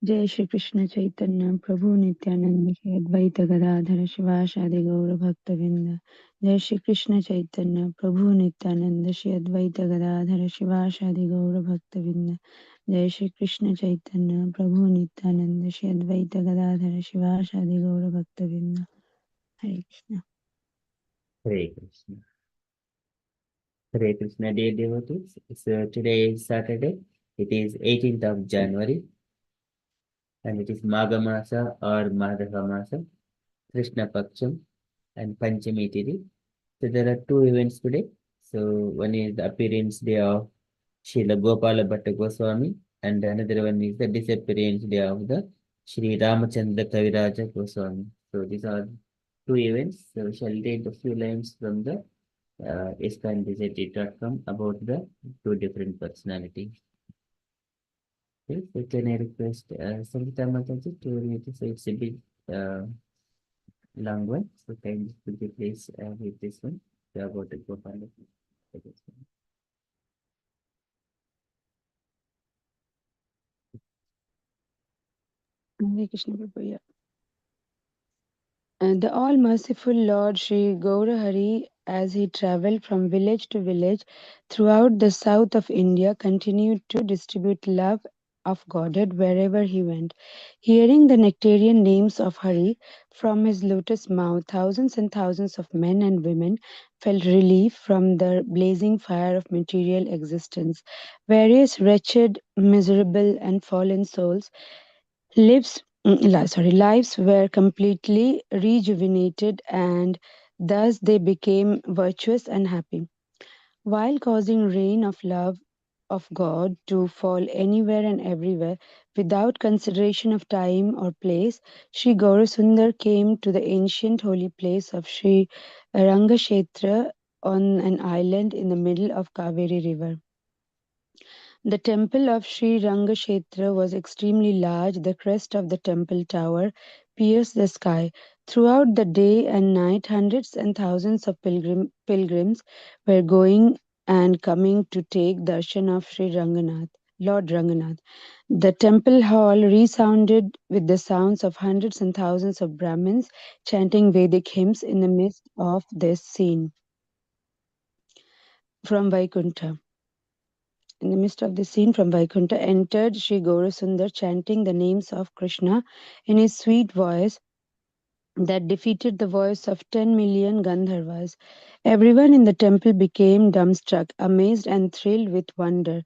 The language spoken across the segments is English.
जय श्री कृष्ण चैतन्य प्रभु नित्यानंद श्री अद्वैत गदाधर शिवासादि गौर भक्तवृंद। जय श्री कृष्ण चैतन्य प्रभु नित्यानंद श्री अद्वैत गदाधर शिवासादि गौर भक्तवृंद। जय श्री कृष्ण चैतन्य प्रभु नित्यानंद श्री अद्वैत गदाधर शिवासादि गौर भक्तवृंद। हरे Krishna. Hare Krishna. Hare Krishna, dear devotees. So today is Saturday. It is 18th of January and it is Magha Masa or Madhava Masa, Krishna Paksham and Panchami Tithi. So there are two events today. So one is the appearance day of Srila Gopala Bhatta Goswami and another one is the disappearance day of the Sri Ramachandra Kaviraja Goswami. So these are two events. So we shall read a few lines from the ISKCON about the two different personalities. Okay, so can I request Sangeeta Mataji to read this? So it's a bit uh, long one. So could you please read this one about the Gopala? Hare Krishna Prabhu. Yeah. The all-merciful Lord Sri Gaurahari, as he travelled from village to village throughout the south of India, continued to distribute love of Godhead wherever he went. Hearing the nectarian names of Hari from his lotus mouth, thousands and thousands of men and women felt relief from the blazing fire of material existence. Various wretched, miserable, and fallen souls lives were completely rejuvenated, and thus they became virtuous and happy. While causing rain of love of God to fall anywhere and everywhere without consideration of time or place, Sri Gaurasundar came to the ancient holy place of Sri Rangashetra on an island in the middle of Kaveri river. The temple of Sri Rangashetra was extremely large. The crest of the temple tower pierced the sky. Throughout the day and night, hundreds and thousands of pilgrims were going and coming to take darshan of Sri Ranganath, Lord Ranganath. The temple hall resounded with the sounds of hundreds and thousands of Brahmins chanting Vedic hymns in the midst of this scene from Vaikuntha. In the midst of the scene from Vaikuntha entered Sri Gaurasundar chanting the names of Krishna in his sweet voice that defeated the voice of 10 million Gandharvas. Everyone in the temple became dumbstruck, amazed, and thrilled with wonder.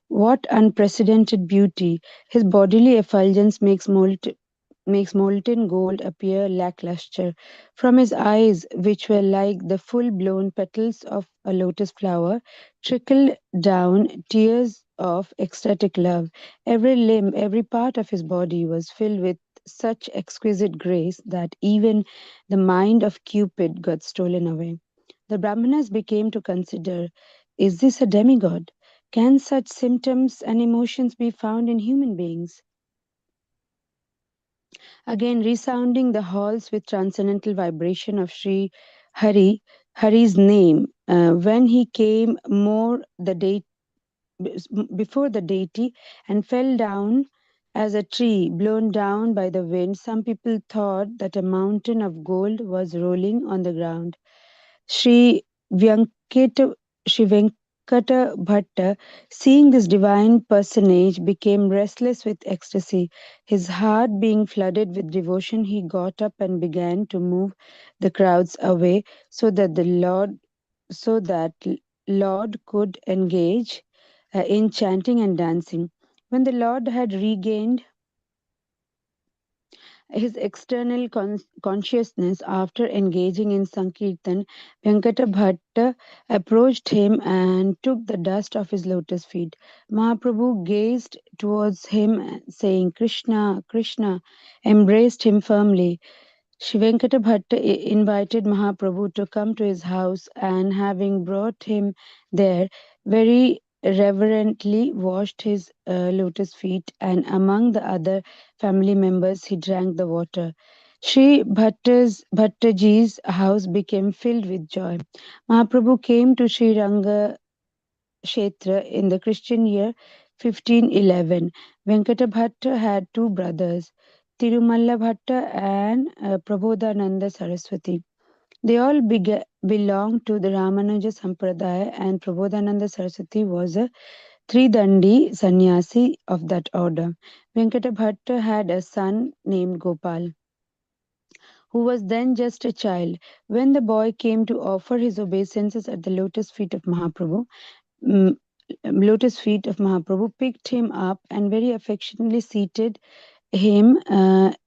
What unprecedented beauty! His bodily effulgence makes molten gold appear lackluster. From his eyes, which were like the full blown petals of a lotus flower, trickled down tears of ecstatic love. Every limb, every part of his body was filled with such exquisite grace that even the mind of Cupid got stolen away. The Brahmanas became to consider, is this a demigod? Can such symptoms and emotions be found in human beings? Again, resounding the halls with transcendental vibration of Sri Hari's name, when he came before the deity and fell down as a tree blown down by the wind, some people thought that a mountain of gold was rolling on the ground. Sri Vyanketa, Sri Venkata Bhatta, seeing this divine personage, became restless with ecstasy. His heart being flooded with devotion, he got up and began to move the crowds away so that Lord could engage in chanting and dancing. When the Lord had regained his external consciousness after engaging in Sankirtan, Venkata Bhatta approached him and took the dust of his lotus feet. Mahaprabhu gazed towards him, saying, Krishna, Krishna, embraced him firmly. Shri Venkata Bhatta invited Mahaprabhu to come to his house, and having brought him there, very reverently washed his lotus feet, and among the other family members he drank the water. Sri Bhattaji's house became filled with joy. Mahaprabhu came to Sri Ranga Kshetra in the Christian year 1511. Venkata Bhatta had two brothers, Tirumalla Bhatta and Prabodhananda Saraswati. They all belonged to the Ramanuja Sampradaya, and Prabodhananda Saraswati was a Tridandi sannyasi of that order. Venkata Bhatta had a son named Gopal, who was then just a child. When the boy came to offer his obeisances at the mm, lotus feet of Mahaprabhu, picked him up and very affectionately seated him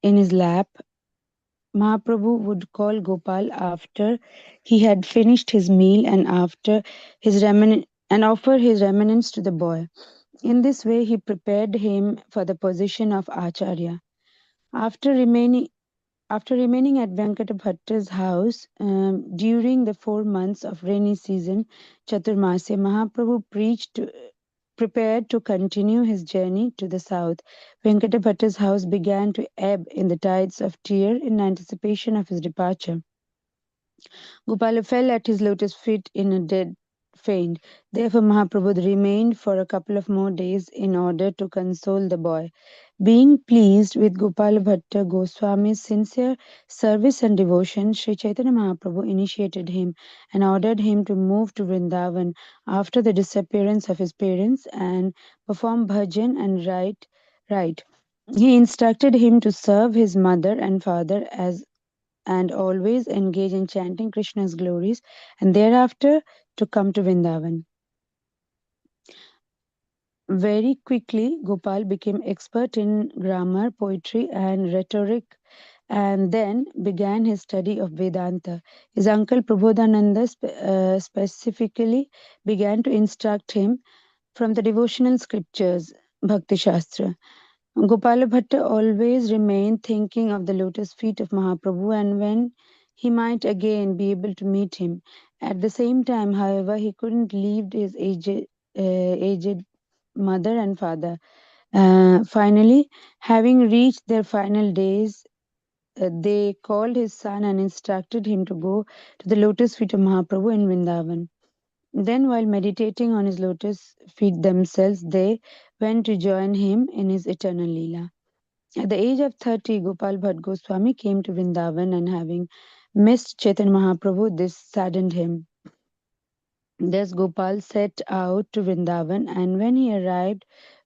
in his lap. Mahaprabhu would call Gopal after he had finished his meal and offer his remnants to the boy. In this way, he prepared him for the position of Acharya. After remaining After remaining at Venkata Bhatta's house during the 4 months of rainy season, Chaturmasya, Mahaprabhu prepared to continue his journey to the south. Venkata Bhatta's house began to ebb in the tides of tear in anticipation of his departure. Gopala fell at his lotus feet in a dead faint. Therefore, Mahaprabhu remained for a couple of more days in order to console the boy. Being pleased with Gopala Bhatta Goswami's sincere service and devotion, Sri Chaitanya Mahaprabhu initiated him and ordered him to move to Vrindavan after the disappearance of his parents and perform bhajan and write. He instructed him to serve his mother and father as and always engage in chanting Krishna's glories, and thereafter to come to Vrindavan. Very quickly, Gopal became expert in grammar, poetry, and rhetoric, and then began his study of Vedanta. His uncle Prabodhananda specifically began to instruct him from the devotional scriptures, Bhakti Shastra. Gopala Bhatta always remained thinking of the lotus feet of Mahaprabhu and when he might again be able to meet him. At the same time, however, he couldn't leave his aged mother and father. Finally, having reached their final days, they called his son and instructed him to go to the lotus feet of Mahaprabhu in Vrindavan. Then, while meditating on his lotus feet themselves, they went to join him in his eternal Leela. At the age of 30, Gopal Bhatt Goswami came to Vrindavan and having missed Chaitanya Mahaprabhu, this saddened him. Thus Gopal set out to Vrindavan, and when he arrived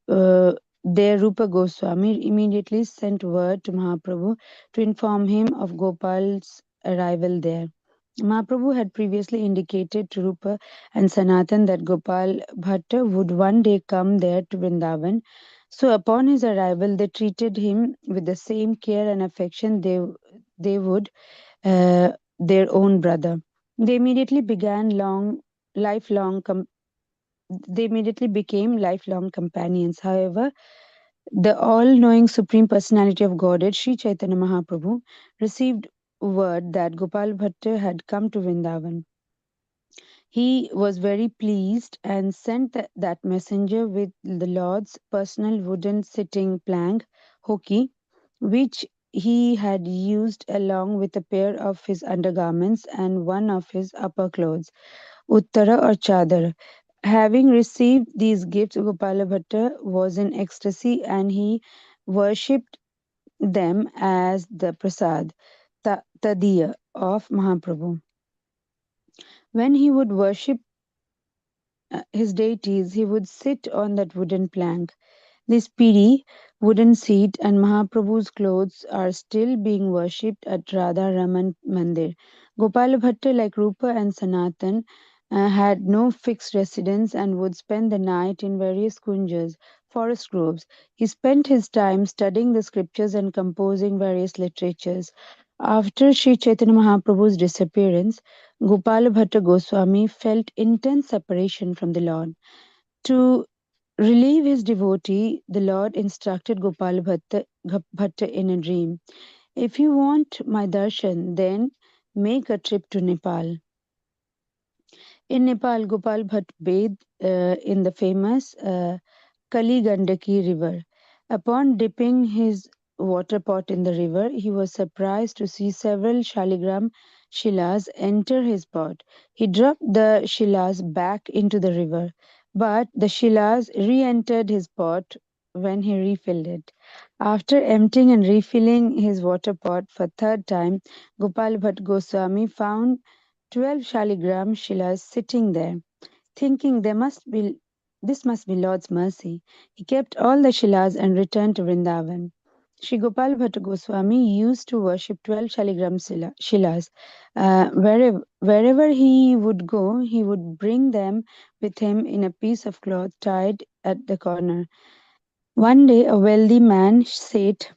uh, there, Rupa Goswami immediately sent word to Mahaprabhu to inform him of Gopal's arrival there. Mahaprabhu had previously indicated to Rupa and Sanatan that Gopal Bhatta would one day come there to Vrindavan. So upon his arrival, they treated him with the same care and affection they would their own brother. They immediately began lifelong com- they immediately became lifelong companions. However, the all-knowing Supreme Personality of Godhead, Sri Chaitanya Mahaprabhu, received word that Gopal Bhatta had come to Vrindavan. He was very pleased and sent that messenger with the Lord's personal wooden sitting plank, hoki, which he had used along with a pair of his undergarments and one of his upper clothes, uttara or chadar. Having received these gifts, Gopala Bhatta was in ecstasy and he worshipped them as the prasad, tadiya of Mahaprabhu. When he would worship his deities, he would sit on that wooden plank. This piri, wooden seat, and Mahaprabhu's clothes are still being worshipped at Radha Raman Mandir. Gopala Bhatta, like Rupa and Sanatan, had no fixed residence and would spend the night in various kunjas, forest groves. He spent his time studying the scriptures and composing various literatures. After Sri Chaitanya Mahaprabhu's disappearance, Gopala Bhatta Goswami felt intense separation from the Lord. To relieve his devotee, the Lord instructed Bhatta in a dream. If you want my darshan, then make a trip to Nepal. In Nepal, Gopal Bhatt bathed in the famous Kali Gandaki river. Upon dipping his water pot in the river, he was surprised to see several Shaligram Shilas enter his pot. He dropped the Shilas back into the river. but the Shilas re entered his pot when he refilled it. After emptying and refilling his water pot for third time, Gopal Bhatt Goswami found 12 Shaligram Shilas sitting there. Thinking this must be Lord's mercy, he kept all the Shilas and returned to Vrindavan. Sri Gopal Bhatta Goswami used to worship 12 Shaligram Shilas. Wherever he would go, he would bring them with him in a piece of cloth tied at the corner. One day, a wealthy man, Seth,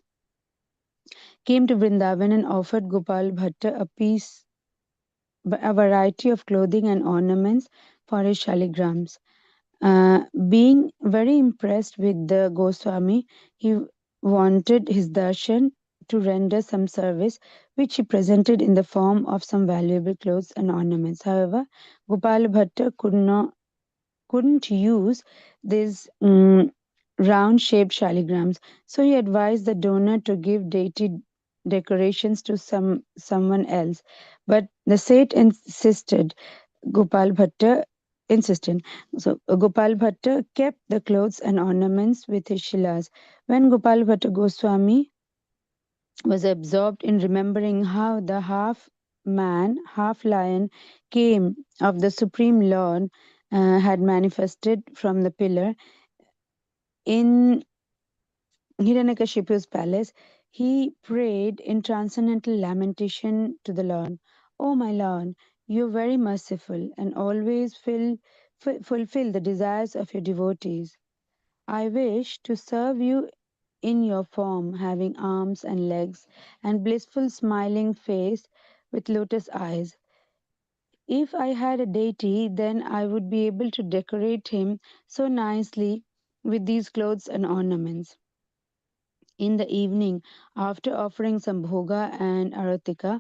came to Vrindavan and offered Gopal Bhatta a variety of clothing and ornaments for his shaligrams. Being very impressed with the Goswami, he wanted his darshan to render some service, which he presented in the form of some valuable clothes and ornaments. However, Gopal Bhatta couldn't use these round shaped shaligrams, so he advised the donor to give deity decorations to someone else. But the Seth Gopal Bhatta insisted. Gopal Bhatta kept the clothes and ornaments with his shilas. When Gopal Bhatta Goswami was absorbed in remembering how the half man, half lion came of the Supreme Lord had manifested from the pillar in Hiranyakashipu's palace, he prayed in transcendental lamentation to the Lord. O my Lord, you are very merciful and always fulfill the desires of your devotees. I wish to serve you in your form, having arms and legs, and blissful smiling face with lotus eyes. If I had a deity, then I would be able to decorate him so nicely with these clothes and ornaments. In the evening, after offering some bhoga and aratika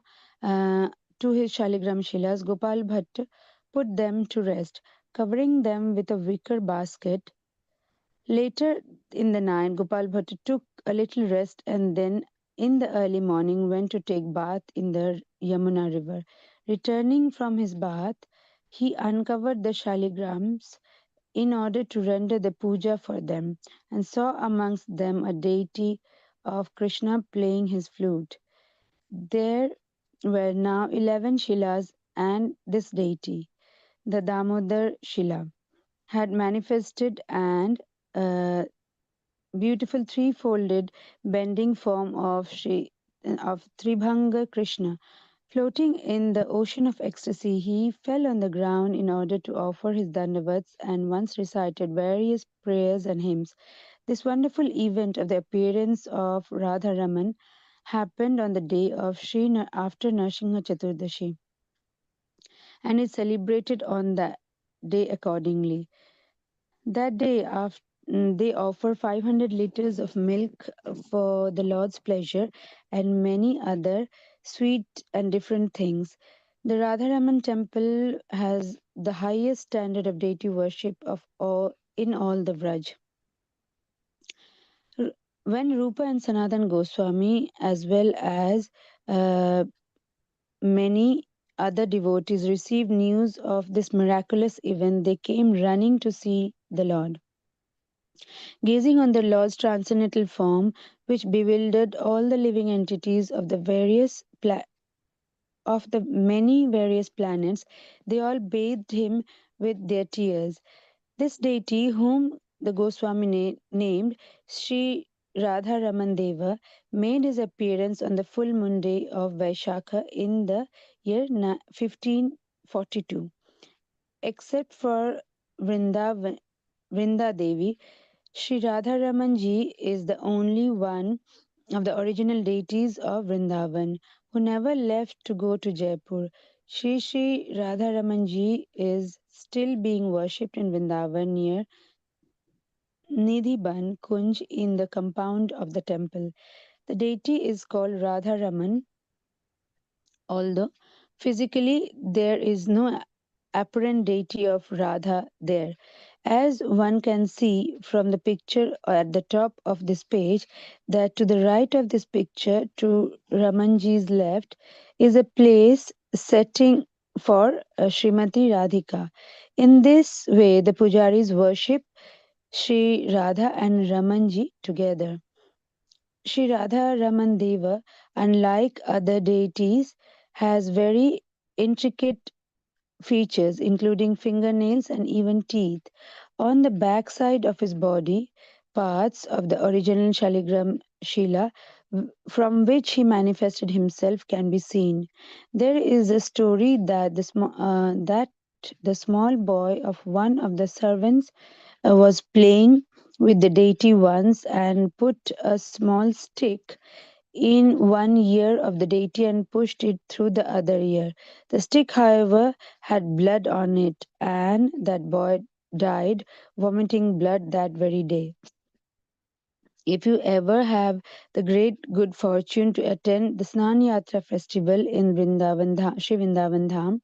to his Shaligram Shilas, Gopal Bhatt put them to rest, covering them with a wicker basket. Later in the night, Gopal Bhatt took a little rest and then in the early morning went to take bath in the Yamuna river. Returning from his bath, he uncovered the Shaligrams in order to render the puja for them, and saw amongst them a deity of Krishna playing his flute. There were now 11 Shilas, and this deity, the Damodar Shila, had manifested and a beautiful three-folded bending form of Tribhanga Krishna. Floating in the ocean of ecstasy, he fell on the ground in order to offer his dandavats and once recited various prayers and hymns. This wonderful event of the appearance of Radharaman happened on the day of after Narsimha Chaturdashi and is celebrated on that day accordingly. That day, they offer 500 liters of milk for the Lord's pleasure and many other sweet and different things. The Radharaman temple has the highest standard of deity worship of all in all the Vraj. R- When Rupa and Sanatan Goswami, as well as uh, many other devotees, received news of this miraculous event, they came running to see the Lord. Gazing on the Lord's transcendental form, which bewildered all the living entities of the many various planets, they all bathed him with their tears. This deity, whom the Goswami named Sri Radha Raman Deva, made his appearance on the full moon day of Vaishakha in the year 1542. Except for Vrinda, Vrinda Devi, Sri Radharaman ji is the only one of the original deities of Vrindavan who never left to go to Jaipur. Sri Radharaman ji is still being worshipped in Vrindavan near Nidhiban Kunj in the compound of the temple. The deity is called Radharaman, although physically there is no apparent deity of Radha there. As one can see from the picture at the top of this page, that to the right of this picture, to Ramanji's left, is a place setting. for Srimati Radhika. In this way, the pujaris worship Sri Radha and Ramanji together. Sri Radha Raman Deva, unlike other deities, has very intricate features, including fingernails and even teeth. On the backside of his body, parts of the original Shaligram Shila, from which he manifested himself, can be seen. There is a story that the small boy of one of the servants was playing with the deity once and put a small stick in one ear of the deity and pushed it through the other ear. The stick, however, had blood on it, and that boy died, vomiting blood that very day. If you ever have the great good fortune to attend the Snan Yatra festival in Shri Vrindavan Dham,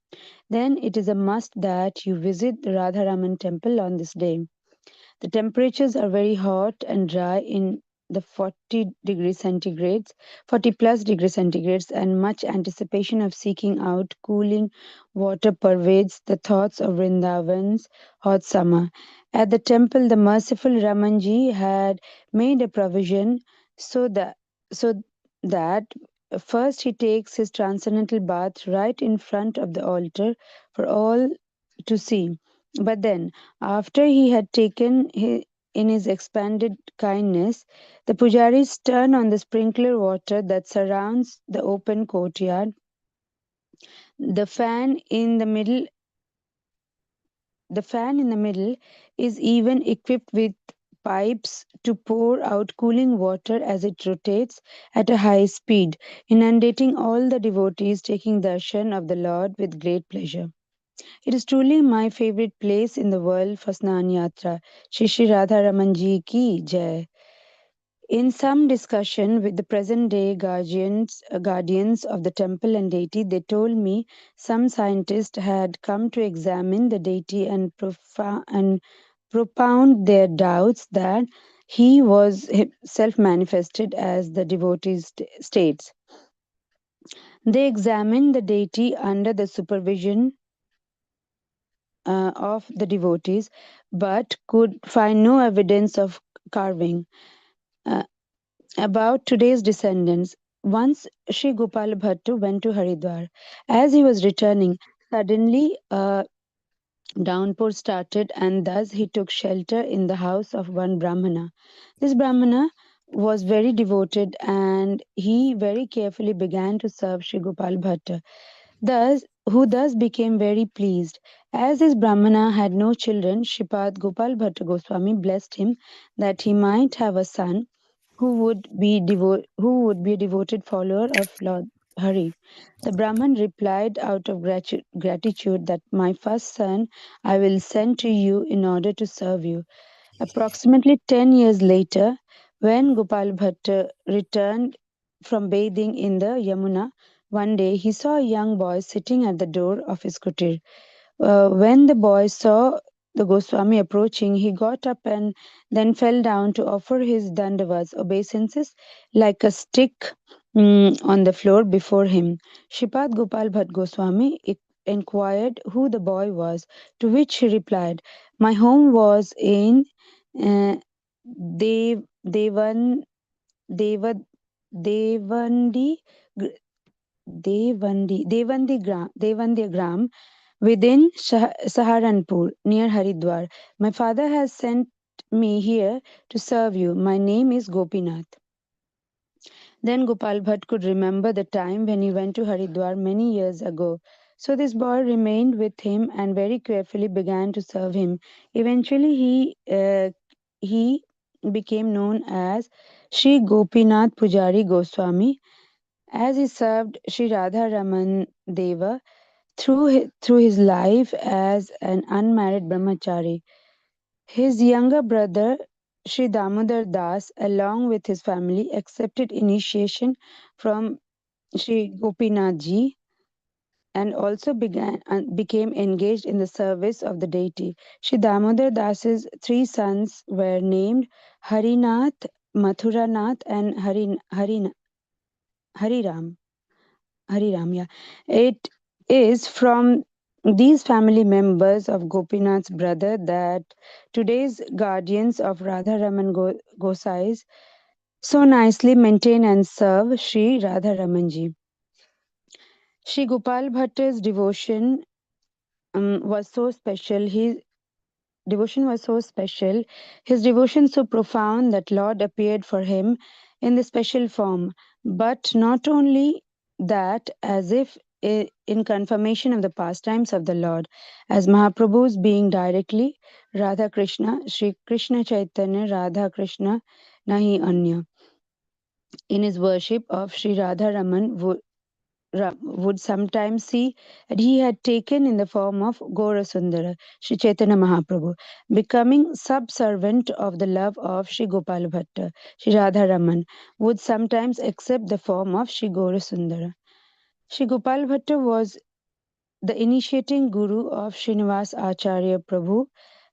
then it is a must that you visit the Radharaman temple on this day. The temperatures are very hot and dry in the 40 degrees centigrades, 40 plus degrees centigrades, and much anticipation of seeking out cooling water pervades the thoughts of Vrindavan's hot summer. At the temple, the merciful Ramanji had made a provision so that so that first he takes his transcendental bath right in front of the altar for all to see. But then, after he had taken in his expanded kindness, the pujaris turn on the sprinkler water that surrounds the open courtyard. The fan in the middle, the fan in the middle is even equipped with pipes to pour out cooling water as it rotates at a high speed, inundating all the devotees taking darshan of the Lord with great pleasure. It is truly my favorite place in the world for Snan Yatra. Shri Shri Radha Ramanji ki Jai. In some discussion with the present day guardians of the temple and deity, they told me some scientists had come to examine the deity and, propound their doubts that he was himself manifested as the devotee states. They examined the deity under the supervision of the devotees, but could find no evidence of carving. Uh, about today's descendants, once Sri Gopal Bhattu went to Haridwar. As he was returning, suddenly a downpour started, and thus he took shelter in the house of one Brahmana. This Brahmana was very devoted, and he very carefully began to serve Sri Gopal Bhatta. Thus became very pleased. As this Brahmana had no children, Shripad Gopal Bhatta Goswami blessed him that he might have a son who would be a devoted follower of Lord Hari. The Brahman replied out of gratitude that my first son I will send to you in order to serve you. Approximately 10 years later, when Gopal Bhatta returned from bathing in the Yamuna, one day he saw a young boy sitting at the door of his kutir. When the boy saw the Goswami approaching, he got up and then fell down to offer his dandavats, obeisances, like a stick on the floor before him. Shipad Gopal Bhatt Goswami inquired who the boy was, to which he replied, my home was in uh, Dev, Devan, Deva, Devandi, Devandi Gram within Saharanpur near Haridwar. My father has sent me here to serve you. My name is Gopinath. Then Gopal Bhatt could remember the time when he went to Haridwar many years ago. So this boy remained with him and very carefully began to serve him. Eventually, he became known as Sri Gopinath Pujari Goswami, as he served Sri Radha Raman Deva through his life as an unmarried brahmachari. His younger brother, Sri Damodar Das, along with his family, accepted initiation from Sri Gopinath Ji and also became engaged in the service of the deity. Sri Damodar Das's three sons were named Harinath, Mathuranath, and Hariram. Hariram, yeah. It is from these family members of Gopinath's brother that today's guardians of Radha Raman Gosais so nicely maintain and serve Sri Radha Ramanji. Sri Gopal Bhatta's was so special. His devotion was so special, his devotion so profound that Lord appeared for him in the special form. But not only that, as if in confirmation of the pastimes of the Lord, as Mahaprabhu's being directly Radha Krishna, Sri Krishna Chaitanya, Radha Krishna, Nahi Anya. In his worship of Sri Radha Raman would sometimes see that he had taken in the form of Gaurasundara, Sri Chaitanya Mahaprabhu, becoming subservient of the love of Sri Gopal Bhatta. Sri Radha Raman would sometimes accept the form of Sri Gaurasundara. Sri Gopal Bhatta was the initiating guru of Srinivas Acharya Prabhu.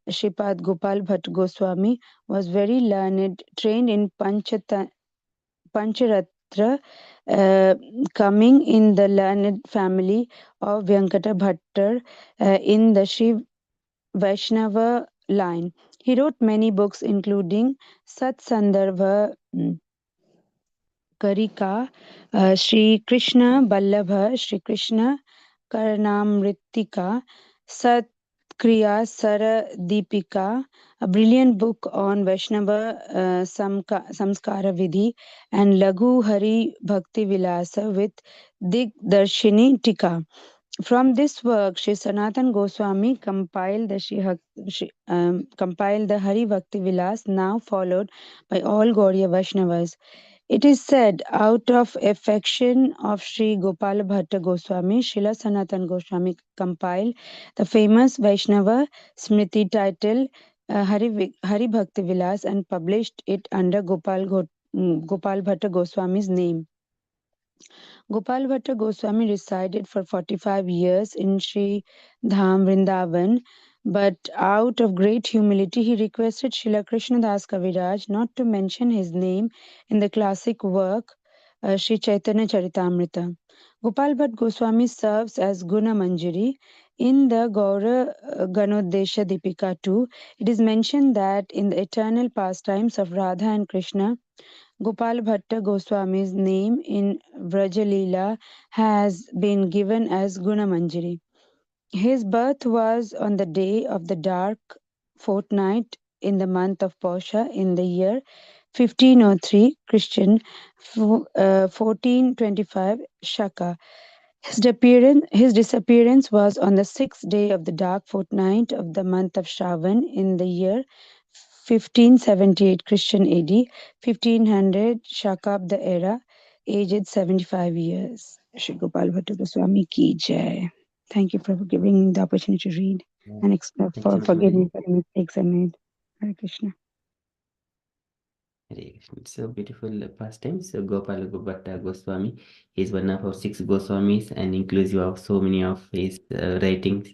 Sripad Gopal Bhatt Goswami was very learned, trained in Pancharatra, uh, coming in the learned family of Venkata Bhattar in the Sri Vaishnava line. He wrote many books, including Sat Sandarbha Karika, Sri Krishna Ballabha, Sri Krishna Karnamritika, Sat Kriya Sara Deepika, a brilliant book on Vaishnava Samskara Vidhi, and Laghu Hari Bhakti Vilasa with Digdarshini Tika. From this work, Sri Sanatan Goswami compiled compiled the Hari Bhakti Vilas, now followed by all Gaudiya Vaishnavas. It is said, out of affection of Sri Gopala Bhatta Goswami, Srila Sanatan Goswami compiled the famous Vaishnava Smriti title Hari Bhakti Vilas and published it under Gopal Bhatta Goswami's name. Gopal Bhatta Goswami resided for 45 years in Sri Dham Vrindavan, but out of great humility he requested Srila Krishna Das Kaviraj not to mention his name in the classic work Sri Chaitanya Charitamrita. Gopal Bhatt Goswami serves as Guna Manjari. In the Gaura Ganodesha Deepika too, it is mentioned that in the eternal pastimes of Radha and Krishna, Gopal Bhatta Goswami's name in Vrajalila has been given as Gunamanjari. His birth was on the day of the dark fortnight in the month of Posha in the year 1503 Christian, 1425 Shaka. His disappearance was on the sixth day of the dark fortnight of the month of Shravan in the year 1578 Christian AD, 1500 Shakabda era, aged 75 years. Shri Gopal Bhatta Goswami ki jai. Thank you for giving me the opportunity to read and Thank you, for forgiving me Mataji. for the mistakes I made. Hare Krishna. Hare Krishna. So beautiful pastimes. So Gopala Bhatta Goswami is one of our six Goswamis and inclusive of so many of his writings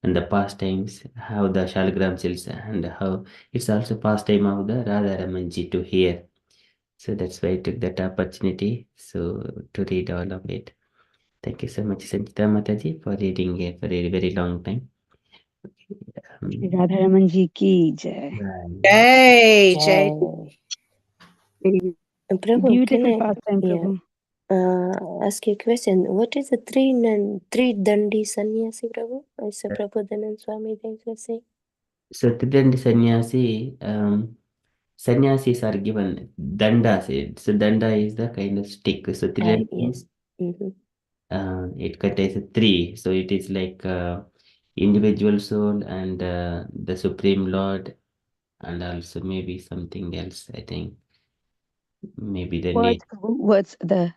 and the pastimes, how the Shalagram cells and how it's also pastime of the Radha Ramanji to hear. So that's why I took that opportunity so to read all of it. Thank you so much, Sanchita Mataji, for reading it for a very long time. Shri Um, Radharaman ji ki jai. right. Jai, Jai. Very Prabhu, can beautiful I pastime, yeah, Prabhu. ask you a question? What is the three dandi sannyasi, Prabhu? Is a Prabodhanand Swami thanks for saying? So then the sannyasis are given dandas. So danda is the kind of stick. So Yes. Mm-hmm. it contains three. So it is like individual soul and the Supreme Lord, and also maybe something else. I think maybe the name. Words, Prabhu. Words, the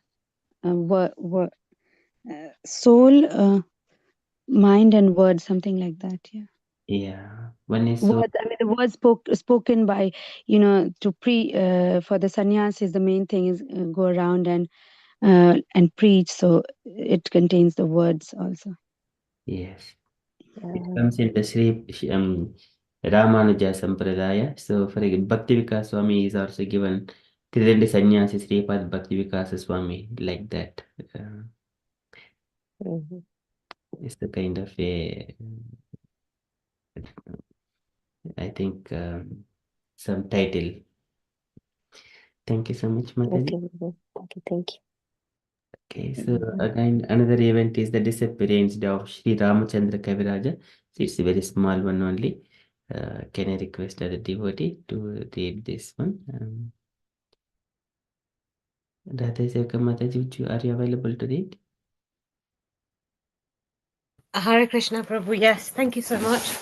soul, mind, and word, something like that. Yeah. Yeah, one is soul. Words. I mean, the words spoken by, to for the sannyasis. The main thing is go around and preach. So it contains the words also. Yes, it comes in the Ramanuja Sampradaya. So for Bhakti Vikas Swami is also given Tridandi Sannyasi Sripad Bhakti Vikas Swami like that. Uh, Mm-hmm. It's the kind of a, I think, some title. Thank you so much, Mataji. Okay, Prabhu. Okay, thank you. Okay, so again, another event is the disappearance day of Sri Ramachandra Kaviraja. It's a very small one only. Can I request the devotee to read this one? Radha Sevaka Mataji, are you available to read? Hare Krishna Prabhu, yes, thank you so much.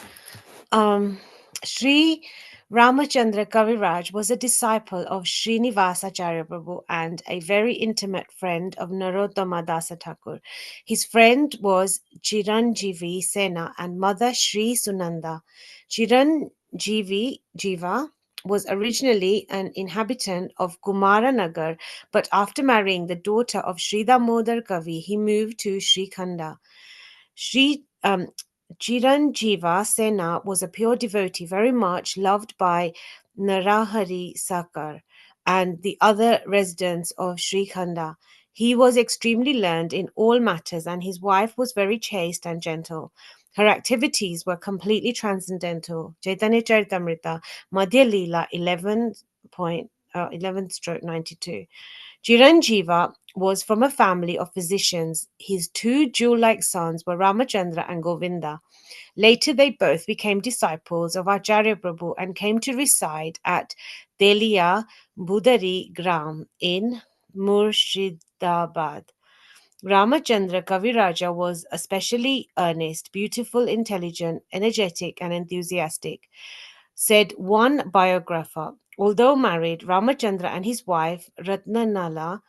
Sri Ramachandra Kaviraj was a disciple of Srinivas Acharya Prabhu and a very intimate friend of Narottama Dasa Thakur. His friend was Chiranjeevi Sena and mother Sri Sunanda. Chiranjeevi Jiva was originally an inhabitant of Kumaranagar, but after marrying the daughter of Sri Damodar Kavi, he moved to Srikhanda. Sri Chiranjeeva Sena was a pure devotee, very much loved by Narahari Sakar and the other residents of Srikhanda. He was extremely learned in all matters, and his wife was very chaste and gentle. Her activities were completely transcendental. Chaitanya Charitamrita, Madhya Leela 11-92. Chiranjeeva was from a family of physicians. His two jewel-like sons were Ramachandra and Govinda. Later, they both became disciples of Acharya Prabhu and came to reside at Delia Budari Gram in Murshidabad. Ramachandra Kaviraja was especially earnest, beautiful, intelligent, energetic, and enthusiastic, said one biographer. Although married, Ramachandra and his wife Ratnanala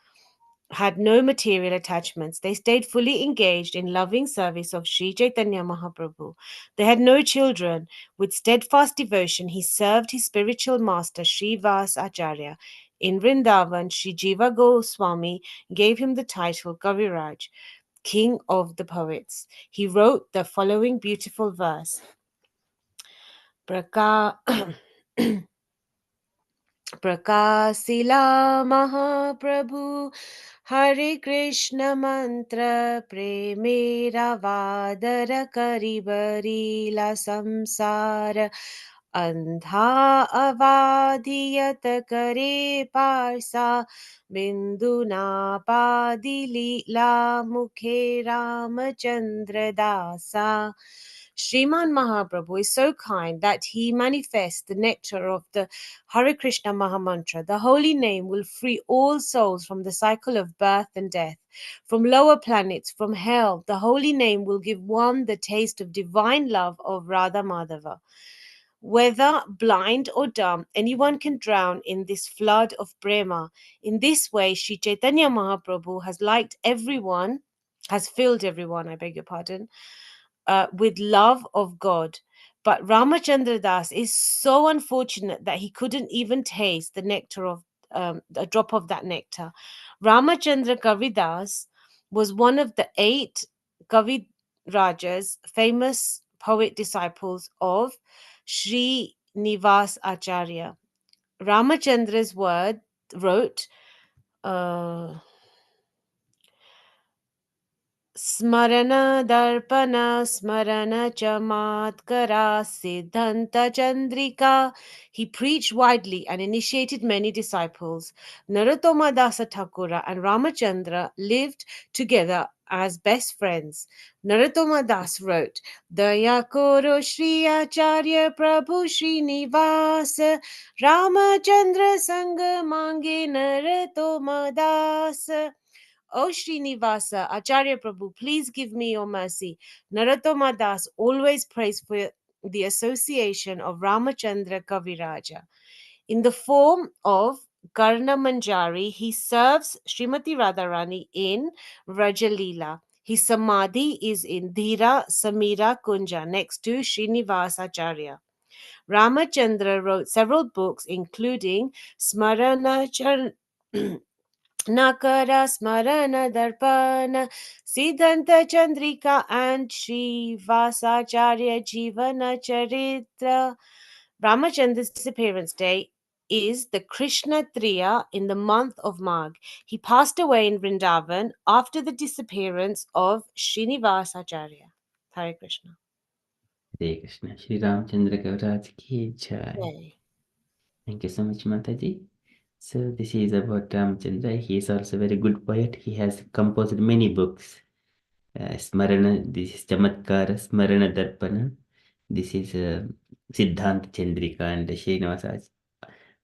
had no material attachments. They stayed fully engaged in loving service of Sri Chaitanya Mahaprabhu. They had no children. With steadfast devotion, he served his spiritual master Sri Vas Acharya. In Vrindavan, Sri Jiva Goswami gave him the title Kaviraj, King of the Poets. He wrote the following beautiful verse. Praka Prakasila Mahaprabhu Hare Krishna mantra premera vadara karibarila samsara andha avadiyat kare parsa binduna padili la mukhe Ramachandra dasa. Sriman Mahaprabhu is so kind that he manifests the nectar of the Hare Krishna Mahamantra. The holy name will free all souls from the cycle of birth and death, from lower planets, from hell. The holy name will give one the taste of divine love of Radha Madhava. Whether blind or dumb, anyone can drown in this flood of prema. In this way, Sri Chaitanya Mahaprabhu has filled everyone, I beg your pardon, with love of God. But Ramachandra Das is so unfortunate that he couldn't even taste the nectar of a drop of that nectar. Ramachandra Kavidas was one of the 8 Kavi Rajas, famous poet disciples of Sri Nivas Acharya. Ramachandra's wrote Smarana Darpana Smarana Chamatkara Siddhanta Chandrika. He preached widely and initiated many disciples. Narottama Dasa Thakura and Ramachandra lived together as best friends. Narottama Das wrote, Daya Koro Shri Acharya Prabhu Srinivas Ramachandra Sangha Mange Narottama Das. O Srinivasa, Acharya Prabhu, please give me your mercy. Narottama Das always prays for the association of Ramachandra Kaviraja. In the form of Karna Manjari, he serves Srimati Radharani in Vrajalila. His samadhi is in Dhira Samira Kunja next to Srinivasa Acharya. Ramachandra wrote several books, including Smarana Nakara Smarana Darpana Siddhanta Chandrika and Sri Vasacharya Jivana Charitra. Ramachandra's disappearance day is the Krishna Triya in the month of Magh. He passed away in Vrindavan after the disappearance of Srinivasacharya. Hare Krishna. Hare Krishna. Shri Ramchandra Kaviraj ki Jai. Yay. Thank you so much, Mataji. So this is about Ramchandra. He is also a very good poet. He has composed many books. Smarana, this is Chamatkara, Smarana Darpana. This is Siddhanta Chandrika and Srinivasa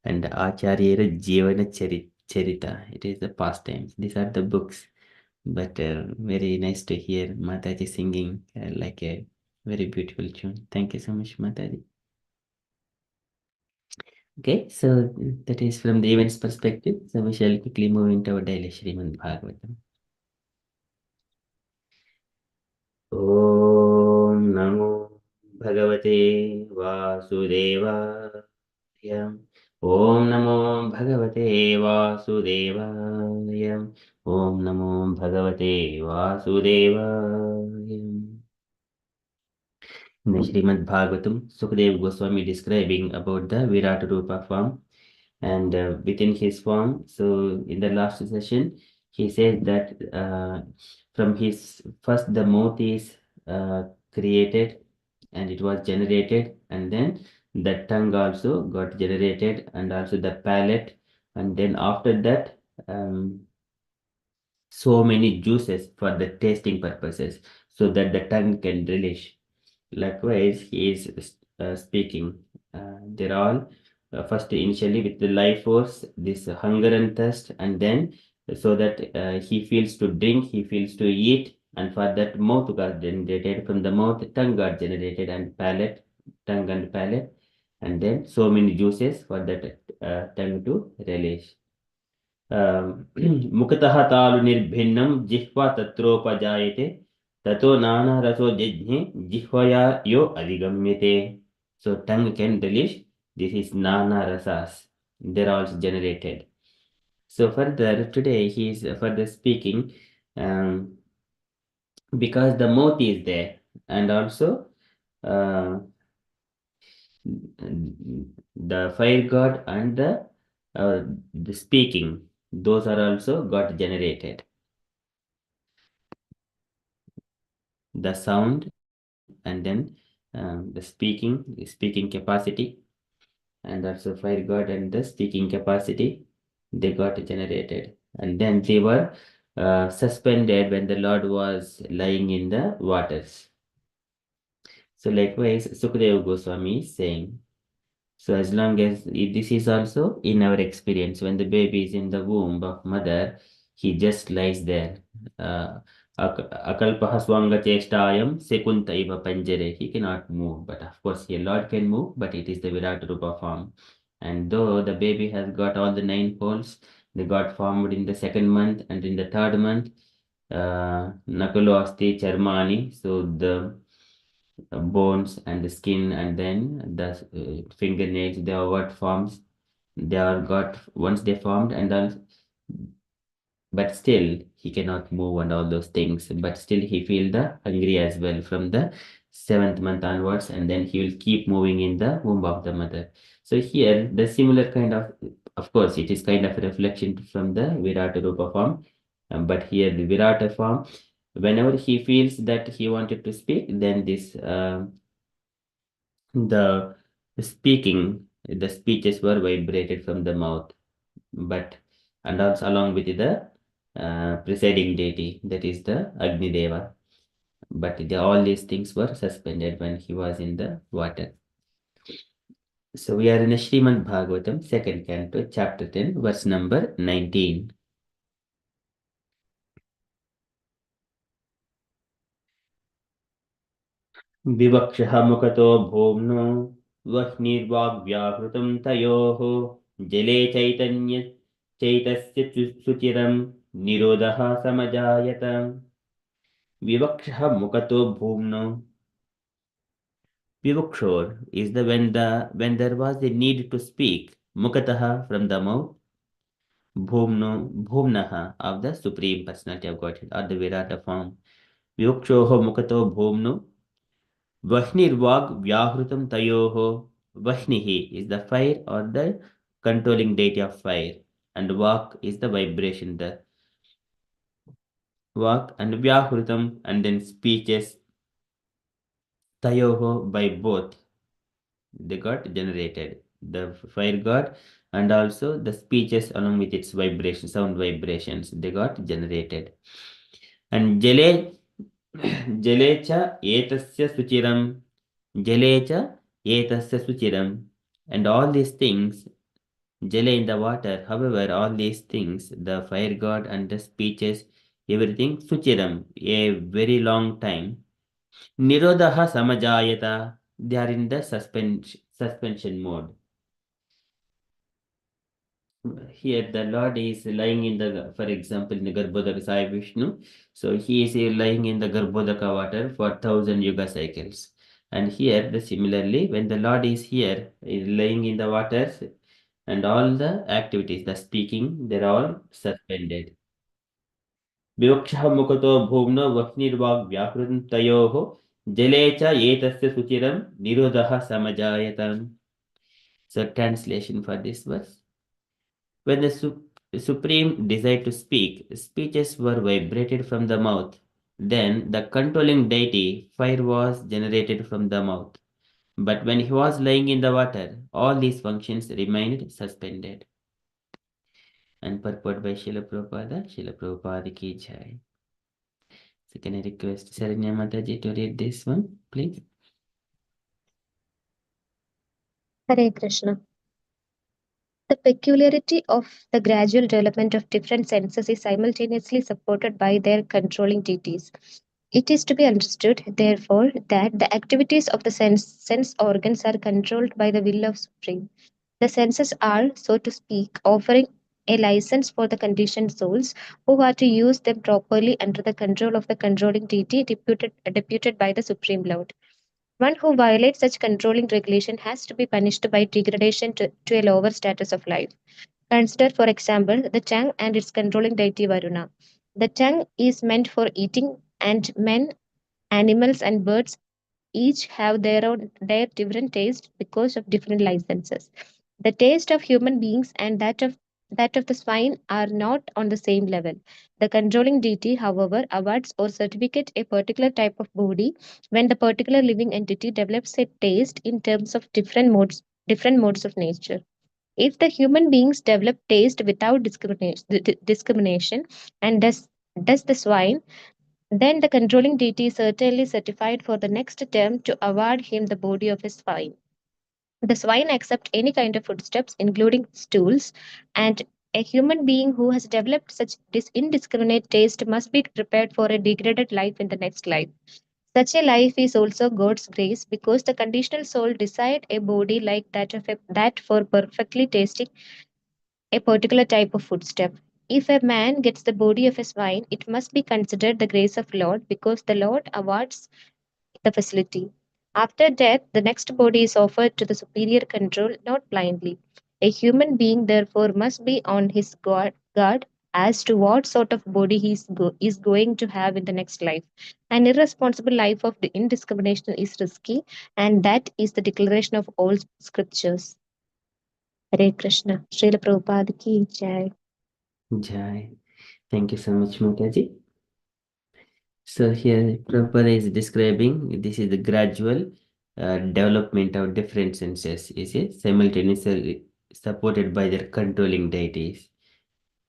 and Acharya Jivana Charita. It is the pastimes. These are the books. But very nice to hear Mataji singing like a very beautiful tune. Thank you so much, Mataji. Okay, so that is from the events perspective. So we shall quickly move into our daily Srimad Bhagavatam. Om Namo Bhagavate Vasudevaya. Om Namo Bhagavate Vasudevaya. Om Namo Bhagavate Vasudevaya. In the Srimad Bhagavatam, Sukadeva Goswami describing about the Virat Rupa form and within his form. So in the last session, he says that from his first the mouth is created and it was generated, and then the tongue also got generated, and also the palate, and then after that so many juices for the tasting purposes so that the tongue can relish. Likewise, he is speaking. They're all first initially with the life force, this hunger and thirst, and then so that he feels to drink, he feels to eat, and for that mouth got generated, from the mouth tongue got generated, and palate, tongue and palate, and then so many juices for that tongue to relish. मुखतः तालु निर्भिन्नं जिह्वा तत्रोपजायते ततो नाना रसो जज्ञे जिह्वया यो अधिगम्यते. So tongue can relish. This is nana rasas. They're also generated. So further today he is further speaking because the mouth is there, and also the fire god and the speaking, those are also got generated. The sound and then the speaking capacity, and also fire god and the speaking capacity, they got generated, and then they were suspended when the Lord was lying in the waters. So likewise Sukadeva Goswami is saying, so as long as this is also in our experience, when the baby is in the womb of mother, he just lies there. Akalpaha swanga chestayam sekunta iva panjare. He cannot move, but of course here Lord can move, but it is the Virat Rupa form. And though the baby has got all the 9 folds, they got formed in the 2nd month and in the 3rd month. Nakalo asti charmani, so the bones and the skin, and then the fingernails, they are what forms they are got once they formed, and then but still he cannot move and all those things, but still he feel the hungry as well from the 7th month onwards, and then he will keep moving in the womb of the mother. So here the similar kind of course it is kind of a reflection from the Virata Rupa form, but here the Virata form, whenever he feels that he wanted to speak, then this the the speeches were vibrated from the mouth, but and also along with the presiding deity, that is the Agni Deva. But all these things were suspended when he was in the water. So we are in the Srimad Bhagavatam, 2nd canto, chapter 10, verse number 19. विवक्षः मुखतो भूम्नो वह्निर्वाग्व्याहृतं तयोः जले चैतन्य चैतस्य सुचिरं निरोधः समजायत. Vivakshah mukato bhumno. Vivakshor is when there was the need to speak. Mukataha from the mouth. Bhumno bhumnaha of the Supreme Personality of Godhead or the Virata form. Vivakshoho mukato bhumno. Vahnirvag vyahrutam tayoho. Vahnihi is the fire or the controlling deity of fire, and vak is the vibration, the vak, and vyahrutam, and then speeches tayoho, by both, they got generated. The fire god and also the speeches along with its vibration, sound vibrations, they got generated. And jalecha etasya suchiram, jalecha etasya suchiram, and all these things, jale in the water, however, all these things, the fire god and the speeches, everything, suchiram, a very long time. Nirodha samajayata, they are in the suspension mode. Here the Lord is lying in the, for example, in the Garbhodaka Sai Vishnu. So he is lying in the Garbhodaka water for 1,000 yuga cycles. And here, similarly, when the Lord is here, is lying in the waters, and all the activities, the speaking, they're all suspended. विवक्षः मुखतो भूम्नो वह्निर्वाग् व्याहृतं तयोः जले च एतस्य सुचिरं निरोधः समजायत. So translation for this verse. When the Supreme desired to speak, speeches were vibrated from the mouth. Then the controlling deity, fire, was generated from the mouth. But when he was lying in the water, all these functions remained suspended. And purport by Srila Prabhupada ki Jaya. So can I request Saranya Mataji to read this one, please? Hare Krishna. The peculiarity of the gradual development of different senses is simultaneously supported by their controlling deities. It is to be understood, therefore, that the activities of the sense organs are controlled by the will of Supreme. The senses are, so to speak, offering a license for the conditioned souls who are to use them properly under the control of the controlling deity deputed by the Supreme Lord. One who violates such controlling regulation has to be punished by degradation to a lower status of life. Consider, for example, the tongue and its controlling deity Varuna. The tongue is meant for eating, and men, animals, and birds each have their different taste because of different licenses. The taste of human beings and that of the swine are not on the same level. The controlling deity, however, awards or certificate a particular type of body when the particular living entity develops a taste in terms of different modes of nature. If the human beings develop taste without discrimination and does the swine, then the controlling deity is certainly certified for the next term to award him the body of a swine. The swine accept any kind of footsteps, including stools, and a human being who has developed such indiscriminate taste must be prepared for a degraded life in the next life. Such a life is also God's grace because the conditional soul desired a body like that for perfectly tasting a particular type of footstep. If a man gets the body of a swine, it must be considered the grace of Lord because the Lord awards the facility. After death, the next body is offered to the superior control, not blindly. A human being, therefore, must be on his guard as to what sort of body he is going to have in the next life. An irresponsible life of the indiscrimination is risky, and that is the declaration of all scriptures. Hare Krishna. Srila Prabhupada ki jai. Jai. Thank you so much, Mataji. So here Prabhupada is describing this is the gradual development of different senses, is it simultaneously supported by their controlling deities.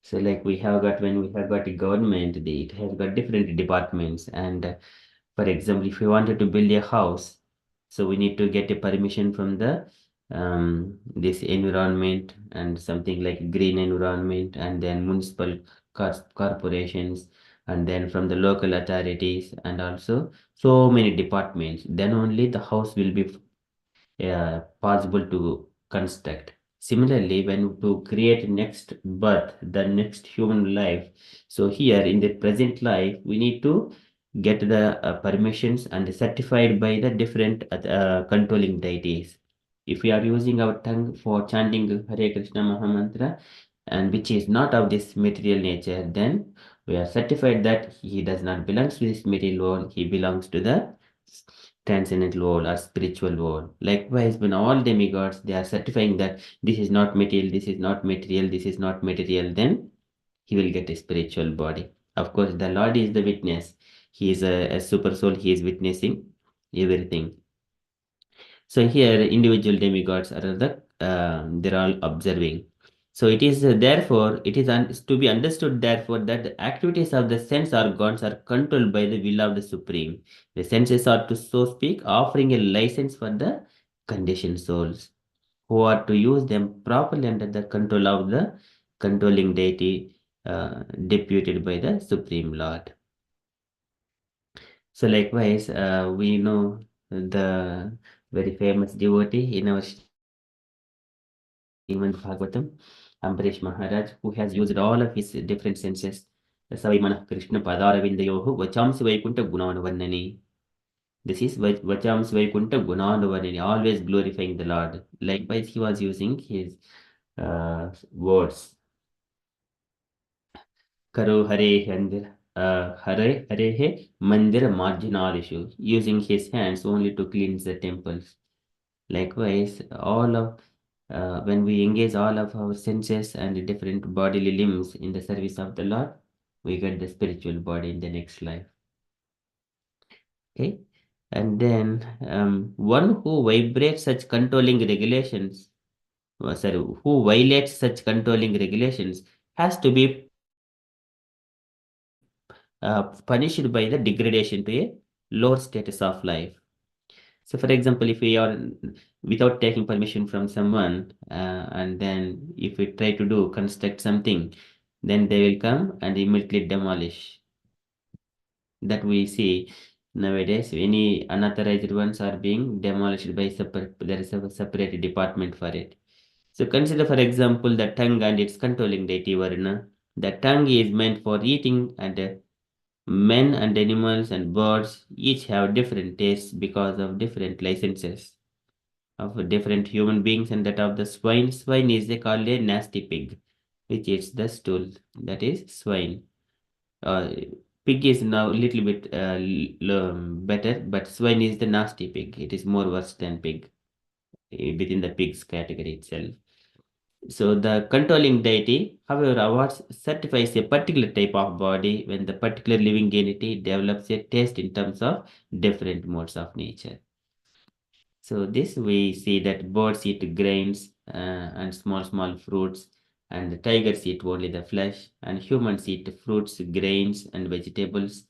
So like we have got, when we have got a government, it has got different departments, and for example, if we wanted to build a house, so we need to get a permission from the this environment and something like green environment, and then municipal corporations, and then from the local authorities, and also so many departments. Then only the house will be possible to construct. Similarly, when to create next birth, the next human life, so here in the present life, we need to get the permissions and certified by the different controlling deities. If we are using our tongue for chanting Hare Krishna Mahamantra, and which is not of this material nature, then we are certified that he does not belong to this material world, he belongs to the transcendental world or spiritual world. Likewise, when all demigods, they are certifying that this is not material, this is not material, this is not material, then he will get a spiritual body. Of course, the Lord is the witness. He is a super soul, he is witnessing everything. So here individual demigods are they're all observing. So it is therefore it is to be understood therefore that the activities of the sense organs are controlled by the will of the supreme. The senses are, to so speak, offering a license for the conditioned souls who are to use them properly under the control of the controlling deity deputed by the Supreme Lord. So likewise, we know the very famous devotee in our Srimad Bhagavatam, Ambarish Maharaj, who has used all of his different senses. Savai Manah Krishna Padaravindayohu Vachamsi Vaikunta Gunanavarnani. This is Vachams Vaikunta Gunanavarnani, always glorifying the Lord. Likewise, he was using his words. Karo Hare Handir. Hare Hare Mandir Marjanadishu, using his hands only to cleanse the temples. Likewise, all of when we engage all of our senses and different bodily limbs in the service of the Lord, we get the spiritual body in the next life. Okay, and then one who vibrates such controlling regulations, who violates such controlling regulations, has to be punished by the degradation to a lower status of life. So, for example, if we are without taking permission from someone, and then if we try to construct something, then they will come and immediately demolish. That we see nowadays. Any unauthorized ones are being demolished by there is a separate department for it. So consider, for example, the tongue and its controlling deity Varna. The tongue is meant for eating, and men and animals and birds each have different tastes because of different licenses of different human beings, and that of the swine. Swine is they call a nasty pig, which eats the stool. That is swine. Uh, Pig is now a little bit better, but swine is the nasty pig. It is more worse than pig within the pigs category itself. So the controlling deity, however, awards certifies a particular type of body when the particular living entity develops a taste in terms of different modes of nature. So this we see that birds eat grains and small fruits, and the tigers eat only the flesh, and humans eat fruits, grains, and vegetables,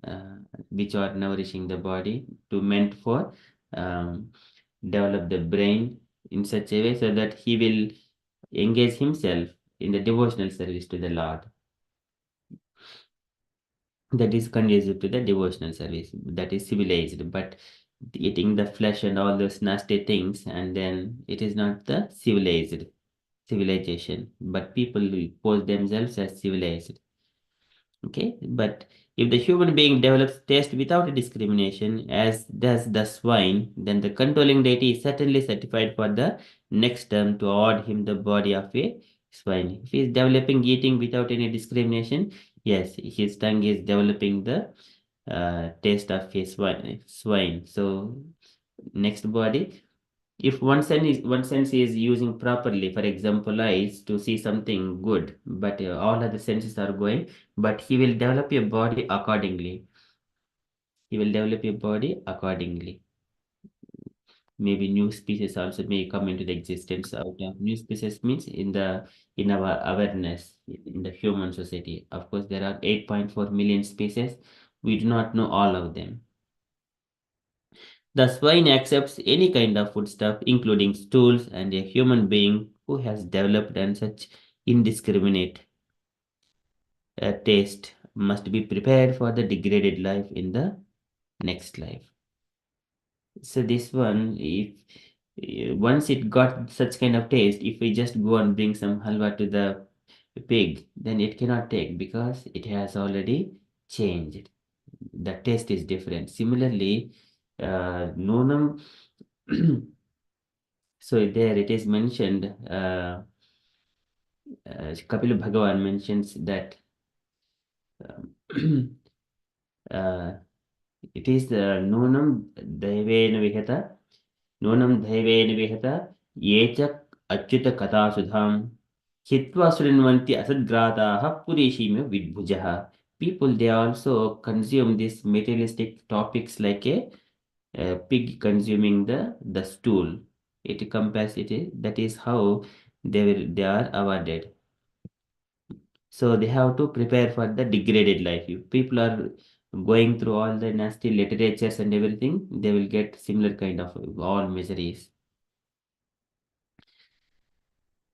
uh, which are nourishing the body to meant for um, develop the brain in such a way so that he will engage himself in the devotional service to the Lord. That is conducive to the devotional service, that is civilized, but eating the flesh and all those nasty things, and then it is not the civilization, but people will pose themselves as civilized. Okay, but if the human being develops taste without discrimination, as does the swine, then the controlling deity is certainly certified for the next term to award him the body of a swine. If he is developing eating without any discrimination, yes, his tongue is developing the taste of a swine. So next body, if one sense is using properly, for example, eyes to see something good, but all other senses are going, but he will develop a body accordingly. He will develop a body accordingly. Maybe new species also may come into the existence out of new species means in our awareness in the human society. Of course, there are 8.4 million species. We do not know all of them. The swine accepts any kind of foodstuff, including stools, and a human being who has developed and such indiscriminate taste must be prepared for the degraded life in the next life. So this one, if once it got such kind of taste, if we just go and bring some halwa to the pig, then it cannot take because it has already changed. The taste is different. Similarly, nonam. So there it is mentioned, Kapil Bhagavan mentions that uh, it is nonam daivena vihata, yecha achyuta katha sudham, hitva surinvanti asadgrataha purishime vidbhujaha. People, they also consume these materialistic topics like a pig consuming the stool. It compares it. That is how they are awarded. So they have to prepare for the degraded life. If people are going through all the nasty literatures and everything, they will get similar kind of all miseries.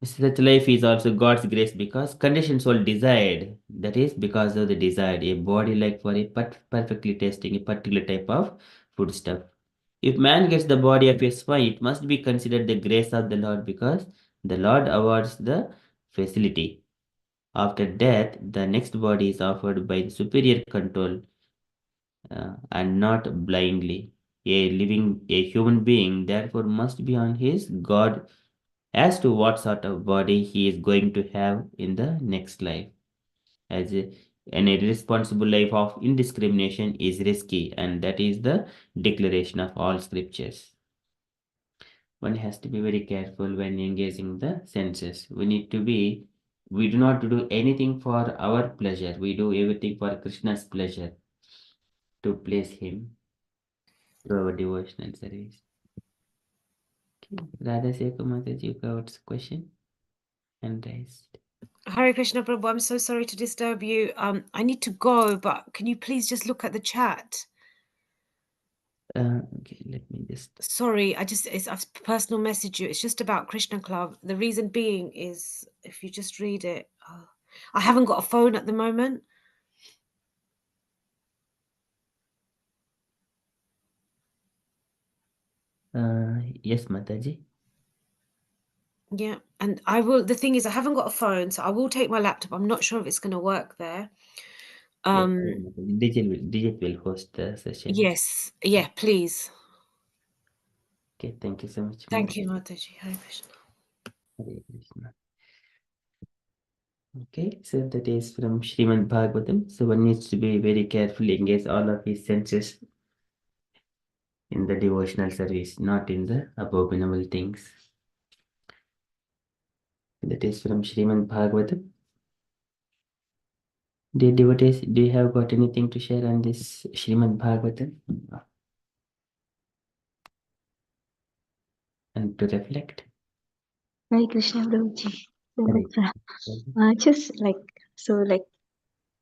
Such life is also God's grace because conditions were desired. That is because of the desired a body like for a perfectly tasting a particular type of food stuff. If man gets the body of a swine, it must be considered the grace of the Lord because the Lord awards the facility. After death, the next body is offered by the superior control and not blindly. A human being, therefore, must be on his God as to what sort of body he is going to have in the next life. As an irresponsible life of indiscrimination is risky, and that is the declaration of all scriptures. One has to be very careful when engaging the senses. We do not do anything for our pleasure. We do everything for Krishna's pleasure to please him through our devotional service. Okay. Radha Sekha Mataji, you got question and raised. Hare Krishna Prabhu, I'm so sorry to disturb you. I need to go, but can you please just look at the chat? Okay, let me just. Sorry, I've personal message you. It's just about Krishna Club. The reason being is if you just read it. I haven't got a phone at the moment. Yes, Mataji. Yeah, and I will. The thing is, I haven't got a phone, so I will take my laptop. I'm not sure if it's going to work there. Yes, Digit will host the session. Yes, yeah, please. Okay, thank you so much. Thank you, Mataji. Hare Krishna. Hare Krishna. Okay, so that is from Srimad Bhagavatam. So one needs to be very careful, engage all of his senses in the devotional service, not in the abominable things. That is from Srimad Bhagavatam. Dear devotees, do you have got anything to share on this Srimad Bhagavatam? And to reflect? Hare Krishna Prabhuji. Hare Just like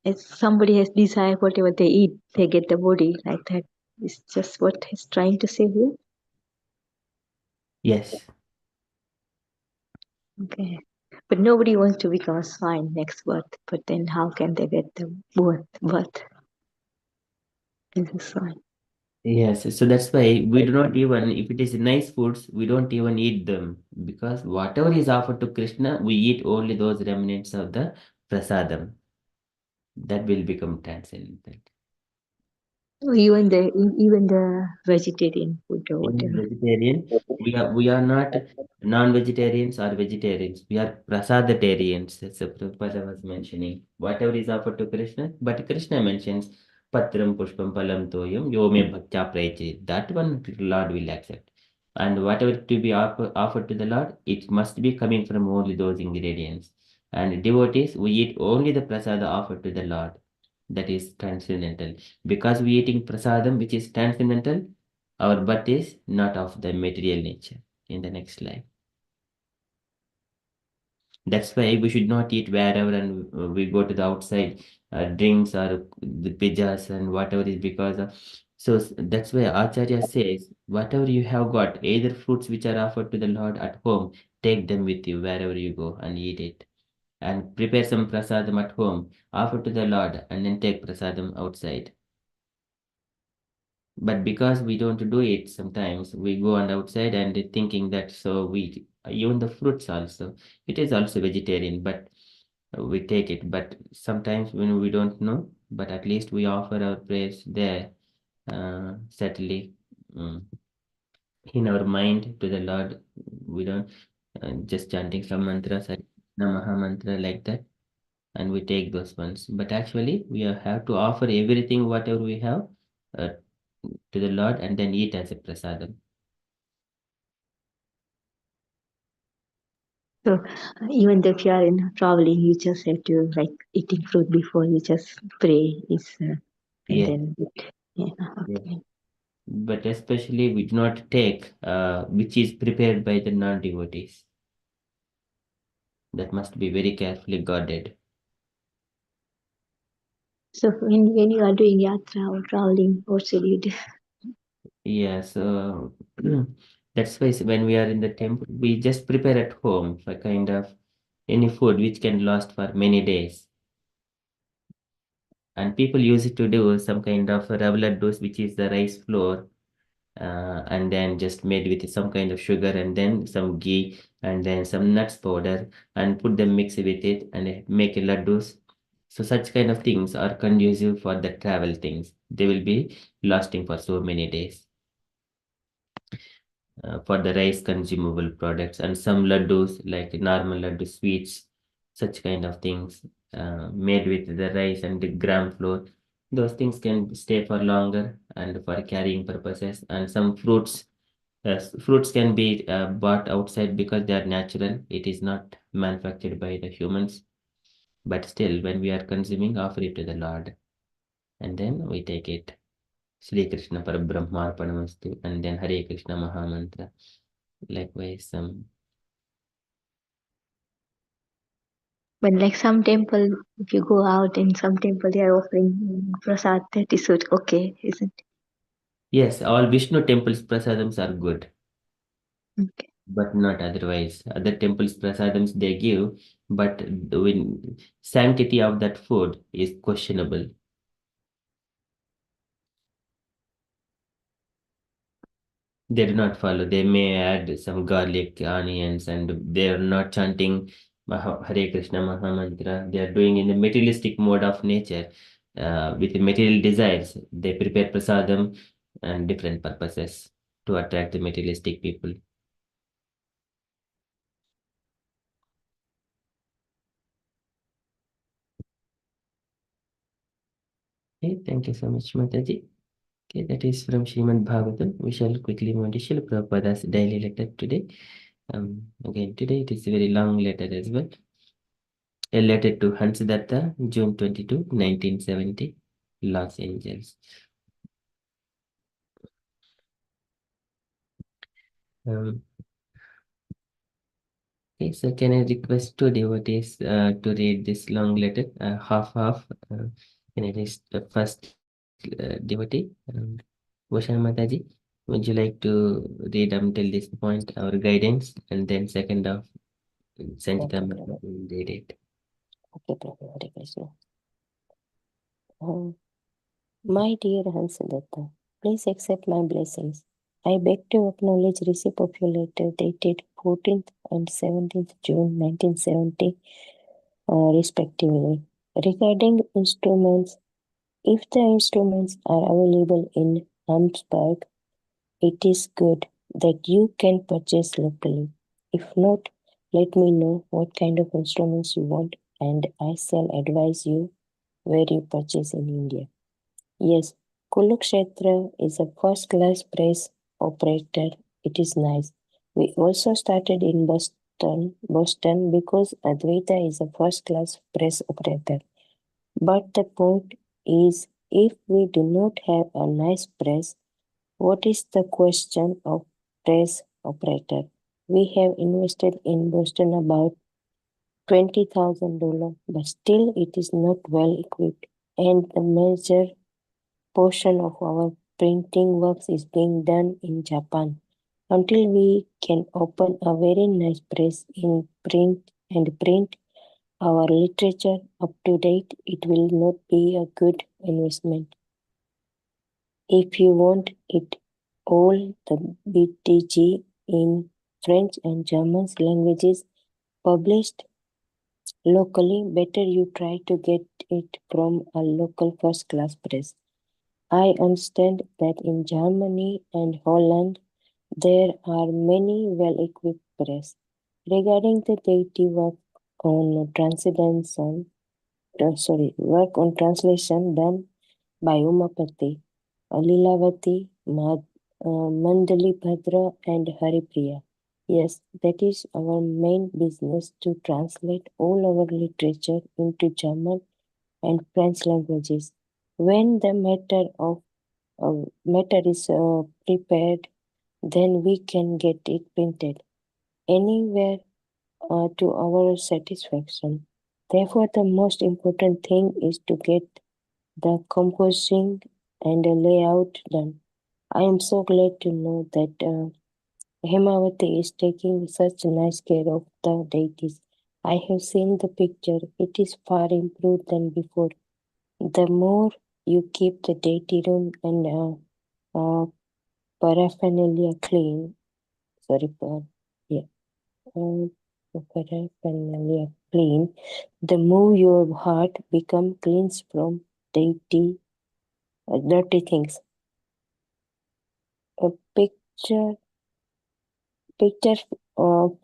if somebody has desire whatever they eat, they get the body like that. It's just what he's trying to say here. Yes. Okay. But nobody wants to become a swine next birth. But then how can they get the birth as a swine? Yes, so that's why we do not even, if it is nice foods, we don't even eat them because whatever is offered to Krishna, we eat only those remnants of the prasadam that will become transcendental. Even the vegetarian food or In whatever. vegetarian, we are not non-vegetarians or vegetarians. We are prasadatarians, as Prabhupada was mentioning. Whatever is offered to Krishna, but Krishna mentions Patram Pushpam Palam Toyam Yome Bhaktya Prayachit. That one Lord will accept. And whatever to be offered to the Lord, it must be coming from only those ingredients. And devotees, we eat only the prasada offered to the Lord. That is transcendental. Because we eating prasadam, which is transcendental, our birth is not of the material nature in the next life. That's why we should not eat wherever and we go to the outside drinks or the pizzas and whatever is because of. So that's why Acharya says, whatever you have got, either fruits which are offered to the Lord at home, take them with you wherever you go and eat it. And prepare some prasadam at home, offer to the Lord, and then take prasadam outside. But because we don't do it sometimes, we go on outside and thinking that so we even the fruits also, it is also vegetarian, but we take it. But sometimes when we don't know, but at least we offer our prayers there, certainly in our mind to the Lord. We don't just chanting some mantras, Namaha mantra like that, and we take those ones. But actually, we have to offer everything, whatever we have, uh, to the Lord and then eat as a prasadam. So even if you are in traveling, you just have to like eating fruit before you just pray. And Yes, then yeah, yes, okay. but especially we do not take which is prepared by the non-devotees. That must be very carefully guarded. So when you are doing yatra or traveling, what should you do? Yes, that's why when we are in the temple, we just prepare at home for kind of any food which can last for many days. And people use it to do some kind of rava dose, which is the rice flour, and then just made with some kind of sugar and then some ghee and then some nuts powder and put them mix with it and make a laddus. So such kind of things are conducive for the travel things. They will be lasting for so many days. For the rice consumable products and some laddus like normal laddu sweets, such kind of things made with the rice and the gram flour. Those things can stay for longer and for carrying purposes. And some fruits, fruits can be bought outside because they are natural. It is not manufactured by the humans. But still, when we are consuming, offer it to the Lord, and then we take it. Sri Krishna Parabrahmarpanamastu, and then Hare Krishna Mahamantra. Likewise, But like some temple, if you go out in some temple, they are offering prasad. That is okay, isn't yes, all Vishnu temples prasadams are good, it? Okay. but not otherwise. Other temples prasadams they give, but the sanctity of that food is questionable. They do not follow. They may add some garlic, onions, and they are not chanting Hare Krishna Mahamantra. They are doing in the materialistic mode of nature with the material desires. They prepare prasadam and different purposes to attract the materialistic people. Okay, thank you so much, Mataji. Okay, that is from Srimad Bhagavatam. We shall quickly move to Srila Prabhupada's daily letter today. Again, today it is a very long letter as well. A letter to Hansidatta, June 22, 1970, Los Angeles. Okay, so can I request two devotees to read this long letter, half. Can I read the first devotee, Vashana Mataji? Would you like to read until this point our guidance, and then second of Sanjita Okay, Mata Prabhu. will read it? Okay, Prabhu. Hare Krishna. My dear Hansidatta, please accept my blessings. I beg to acknowledge receipt of your letter dated 14th and 17th June 1970, respectively. Regarding instruments, if the instruments are available in Amsburg, it is good that you can purchase locally. If not, let me know what kind of instruments you want and I shall advise you where you purchase in India. Yes, Kulukshetra is a first-class press operator. It is nice. We also started in Boston because Advaita is a first-class press operator. But the point is, if we do not have a nice press, what is the question of press operator? We have invested in Boston about $20,000, but still it is not well equipped, and the major portion of our printing works is being done in Japan. Until we can open a very nice press in print our literature up to date, it will not be a good investment. If you want it all the BTG in French and German languages published locally, better you try to get it from a local first-class press. I understand that in Germany and Holland there are many well-equipped press. Regarding the deity work on translation done by Umapati, Lilavati, Mandalibhadra and Haripriya. Yes, that is our main business to translate all our literature into German and French languages. When the matter of matter is prepared, then we can get it printed anywhere to our satisfaction. Therefore, the most important thing is to get the composing and the layout done. I am so glad to know that Hemavati is taking such nice care of the deities. I have seen the picture. It is far improved than before. The more you keep the deity room and paraphernalia clean, sorry, yeah, uh, paraphernalia clean, the more your heart become cleansed from deity dirty things. A picture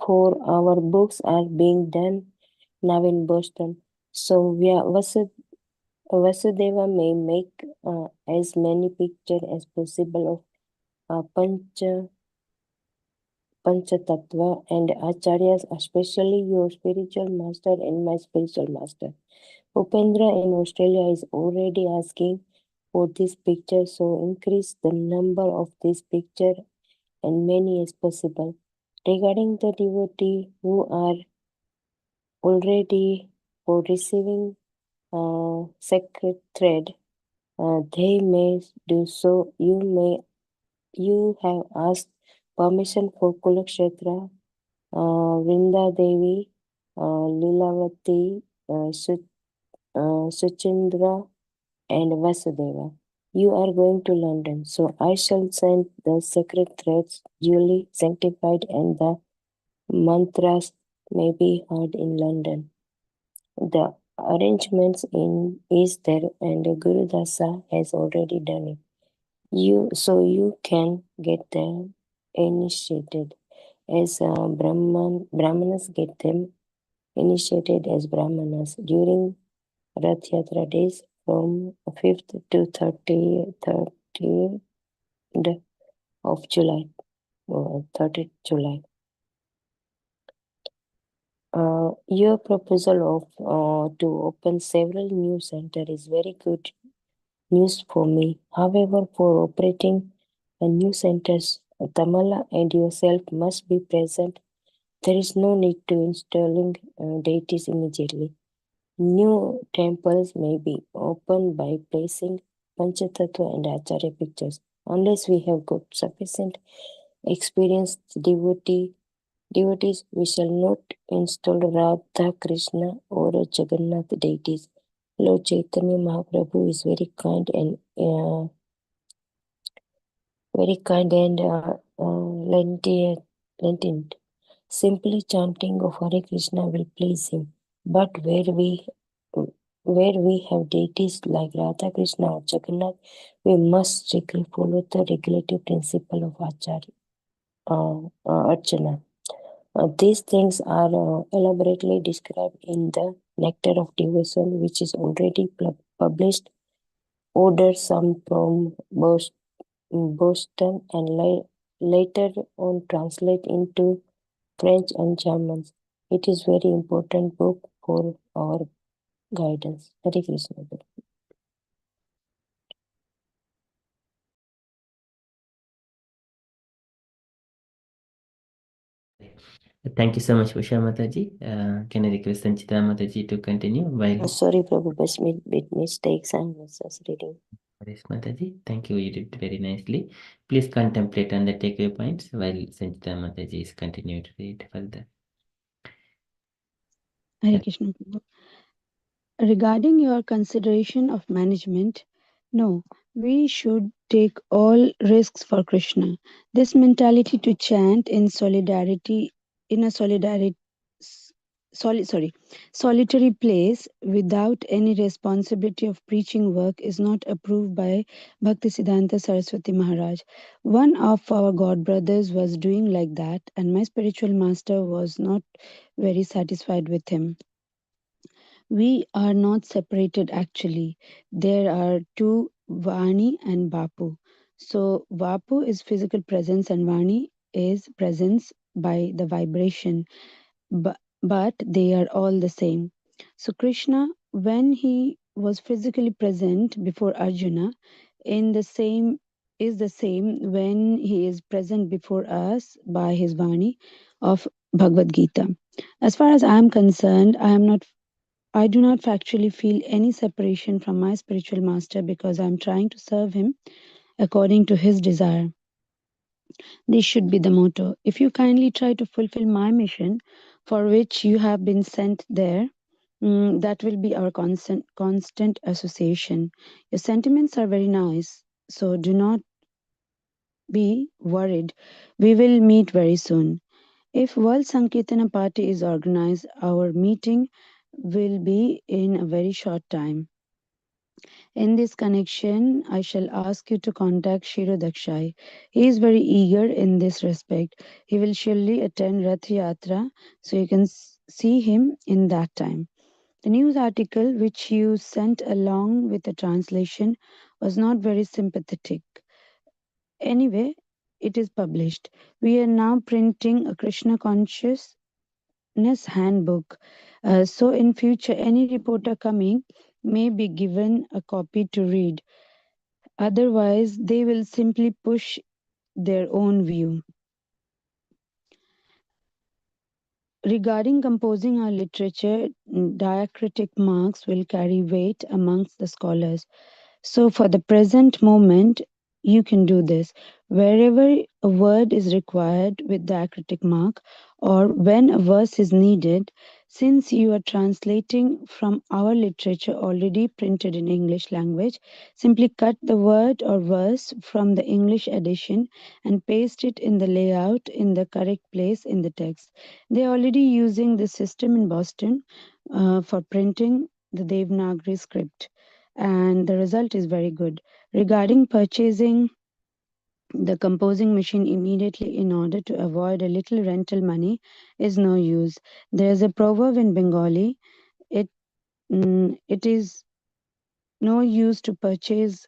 for our books are being done now in Boston. So Vasudeva may make as many pictures as possible of Panchatattva and Acharyas, especially your spiritual master and my spiritual master. Upendra in Australia is already asking for this picture, so increase the number of this picture and many as possible. Regarding the devotee who are already for receiving sacred thread, they may do so. You have asked permission for Kulakshetra, Vrinda Devi, Lilavati, Suchindra, and Vasudeva. You are going to London, so I shall send the sacred threads duly sanctified, and the mantras may be heard in London. The arrangements in is there, and Guru Dasa has already done it. You can get them initiated as Brahmanas get them initiated as Brahmanas during Rath Yatra days from 5th to 30th of July, 30th July. Your proposal of to open several new centers is very good news for me. However, for operating a new centers, Tamala and yourself must be present. There is no need to installing deities immediately. New temples may be opened by placing Panchatattva and Acharya pictures. Unless we have got sufficient experienced devotees, we shall not install Radha, Krishna, or Jagannath deities. Lord Chaitanya Mahaprabhu is very kind and lenient. Simply chanting of Hare Krishna will please him. But where we have deities like Radha Krishna or Jagannath, we must strictly follow the regulative principle of Archana. These things are elaborately described in the Nectar of Devotion, which is already published. Order some from Boston and later on translate into French and German. It is very important book for our guidance. Hare Krishna. Thank you so much, Usha Mataji. Can I request Sanchita Mataji to continue while Sorry, Prabhu, but with mistakes I was just reading. Paresh Mataji? Thank you. You did very nicely. Please contemplate on the takeaway points while Sanchita Mataji is continuing to read further. Hare Krishna. Prabhu. Regarding your consideration of management, no, we should take all risks for Krishna. This mentality to chant in solidarity in a solitary place without any responsibility of preaching work is not approved by Bhaktisiddhanta Saraswati Maharaj. One of our god brothers was doing like that, and my spiritual master was not very satisfied with him. We are not separated actually. There are two, Vani and Bapu. So Vapu is physical presence and Vani is presence by the vibration, but they are all the same. So Krishna, when he was physically present before Arjuna, in the same is the same when he is present before us by his Vani of Bhagavad Gita. As far as I am concerned, I do not factually feel any separation from my spiritual master because I am trying to serve him according to his desire. This should be the motto. If you kindly try to fulfill my mission for which you have been sent there, that will be our constant association. Your sentiments are very nice, so do not be worried. We will meet very soon. If World Sankirtana Party is organized, our meeting will be in a very short time. In this connection, I shall ask you to contact Shirodakshai. He is very eager in this respect. He will surely attend Rath Yatra, so you can see him in that time. The news article which you sent along with the translation was not very sympathetic. Anyway, it is published. We are now printing a Krishna consciousness handbook. So in future, any reporter coming may be given a copy to read. Otherwise, they will simply push their own view. Regarding composing our literature, diacritic marks will carry weight amongst the scholars. So for the present moment, you can do this. Wherever a word is required with diacritic mark or when a verse is needed, since you are translating from our literature already printed in English language, simply cut the word or verse from the English edition and paste it in the layout in the correct place in the text. They are already using this system in Boston for printing the Devanagari script, and the result is very good. Regarding purchasing the composing machine immediately in order to avoid a little rental money is no use. There is a proverb in Bengali, it is no use to purchase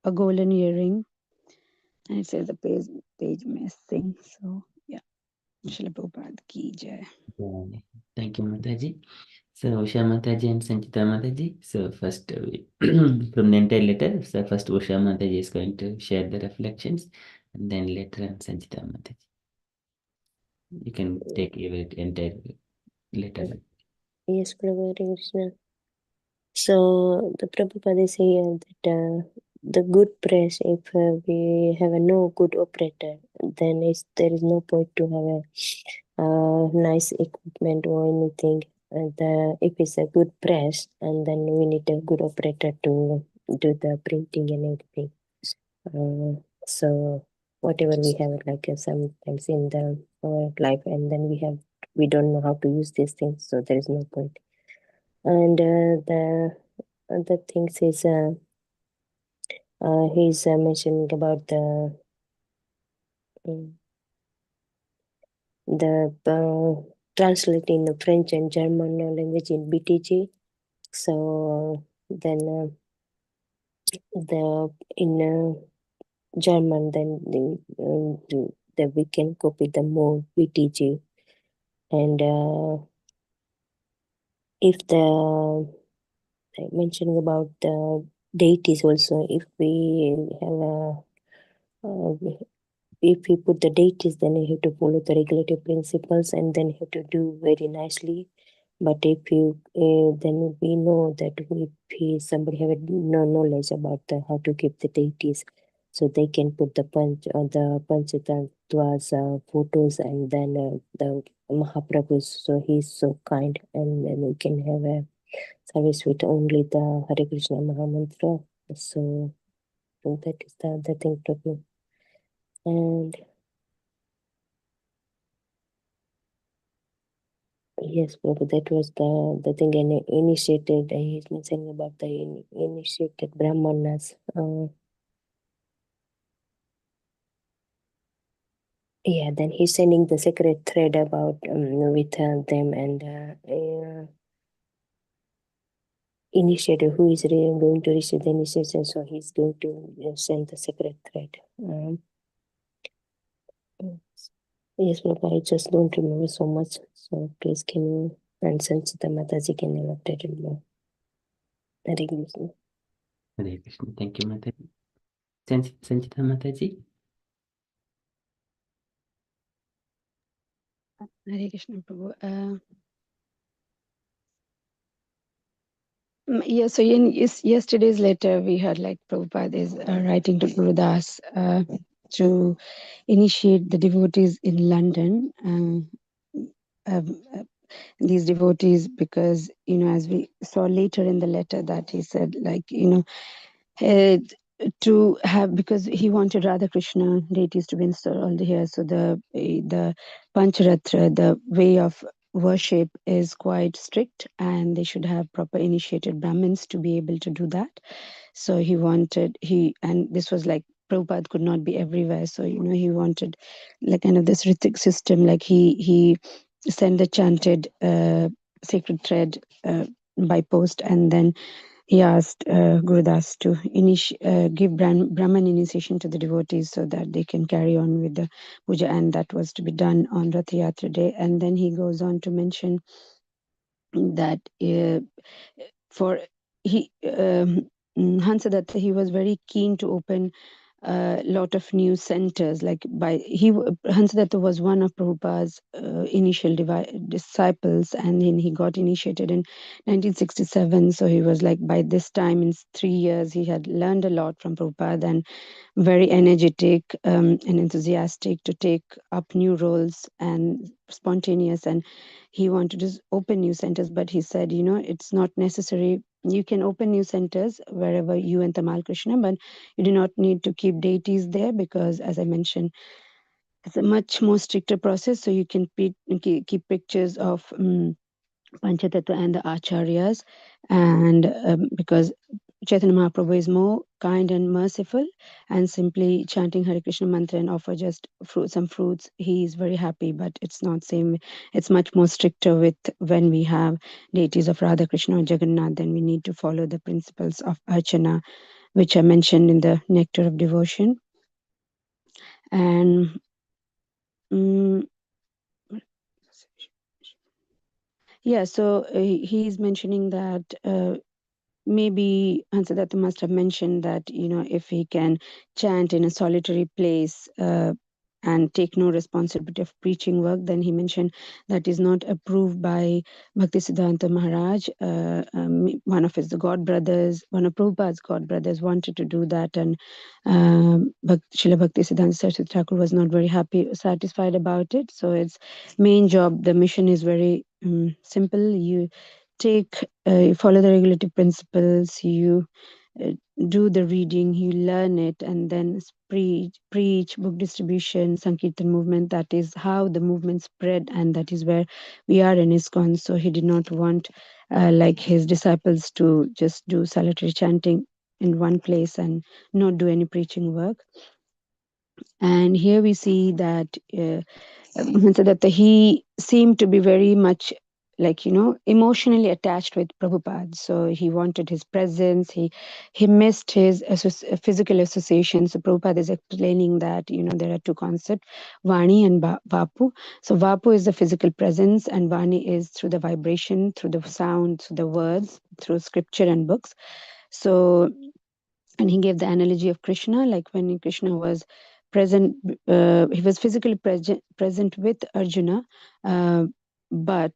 a golden earring. And it says the page missing. So yeah. Srila Prabhupada ki jai. Thank you, Mataji. So, Usha Mataji and Sanchita Mataji. So, first, from the entire letter, so first Usha Mataji is going to share the reflections, and then later on Sanchita Mataji. You can take your entire letter. Yes, Prabhu Hare Krishna. So the Prabhupada is here that the good press, if we have a no good operator, then there is no point to have a nice equipment or anything. And if it's a good press, and then we need a good operator to do the printing and everything. So whatever we have, like sometimes in our life, and then we don't know how to use these things, so there is no point. And the other things is he's mentioning about the translating the French and German language in BTG. So then in German, then we can copy the more BTG, and if mentioning about the deities also, if we have if we put the deities, then you have to follow the regulative principles, and then you have to do very nicely. But if you then we know that if somebody have no knowledge about how to give the deities, so they can put the panchatattva's photos, and then the Mahaprabhus. So he's so kind, and then we can have a service with only the Hare Krishna Mahamantra. So that is the thing to do. And yes, Prabhu, that was the thing. And initiated, he's mentioning about the initiated Brahmanas. Yeah, then he's sending the secret thread about with them, and initiator who is going to receive the initiation, so he's going to send the secret thread. Yes, Prabhu, I just don't remember so much, so please can you and Sanchita Mataji can elaborate it more. Hare Krishna. Hare Krishna. Thank you, Mataji. Sanchita Mataji. Hare Krishna Prabhu. Yeah, so in yesterday's letter, we heard like Prabhupada is writing to Guru Das to initiate the devotees in London. These devotees, because, as we saw later in the letter that he said, like, uh, to have, because he wanted Radha Krishna deities to be installed here. So the Pancharatra, the way of worship is quite strict, and they should have proper initiated Brahmins to be able to do that. So and this was like Prabhupada could not be everywhere. So, he wanted like kind of this Ritik system, like he sent the chanted sacred thread by post, and then he asked Gurudas to give Brahman initiation to the devotees so that they can carry on with the puja, and that was to be done on Rath Yatra day. And then he goes on to mention that for he Hansadatta, he was very keen to open a lot of new centers. Like Hansadatta was one of Prabhupada's initial disciples, and then he got initiated in 1967. So he was like, by this time in 3 years, he had learned a lot from Prabhupada, and very energetic and enthusiastic to take up new roles and spontaneous. And he wanted to open new centers, but he said, it's not necessary. You can open new centers wherever you and Tamal Krishna, but you do not need to keep deities there, because, as I mentioned, it's a much more stricter process. So you can keep pictures of Panchatattva and the Acharyas, and because Chaitanya Mahaprabhu is more kind and merciful, and simply chanting Hare Krishna mantra and offer just some fruits, he is very happy. But it's not same. It's much more stricter with when we have deities of Radha Krishna or Jagannath. Then we need to follow the principles of Archana, which are mentioned in the Nectar of Devotion. And yeah, so he's mentioning that maybe Hansadatta must have mentioned that, if he can chant in a solitary place and take no responsibility of preaching work, then he mentioned that is not approved by Bhaktisiddhanta Maharaj. One of his god brothers, one of Prabhupada's god brothers, wanted to do that, and Srila Bhaktisiddhanta Saraswati Thakur was not very satisfied about it. So its main job, the mission is very simple. You follow the regulative principles, you uh, do the reading, you learn it, and then preach, book distribution, Sankirtan movement. That is how the movement spread, and that is where we are in ISKCON. So he did not want like his disciples to just do solitary chanting in one place and not do any preaching work. And here we see that Siddhartha, he seemed to be very much like, emotionally attached with Prabhupada. So he wanted his presence. He missed his physical association. So Prabhupada is explaining that, there are two concepts, Vani and Vapu. So Vapu is the physical presence, and Vani is through the vibration, through the sound, through the words, through scripture and books. So, and he gave the analogy of Krishna, like when Krishna was present, he was physically present with Arjuna, uh, but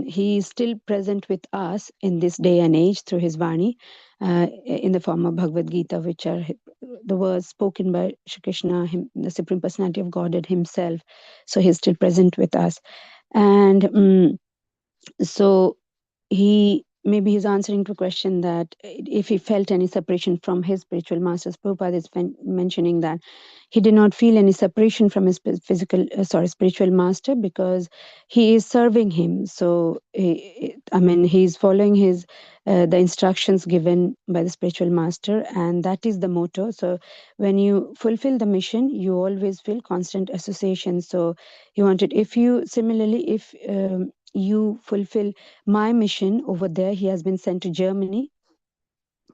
he is still present with us in this day and age through his Vani, in the form of Bhagavad Gita, which are the words spoken by Shri Krishna, the Supreme Personality of Godhead himself. So he's still present with us. And so maybe he's answering to a question that if he felt any separation from his spiritual masters. Prabhupada is mentioning that he did not feel any separation from his spiritual master, because he is serving him. So he's following his the instructions given by the spiritual master, and that is the motto. So when you fulfill the mission, you always feel constant association. So he wanted, if you fulfill my mission over there, he has been sent to Germany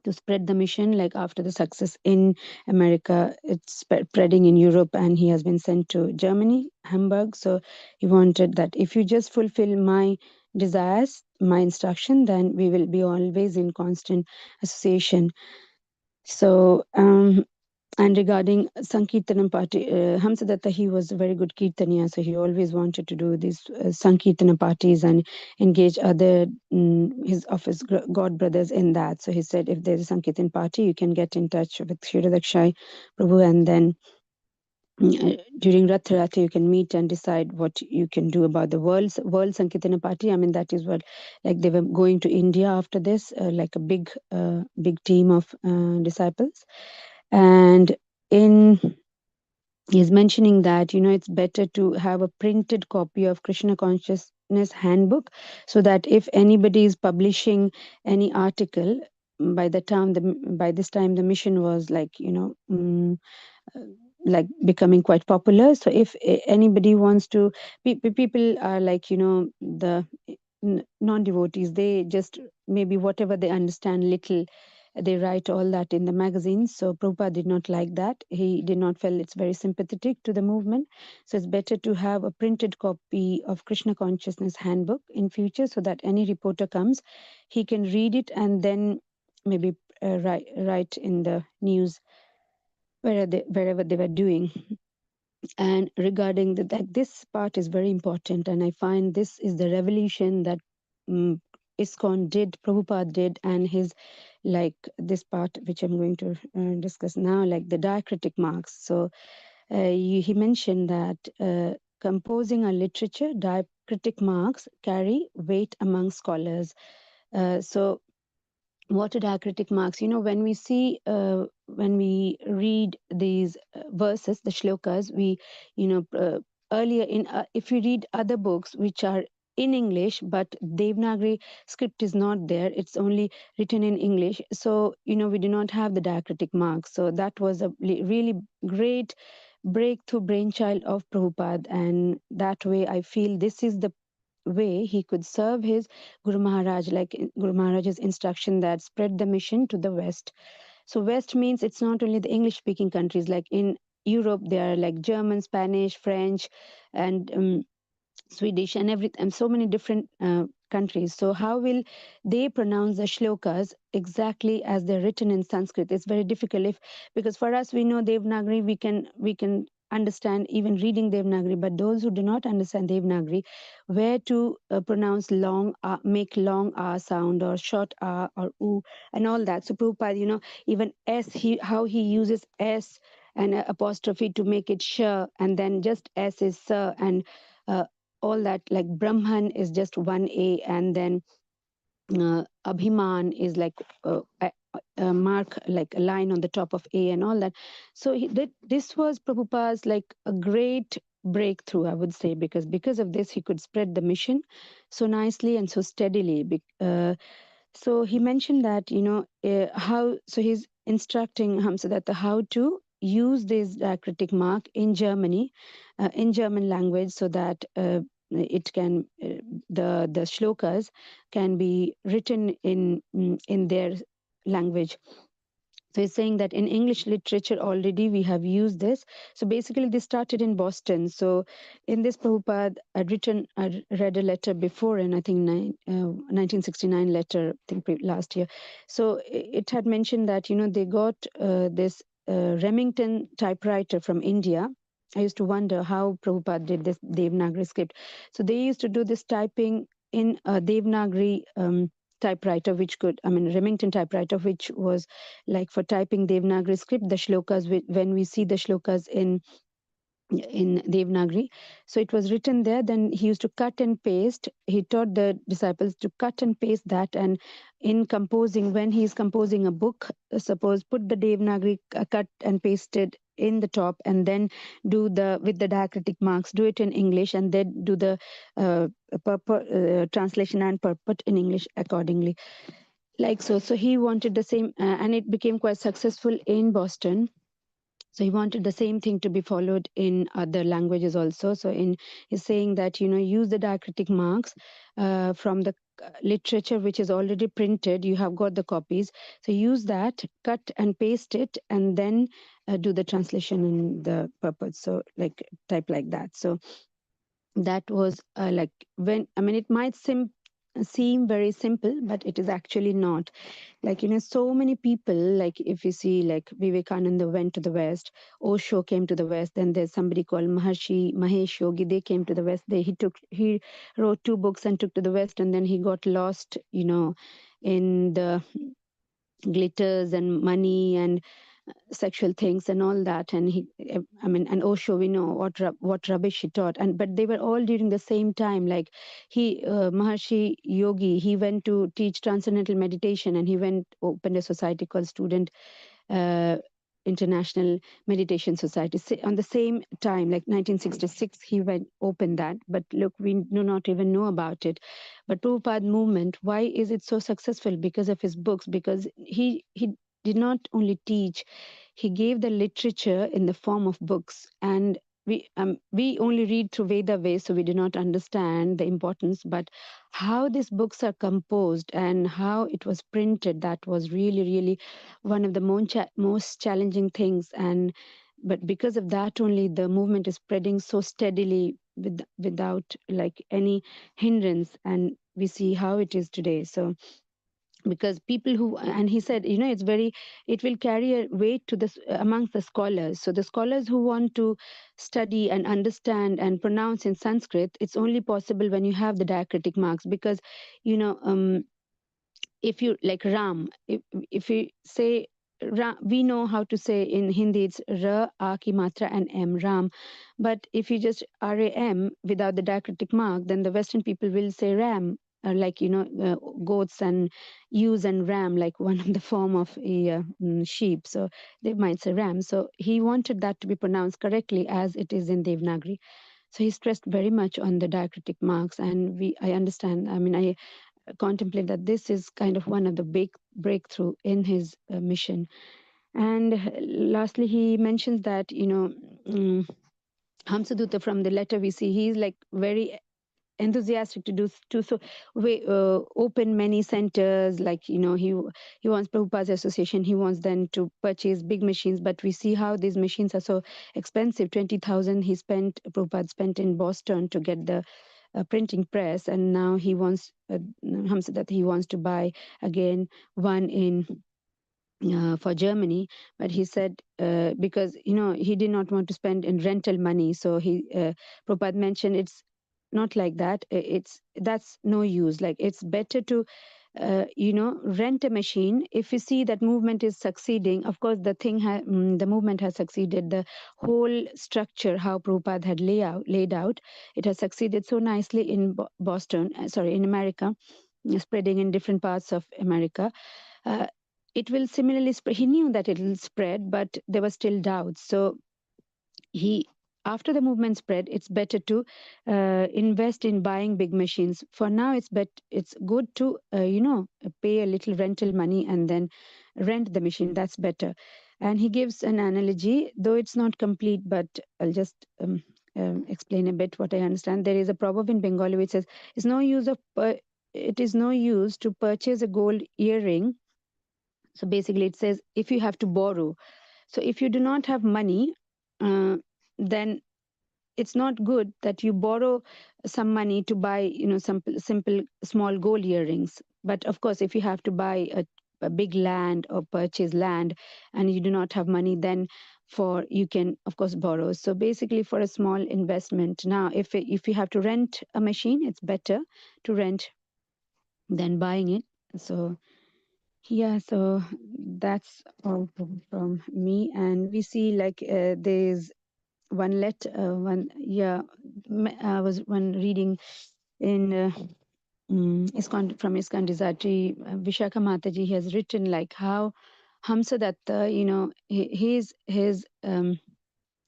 to spread the mission. Like after the success in America, it's spreading in Europe, and he has been sent to Germany, Hamburg. So he wanted that if you just fulfill my desires, my instruction, then we will be always in constant association. So And regarding Sankirtanam party, Hamsadatta, he was a very good Kirtaniya, so he always wanted to do these Sankirtana parties and engage other of his god brothers in that. So he said, if there's a Sankirtan party, you can get in touch with Kshiradakshai Prabhu, and then during Rath Yatra, you can meet and decide what you can do about the world Sankirtana party. I mean, that is what, like, they were going to India after this, like a big team of disciples. And in he's mentioning that, it's better to have a printed copy of Krishna consciousness handbook, so that if anybody is publishing any article, by this time the mission was like, like becoming quite popular. So if anybody wants to, people are like, the non-devotees, they just maybe whatever they understand little, they write all that in the magazines. So Prabhupada did not like that. He did not feel it's very sympathetic to the movement. So it's better to have a printed copy of Krishna consciousness handbook in future, so that any reporter comes, he can read it and then maybe write in the news wherever they were doing. And regarding this part is very important, and I find this is the revolution that ISKCON did, Prabhupada did, and his, like, this part which I'm going to discuss now, like the diacritic marks. So he mentioned that composing a literature, diacritic marks carry weight among scholars. So what are diacritic marks? When we see, when we read these verses, the shlokas, we, earlier in, if we read other books which are in English, but Devanagari script is not there, it's only written in English. So, we do not have the diacritic marks. So that was a really great breakthrough brainchild of Prabhupada. And that way, I feel this is the way he could serve his Guru Maharaj, like Guru Maharaj's instruction that spread the mission to the West. So West means it's not only the English speaking countries, like in Europe, there are like German, Spanish, French, and Swedish, and so many different countries. So how will they pronounce the shlokas exactly as they're written in Sanskrit? It's very difficult, because for us, we know Devanagari, we can understand even reading Devanagari, but those who do not understand Devanagari, where to pronounce long, make long R sound, or short R or U, and all that. So Prabhupada, even S, how he uses S and apostrophe to make it sh, and then just S is sir, and all that, like Brahman is just one A, and then Abhiman is like a mark, like a line on the top of A, and all that. So this was Prabhupada's like a great breakthrough, I would say, because of this he could spread the mission so nicely and so steadily. So he mentioned that, how, so he's instructing Hamsadatta how to use this diacritic mark in Germany, in German language, so that it can, the shlokas can be written in their language. So he's saying that in English literature already we have used this. So basically this started in Boston. So in this, Prabhupada I read a letter before, and I think 1969 letter, I think last year. So it had mentioned that, they got this Remington typewriter from India. I used to wonder how Prabhupada did this Devanagari script. So they used to do this typing in a Devanagari typewriter, which could, I mean, Remington typewriter, which was like for typing Devanagari script, the shlokas, when we see the shlokas in Devanagari. So it was written there. Then he used to cut and paste. He taught the disciples to cut and paste that. And in composing, when he's composing a book, suppose put the Devanagari cut and pasted in the top, and then do with the diacritic marks, do it in English, and then do the translation and purport in English accordingly. Like so he wanted the same, and it became quite successful in Boston. So he wanted the same thing to be followed in other languages also. So he's saying that, use the diacritic marks from the literature which is already printed. You have got the copies, so use that, cut and paste it, and then do the translation in the purpose. So like type like that. So that was like, when, I mean, it might seem seem very simple, but it is actually not. Like, so many people, like if you see, like Vivekananda went to the West, Osho came to the West, then there's somebody called Mahesh Yogi, they came to the West. He wrote 2 books and took to the West, and then he got lost, in the glitters and money and sexual things and all that. And and Osho, we know what rubbish he taught. And but they were all during the same time. Like Maharshi Yogi, he went to teach transcendental meditation, and he went opened a society called Student uh, International Meditation Society. On the same time, like 1966, he went open that. But look, we do not even know about it. But Prabhupada movement, why is it so successful? Because of his books. Because he did not only teach, he gave the literature in the form of books. And we only read through Veda way, so we do not understand the importance. But how these books are composed and how it was printed, that was really, really one of the most challenging things. And but because of that only, the movement is spreading so steadily without like any hindrance, and we see how it is today. So because people who, and he said, it will carry a weight to this amongst the scholars. So the scholars who want to study and understand and pronounce in Sanskrit, it's only possible when you have the diacritic marks. Because if you like Ram, if you say Ram, we know how to say in Hindi it's Ra, A ki matra and M, Ram. But if you just RAM without the diacritic mark, then the Western people will say Ram, like goats and ewes and ram, like one of the form of a sheep. So they might say Ram. So he wanted that to be pronounced correctly as it is in Devanagari. So he stressed very much on the diacritic marks, and I understand. I mean, I contemplate that this is kind of one of the big breakthrough in his mission. And lastly, he mentions that Hamsadutta, from the letter we see, he's like very enthusiastic to so open many centers. Like he wants Prabhupada's association, he wants them to purchase big machines. But we see how these machines are so expensive. 20,000 Prabhupada spent in Boston to get the printing press, and now he wants that he wants to buy again one in for Germany. But he said because he did not want to spend in rental money. So Prabhupada mentioned it's not like that. That's no use. Like it's better to rent a machine. If you see that movement is succeeding, of course the movement has succeeded. The whole structure how Prabhupada had laid out, it has succeeded so nicely in Boston, in America, spreading in different parts of America. uh, it will similarly spread. He knew that it will spread, but there were still doubts. So he, after the movement spread, it's better to invest in buying big machines. For now, it's good to pay a little rental money and then rent the machine. That's better. And he gives an analogy, though it's not complete, but I'll just explain a bit what I understand. There is a proverb in Bengali which says, it is no use to purchase a gold earring. So basically, it says if you have to borrow. So if you do not have money, then it's not good that you borrow some money to buy, some simple small gold earrings. But of course, if you have to buy a big land or purchase land, and you do not have money, then you can of course borrow. So basically, for a small investment, now if you have to rent a machine, it's better to rent than buying it. So yeah, so that's all from me. And we see like there's I was one reading in ISKCON, from ISKCON Desatri, Vishaka Mataji has written like how Hamsadatta, his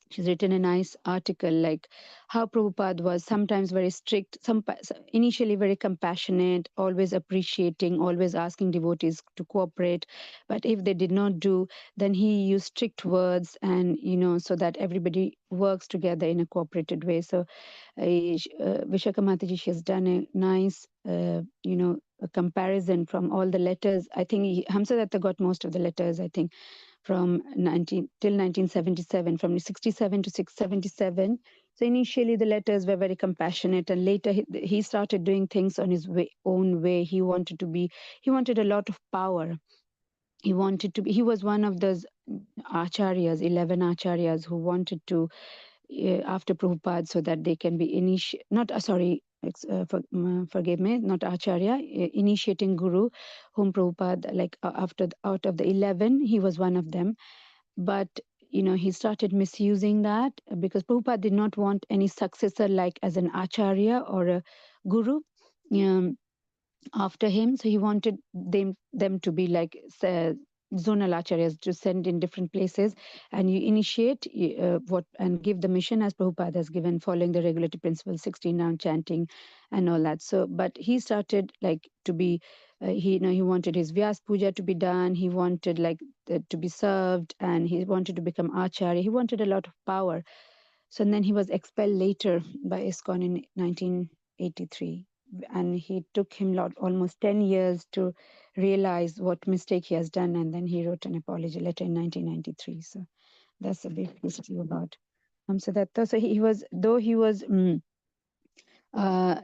she's written a nice article like how Prabhupada was sometimes very strict, initially very compassionate, always appreciating, always asking devotees to cooperate. But if they did not do, then he used strict words, and so that everybody works together in a cooperated way. So Vishaka Mataji, she has done a nice, a comparison from all the letters. I think Hamsadatta got most of the letters, I think, from 19 till 1977, from 67 to 677. So initially the letters were very compassionate, and later he started doing things on his own way. He wanted a lot of power. He was one of those acharyas, 11 acharyas, who wanted to, after Prabhupada, so that they can be forgive me, not acharya, initiating guru, whom Prabhupada, like out of the 11, he was one of them. But he started misusing that, because Prabhupada did not want any successor like as an acharya or a guru after him. So he wanted them to be like zonal acharyas, to send in different places, and you initiate what and give the mission as Prabhupada has given, following the regulative principle, 16 round chanting and all that. So but he started like to be he wanted his Vyas Puja to be done. He wanted like to be served, and he wanted to become acharya. He wanted a lot of power. So then he was expelled later by ISKCON in 1983, and he took him almost 10 years to realize what mistake he has done, and then he wrote an apology letter in 1993. So that's a big history about Hamsadatta. So he was, though he was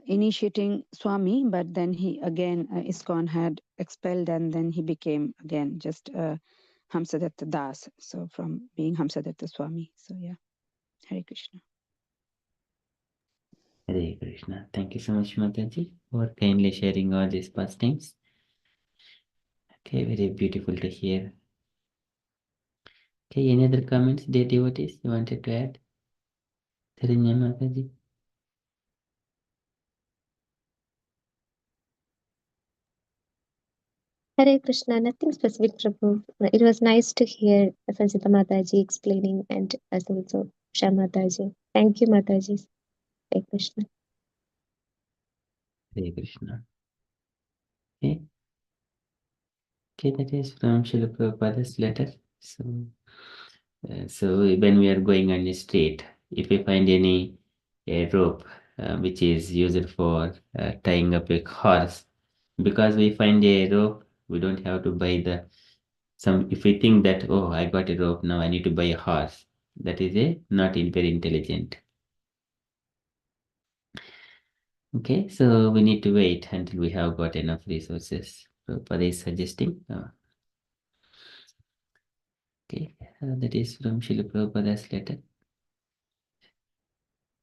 initiating Swami, but then he again ISKCON had expelled, and then he became again just Hamsadatta Das. So from being Hamsadatta Swami. So yeah, Hare Krishna. Hare Krishna. Thank you so much, Mataji, for kindly sharing all these pastimes. Okay, very beautiful to hear. Okay, any other comments, dear devotees, you wanted to add? Sarinya Mataji. Hare Krishna, nothing specific, Prabhu. It was nice to hear Sanjita Mataji explaining, and as also Usha Mataji. Thank you, Mataji. Hare Krishna. Hare Krishna. Okay. Okay, that is from Srila Prabhupada's letter. So when we are going on the street, if we find any rope which is used for tying up a horse, because we find a rope, we don't have to buy if we think that, oh, I got a rope, now I need to buy a horse, that is not very intelligent. Okay, so we need to wait until we have got enough resources. Prabhupada is suggesting. Okay, that is from Srila Prabhupada's letter.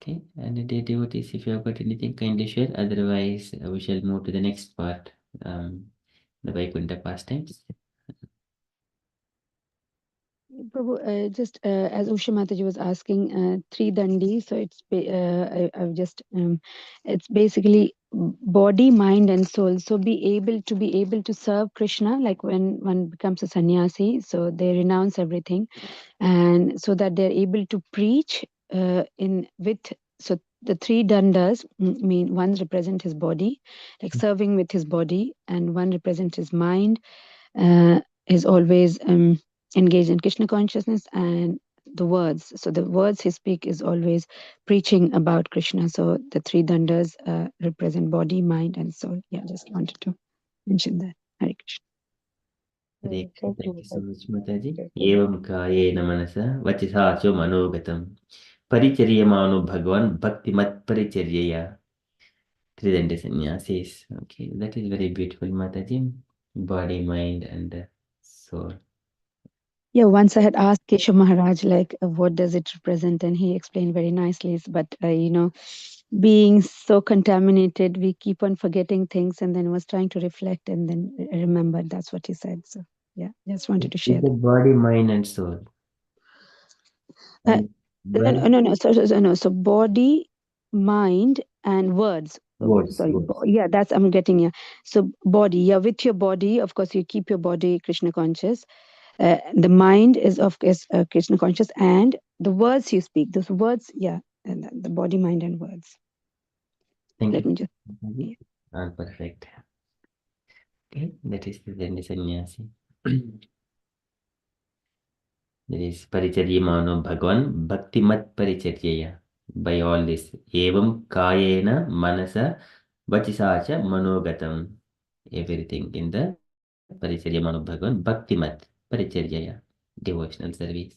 Okay, and dear devotees, if you have got anything, kindly share. Otherwise, we shall move to the next part, the Vaikuntha pastimes. Prabhu, just as Usha Mataji was asking, three dandi. So I've just it's basically body, mind, and soul. So be able to serve Krishna, like when one becomes a sannyasi. So they renounce everything, and so that they're able to preach so the three dandas mean one represent his body, like serving with his body, and one represent his mind, is always engaged in Krishna consciousness, and the words. So the words he speak is always preaching about Krishna. So the three dandas represent body, mind, and soul. Yeah, just wanted to mention that. Hare Krishna. Hare Krishna. Thank you, Thank you so Mataji. much, Mataji. Thank you. Evam kayena manasa vachisa cho manogatam paricharyamanu bhagavan bhaktimat paricharyaya tridanda sannyasis. Okay, that is very beautiful, Mataji. Body, mind, and soul. Yeah, once I had asked Keshav Maharaj, like, what does it represent? And he explained very nicely. But, being so contaminated, we keep on forgetting things, and then was trying to reflect and then remembered. That's what he said. So, yeah, just wanted to share It's the that. body, mind, and soul. Uh, And when no. So body, mind, and words. words, Sorry. words. Yeah, that's I'm getting. Yeah. So body. Yeah, with your body, of course, you keep your body Krishna conscious. The mind is of course Krishna conscious, and the words you speak, those words, yeah, and the body, mind, and words. Thank Let you. me just. Mataji. Perfect. Okay, that is the Dandi Sannyasi. That is Paricharyamano Bhagavan Bhaktimat Paricharyaya. By all this, Evam Kayena Manasa Vachisacha Manogatam. Everything in the Paricharyamano Bhagavan Bhaktimat Paricharyaya. Devotional service.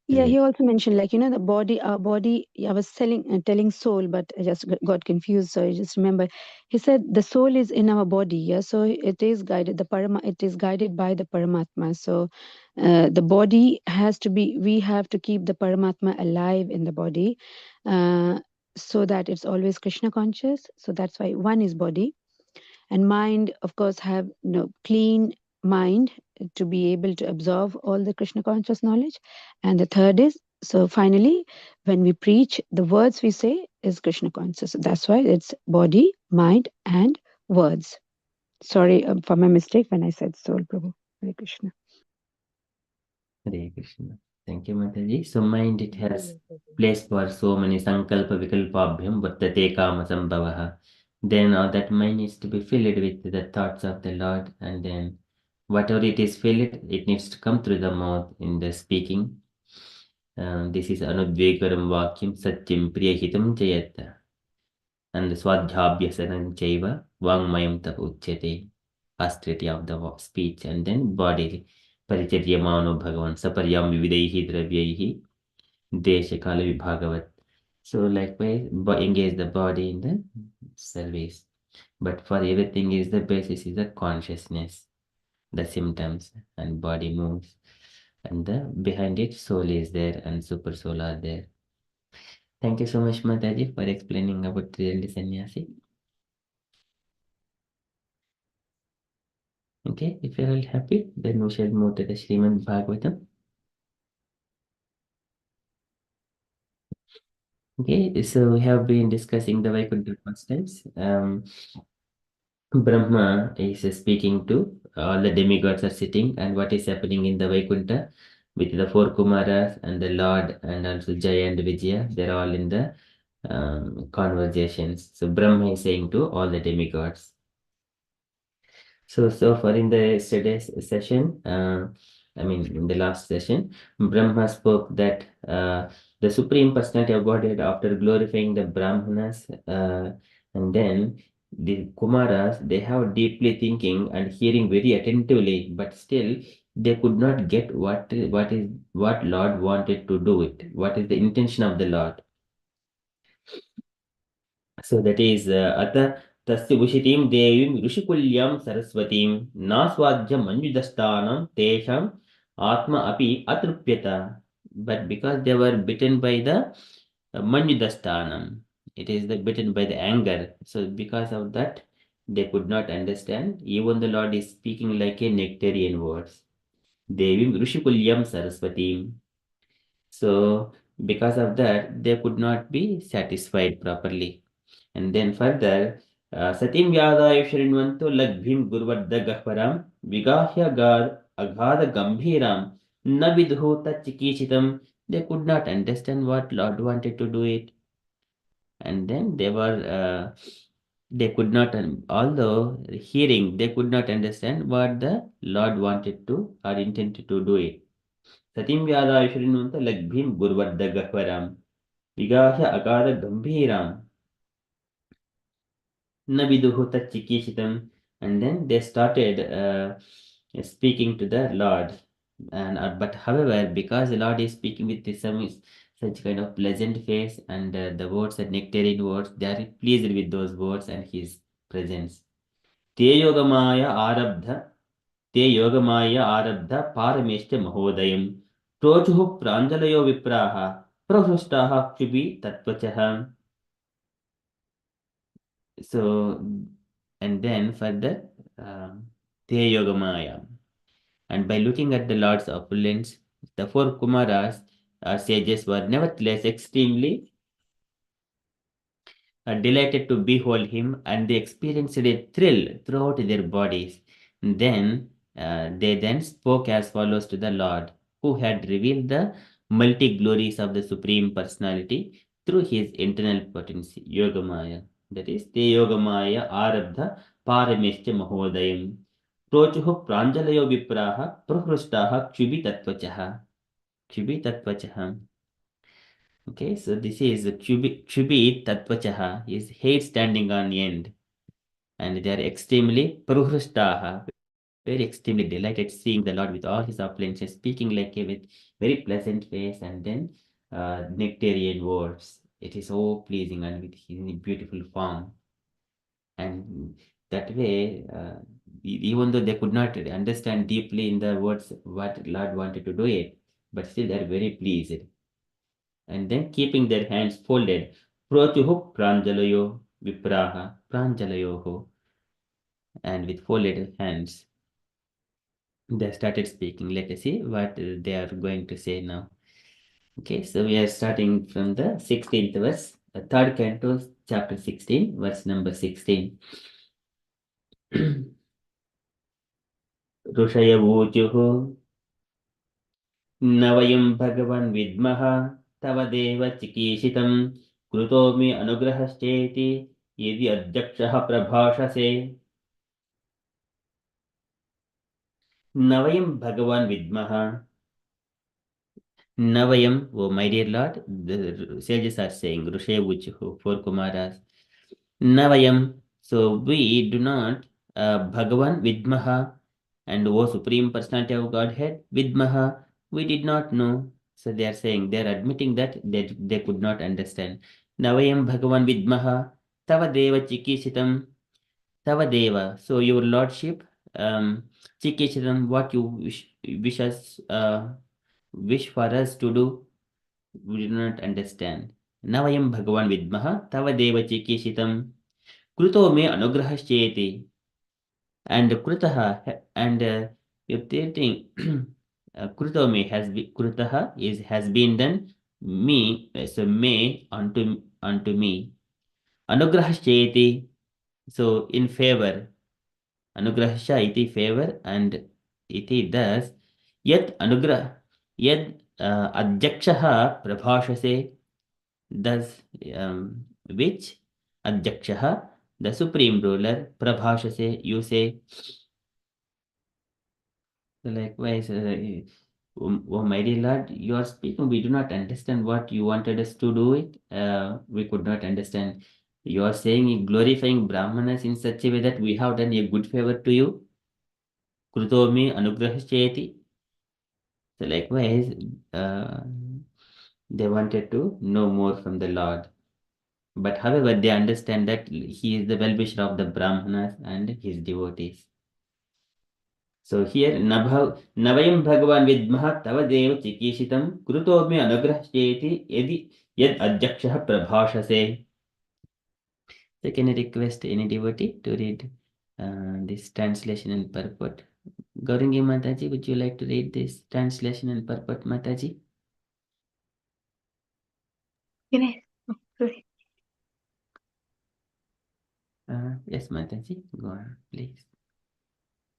Yeah, he also mentioned, like, the body, our body. I was telling soul, but I just got confused. So I just remember, he said the soul is in our body. Yeah, so it is guided. It is guided by the Paramatma. So the body has to be. We have to keep the Paramatma alive in the body, so that it's always Krishna conscious. So that's why one is body, and mind, of course, have clean mind to be able to absorb all the Krishna conscious knowledge. And the third is, so finally, when we preach, the words we say is Krishna conscious. So that's why it's body, mind, and words. Sorry for my mistake when I said soul, Prabhu. Hare Krishna. Hare Krishna. Thank you, Mataji. So mind, it has place for so many sankalpa vikalpabhyam vartate kama sambhavaha. Then that mind needs to be filled with the thoughts of the Lord, and then whatever it is filled, it needs to come through the mouth in the speaking. This is anudvegaram vakyam satyam priyahitam jayata. And the swadhyabhyasanam chaiva vangmayam tap uchyate. Austerity of the speech, and then body. Paricharyamano bhagavan saparyam vividaihi dravyaihi deshakala vibhagavat. So likewise, engage the body in the service. But for everything is the basis is the consciousness, the symptoms, and body moves. And the behind it, soul is there and super soul are there. Thank you so much, Mataji, for explaining about the sannyasi. Okay, if you're all happy, then we shall move to the Srimad Bhagavatam. Okay, so we have been discussing the Vaikuntha constants. Brahma is speaking to all the demigods are sitting, and what is happening in the Vaikuntha with the four Kumaras and the Lord and also Jaya and Vijaya, they're all in the conversations. So Brahma is saying to all the demigods. So far in the yesterday's session, in the last session, Brahma spoke that the Supreme Personality of Godhead, after glorifying the Brahmanas, and then the Kumaras, they have deeply thinking and hearing very attentively, but still they could not get what Lord wanted to do it. What is the intention of the Lord? So that is Ata Tasya Ushitim Devim Rushikulyam Saraswatim Naswadja Manjudastanam Tesham Atma Api Atrupyata. But because they were bitten by the Manjudastanam, it is the bitten by the anger. So because of that, they could not understand. Even the Lord is speaking like a nectarian words. Devim Rushikulyam Saraswatim. So because of that, they could not be satisfied properly. And then further, Satim Vyadaya Shrinvanto Lagbhim Gurvardagahparam Vigahya Aghada Gambhiram Navidhota Chikishitam. They could not understand what Lord wanted to do it. And then they could not, although hearing, they could not understand what the Lord wanted to or intended to do it. Satim Vyadaya Shrinvanto Lagbhim Gurvardagahparam Vigahya Aghada Gambhiram Naviduhu Chikishitam, and then they started speaking to the Lord. And but however, because the Lord is speaking with some such kind of pleasant face, and the words are nectarine words, they are pleased with those words and His presence. Te yogamaya arabdha, te yogamaya arabdha parameshta mahodayam, prochuhu pranjalayo vipraha, prahrustaha kubi tatvachaha. So, and then further, Te Yogamaya. And by looking at the Lord's opulence, the four Kumaras or sages were nevertheless extremely delighted to behold him, and they experienced a thrill throughout their bodies. Then they then spoke as follows to the Lord, who had revealed the multi glories of the Supreme Personality through his internal potency, Yogamaya. That is, Te Yogamaya Arabdha Parameshcha Mahodayam. Prochuhu Pranjalayo Vipraha Prahrustaha Kshubi Tattvachaha. Kshubi Tattvachaha. Okay, so this is Kshubi Tattvachaha, is head standing on end, and they are extremely Pruhrustaha, very extremely delighted seeing the Lord with all his opulences, speaking like with very pleasant face, and then nectarian words. It is so pleasing and with his beautiful form. And that way, even though they could not understand deeply in the words what Lord wanted to do it, but still they are very pleased. And then keeping their hands folded, Protyuhu Pranjalayo Vipraha Pranjalayoho, and with folded hands, they started speaking. Let us see what they are going to say now. Okay, so we are starting from the 16th verse, the third canto, chapter 16, verse number 16. ऋषयवूचुः न वयं भगवन् विद्मः तव देव चिकीर्षितं कृतो मे अनुग्रहश्चेति यदि अध्यक्षः प्रभाषसे न वयं भगवान् विद्मः Navayam, oh my dear Lord, the sages are saying, Rushe Vuchuhu, four Kumaras. Navayam, so we do not, Bhagavan Vidmaha, and O Supreme Personality of Godhead, Vidmaha, we did not know. So they are saying, they are admitting that they could not understand. Navayam Bhagavan Vidmaha, Tava Deva Chikishitam, Tava Deva, so your Lordship, Chikishitam, what you wish us, wish for us to do, we do not understand. Navayam Bhagavan Vidmaha Tava Deva Chikishitam Kruto me Anugrahashcheti. And Krutaha, and if they think Kruto me Krutaha has been done me, so may unto me. Anugrahashcheti, so in favor. Anugrahasha iti favor, and iti thus yet anugrah yet adjakshaha prabhashase, thus which adjakshaha, the supreme ruler, prabhashase, you say. So likewise, oh my dear Lord, you are speaking, we do not understand what you wanted us to do it. We could not understand. You are saying glorifying Brahmanas in such a way that we have done a good favor to you. Krutomi anugrahashcheti. So likewise, uh, they wanted to know more from the Lord. But however, they understand that he is the well-wisher of the Brahmanas and his devotees. So here, Navayam Bhagavan Vidmaha Tava Deva Chikishitam Kruto me Anugrahcheti Yadi Yad Adjakshaha Prabhashase. So can I request any devotee to read this translation and purport? Gaurangi Mataji, would you like to read this translation and purport, Mataji? Can I? Oh, sorry. Yes, Mataji, go on, please.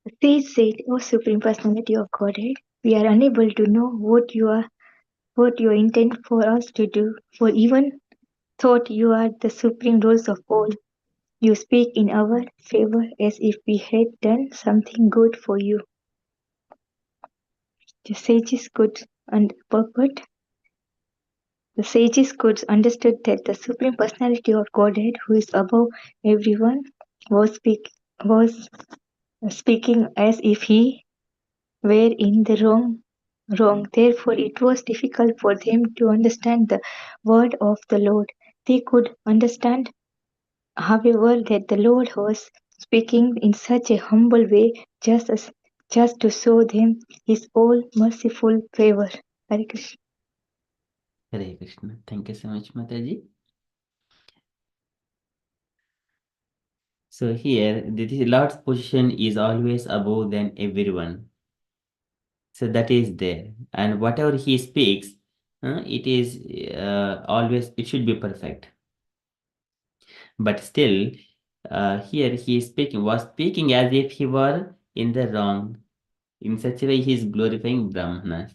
The sage said, O Supreme Personality of Godhead, we are unable to know what you intend for us to do, for even thought you are the supreme rules of all. You speak in our favor as if we had done something good for you. The sages could and purport. The sages could understood that the Supreme Personality of Godhead, who is above everyone, was speaking as if he were in the wrong. Therefore, it was difficult for them to understand the word of the Lord. They could understand, however, that the Lord was speaking in such a humble way, just to show them His all merciful favor. Hare Krishna. Hare Krishna. Thank you so much, Mataji. So here, the Lord's position is always above than everyone. So that is there. And whatever he speaks, it is always, it should be perfect. But still, here he is was speaking as if he were in the wrong. In such a way, he is glorifying Brahmanas.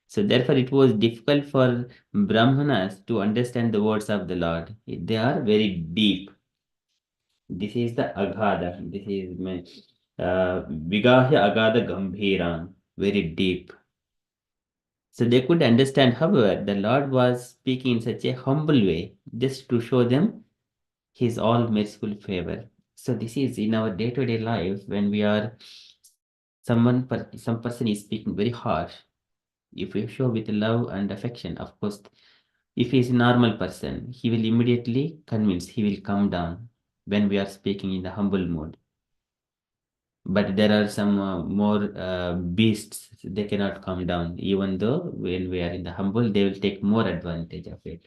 So therefore, it was difficult for Brahmanas to understand the words of the Lord. They are very deep. This is the Aghada. This is Vigahya Agada Gambhiram. Very deep. So they could understand, however, the Lord was speaking in such a humble way, just to show them His all merciful favor. So this is in our day-to-day life when we are some person is speaking very harsh, if you show with love and affection, of course, if he is a normal person, he will immediately convince, he will come down when we are speaking in the humble mode. But there are some more beasts, they cannot come down, even though when we are in the humble, they will take more advantage of it.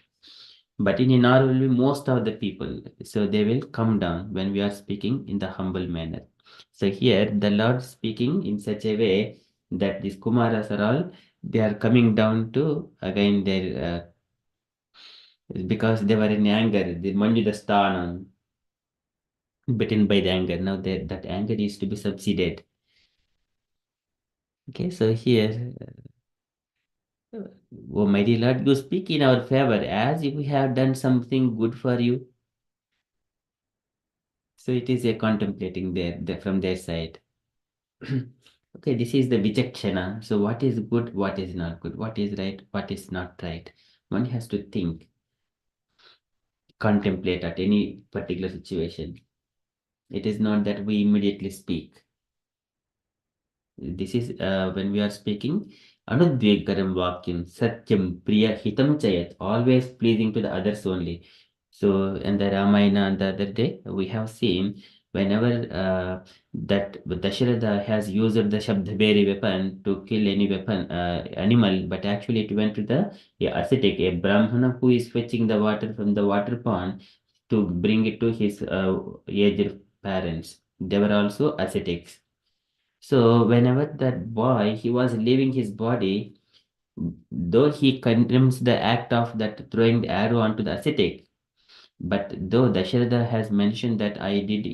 But in Norway, most of the people, so they will come down when we are speaking in the humble manner. So here, the Lord speaking in such a way that these Kumaras are all, they are coming down to again their because they were in anger, the Manjuda Sthanam, bitten by the anger. Now that anger is to be subsided. Okay, so here, oh mighty Lord, you speak in our favor as if we have done something good for you. So it is a contemplating there from their side. Okay, this is the Vichakshana. So what is good, what is not good, what is right, what is not right. One has to think, contemplate at any particular situation. It is not that we immediately speak. This is when we are speaking, Anudvekaram Vakyam, Satyam, Priya, Hitam Chayat, always pleasing to the others only. So in the Ramayana the other day, we have seen whenever that Dasharatha has used the Shabdhaberi weapon to kill any weapon, animal, but actually it went to the ascetic, a Brahmana who is fetching the water from the water pond to bring it to his aged parents. They were also ascetics. So whenever that boy he was leaving his body, though he condemns the act of that throwing the arrow onto the ascetic, but though Dasharatha has mentioned that I did,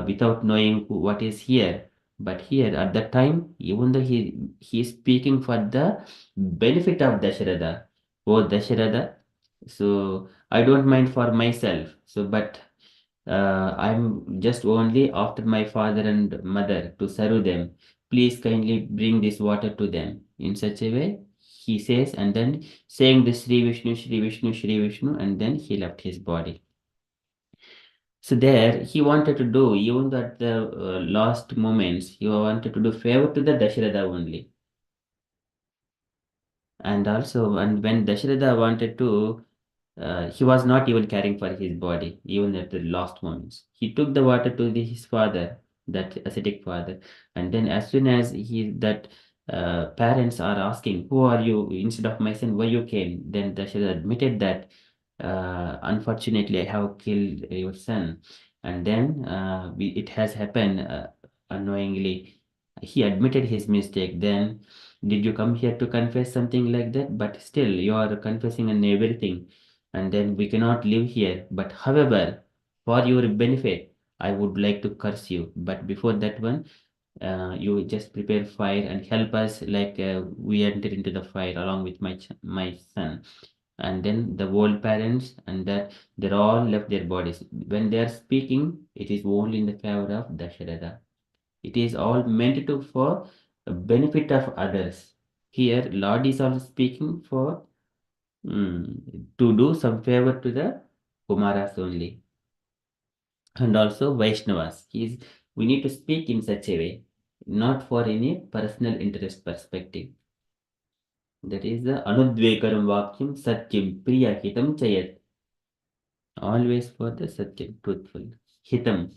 without knowing what is here, but here at that time, even though he is speaking for the benefit of Dasharatha, oh Dasharatha, so I don't mind for myself. So, but I'm just only after my father and mother to serve them. Please kindly bring this water to them. In such a way, he says, and then saying the Sri Vishnu, Sri Vishnu, Sri Vishnu, and then he left his body. So there, he wanted to do, even at the last moments, he wanted to do favor to the Dasharatha only. And also, and when Dasharatha wanted to he was not even caring for his body, even at the last moments. He took the water to his father, that ascetic father, and then as soon as that parents are asking, "Who are you?" Instead of my son, why you came? Then Dasharatha admitted that, unfortunately, I have killed your son, and then it has happened unknowingly. He admitted his mistake. Then, did you come here to confess something like that? But still, you are confessing and everything, and then we cannot live here. But however, for your benefit, I would like to curse you. But before that one, you just prepare fire and help us, like we enter into the fire along with my son. And then the old parents and that they're all left their bodies. When they are speaking, it is only in the favor of Dasharatha. It is all meant to for benefit of others. Here, Lord is also speaking for to do some favor to the Kumaras only, and also Vaishnavas. We need to speak in such a way, not for any personal interest perspective. That is the Anudvekaram Vakyam Satyam Priya Hitam Chayat. Always for the Satyam, truthful. Hitam.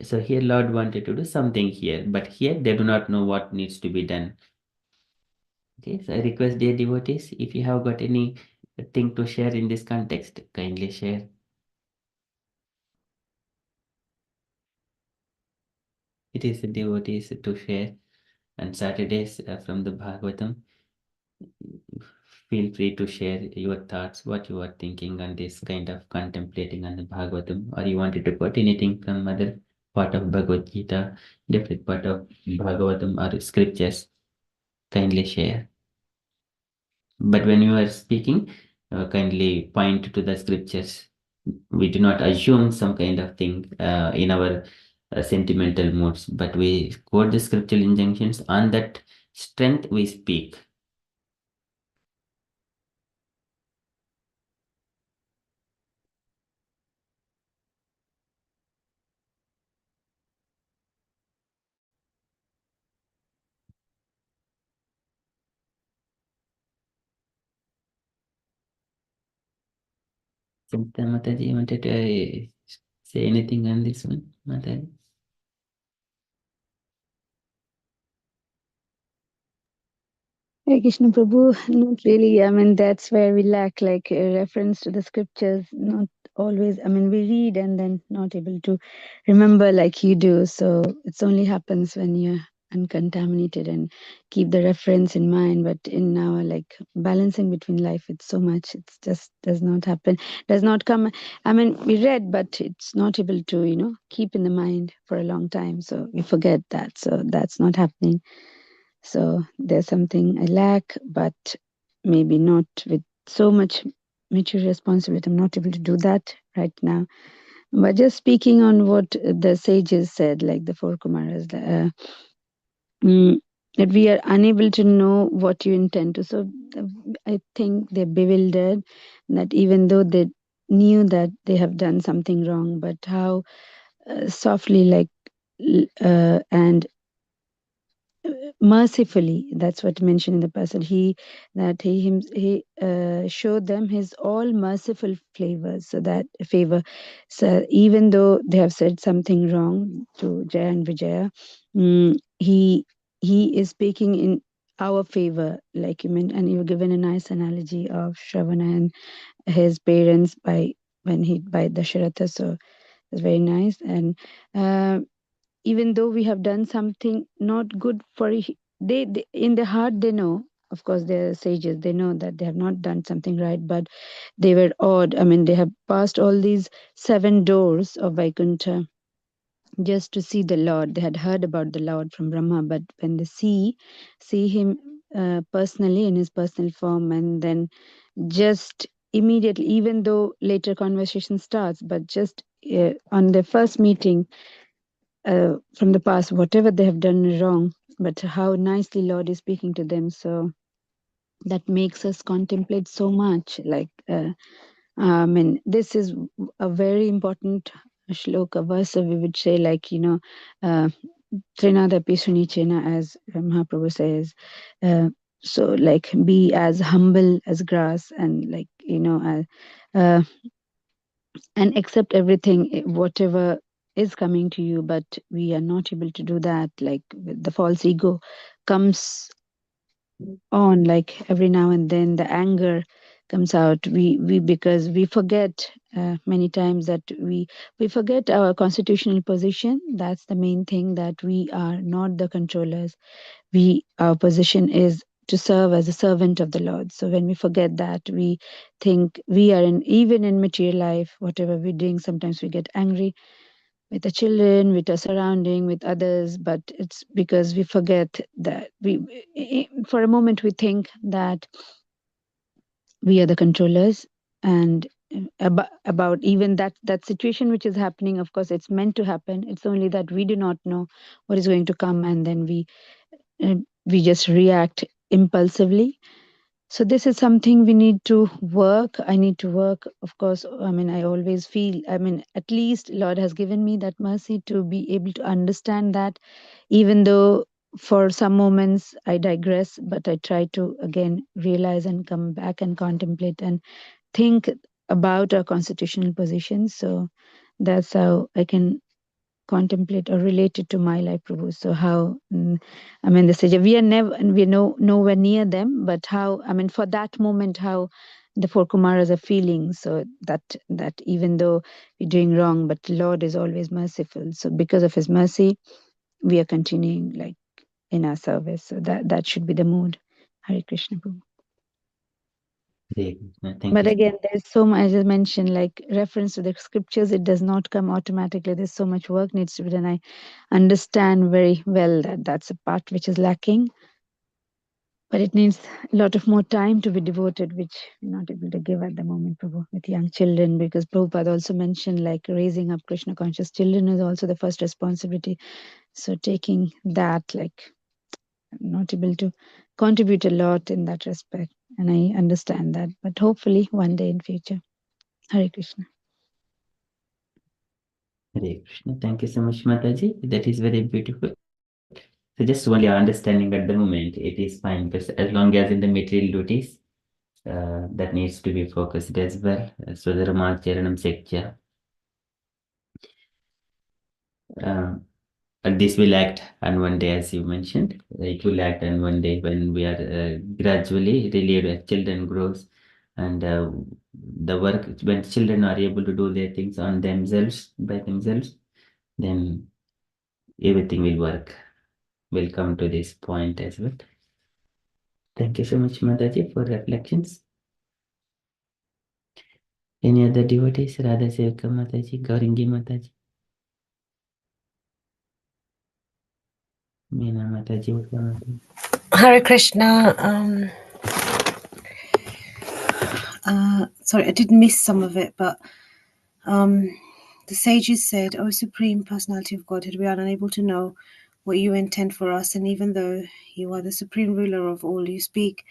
So here Lord wanted to do something here, but here they do not know what needs to be done. Okay, so I request dear devotees, if you have got any thing to share in this context, kindly share. It is the devotees to share, and Saturdays from the Bhagavatam. Feel free to share your thoughts, what you are thinking on this kind of contemplating on the Bhagavatam, or you wanted to quote anything from other part of Bhagavad Gita, different part of Bhagavatam or scriptures, kindly share. But when you are speaking, kindly point to the scriptures. We do not assume some kind of thing in our sentimental moods, but we quote the scriptural injunctions. On that strength, we speak. Santa Mataji, you wanted to say anything on this one, Mataji? Hare Krishna Prabhu, not really. I mean, that's where we lack like a reference to the scriptures. Not always. I mean, we read and then not able to remember like you do. So it's only happens when you're uncontaminated and keep the reference in mind. But in our like balancing between life, it's so much. It's just does not happen. Does not come. I mean, we read, but it's not able to keep in the mind for a long time. So we forget that. So that's not happening. So there's something I lack, but maybe not with so much mature responsibility. I'm not able to do that right now. But just speaking on what the sages said, like the four Kumaras, mm, that we are unable to know what you intend to. So I think they're bewildered that even though they knew that they have done something wrong, but how softly, like, and mercifully, that's what mentioned in the passage, he showed them his all merciful flavors, so that favor. So even though they have said something wrong to Jaya and Vijaya, he is speaking in our favor, like you meant. And you given a nice analogy of Shravana and his parents by Dasharatha, so it's very nice. And uh, even though we have done something not good for they in their heart they know, of course they're sages, they know that they have not done something right, but they were awed. I mean, they have passed all these 7 doors of Vaikuntha just to see the Lord. They had heard about the Lord from Brahma, but when they see him personally in his personal form, and then just immediately, even though later conversation starts, but just on the first meeting, from the past, whatever they have done wrong, but how nicely Lord is speaking to them. So that makes us contemplate so much. Like, and this is a very important shloka verse. We would say, like, uh, Trinadapi Sunichena, as Mahaprabhu says. So, like, be as humble as grass, and like, uh, and accept everything, whatever is coming to you. But we are not able to do that. Like, the false ego comes on, like, every now and then the anger comes out. We because we forget many times that we forget our constitutional position. That's the main thing, that we are not the controllers. Our position is to serve as a servant of the Lord. So when we forget that, we think we are in, even in material life, whatever we're doing, sometimes we get angry with the children, with our surrounding, with others. But it's because we forget that for a moment, we think that we are the controllers. And about even that situation which is happening, of course it's meant to happen. It's only that we do not know what is going to come, and then we just react impulsively. So this is something we need to work. I need to work, of course. I mean, I always feel, I mean, at least Lord has given me that mercy to be able to understand that, even though for some moments I digress, but I try to again realize and come back and contemplate and think about our constitutional position. So that's how I can contemplate or relate it to my life, Prabhu. So how, I mean, the sage, we are never, and we are nowhere near them, but how, I mean, for that moment, how the four Kumaras are feeling. So that even though we're doing wrong, but Lord is always merciful. So because of his mercy, we are continuing like in our service. So that should be the mood. Hare Krishna, Prabhu. Hare Krishna. Thank But you. again, there's so much, as I mentioned, like reference to the scriptures, it does not come automatically. There's so much work needs to be done. I understand very well that that's a part which is lacking, but it needs a lot of more time to be devoted, which we're not able to give at the moment, Prabhu, with young children, because Prabhupada also mentioned like raising up Krishna conscious children is also the first responsibility. So taking that, like, I'm not able to contribute a lot in that respect. And I understand that, but hopefully one day in future. Hare Krishna. Hare Krishna. Thank you so much, Mataji. That is very beautiful. So just only our understanding at the moment, it is fine, because as long as in the material duties, that needs to be focused as well. Swadharma Charanam Sekya. This will act on one day, as you mentioned. It will act on one day when we are gradually relieved as children grows, and the work when children are able to do their things on themselves by themselves, then everything will work. Will come to this point as well. Thank you so much, Mataji, for reflections. Any other devotees? Radha Sevaka Mataji, Gauringi Mataji, Meena Mataji, Utla Mataji. Hare Krishna. Sorry, I did miss some of it, but the sages said, "O Supreme Personality of Godhead, we are unable to know what you intend for us, and even though you are the supreme ruler of all, you speak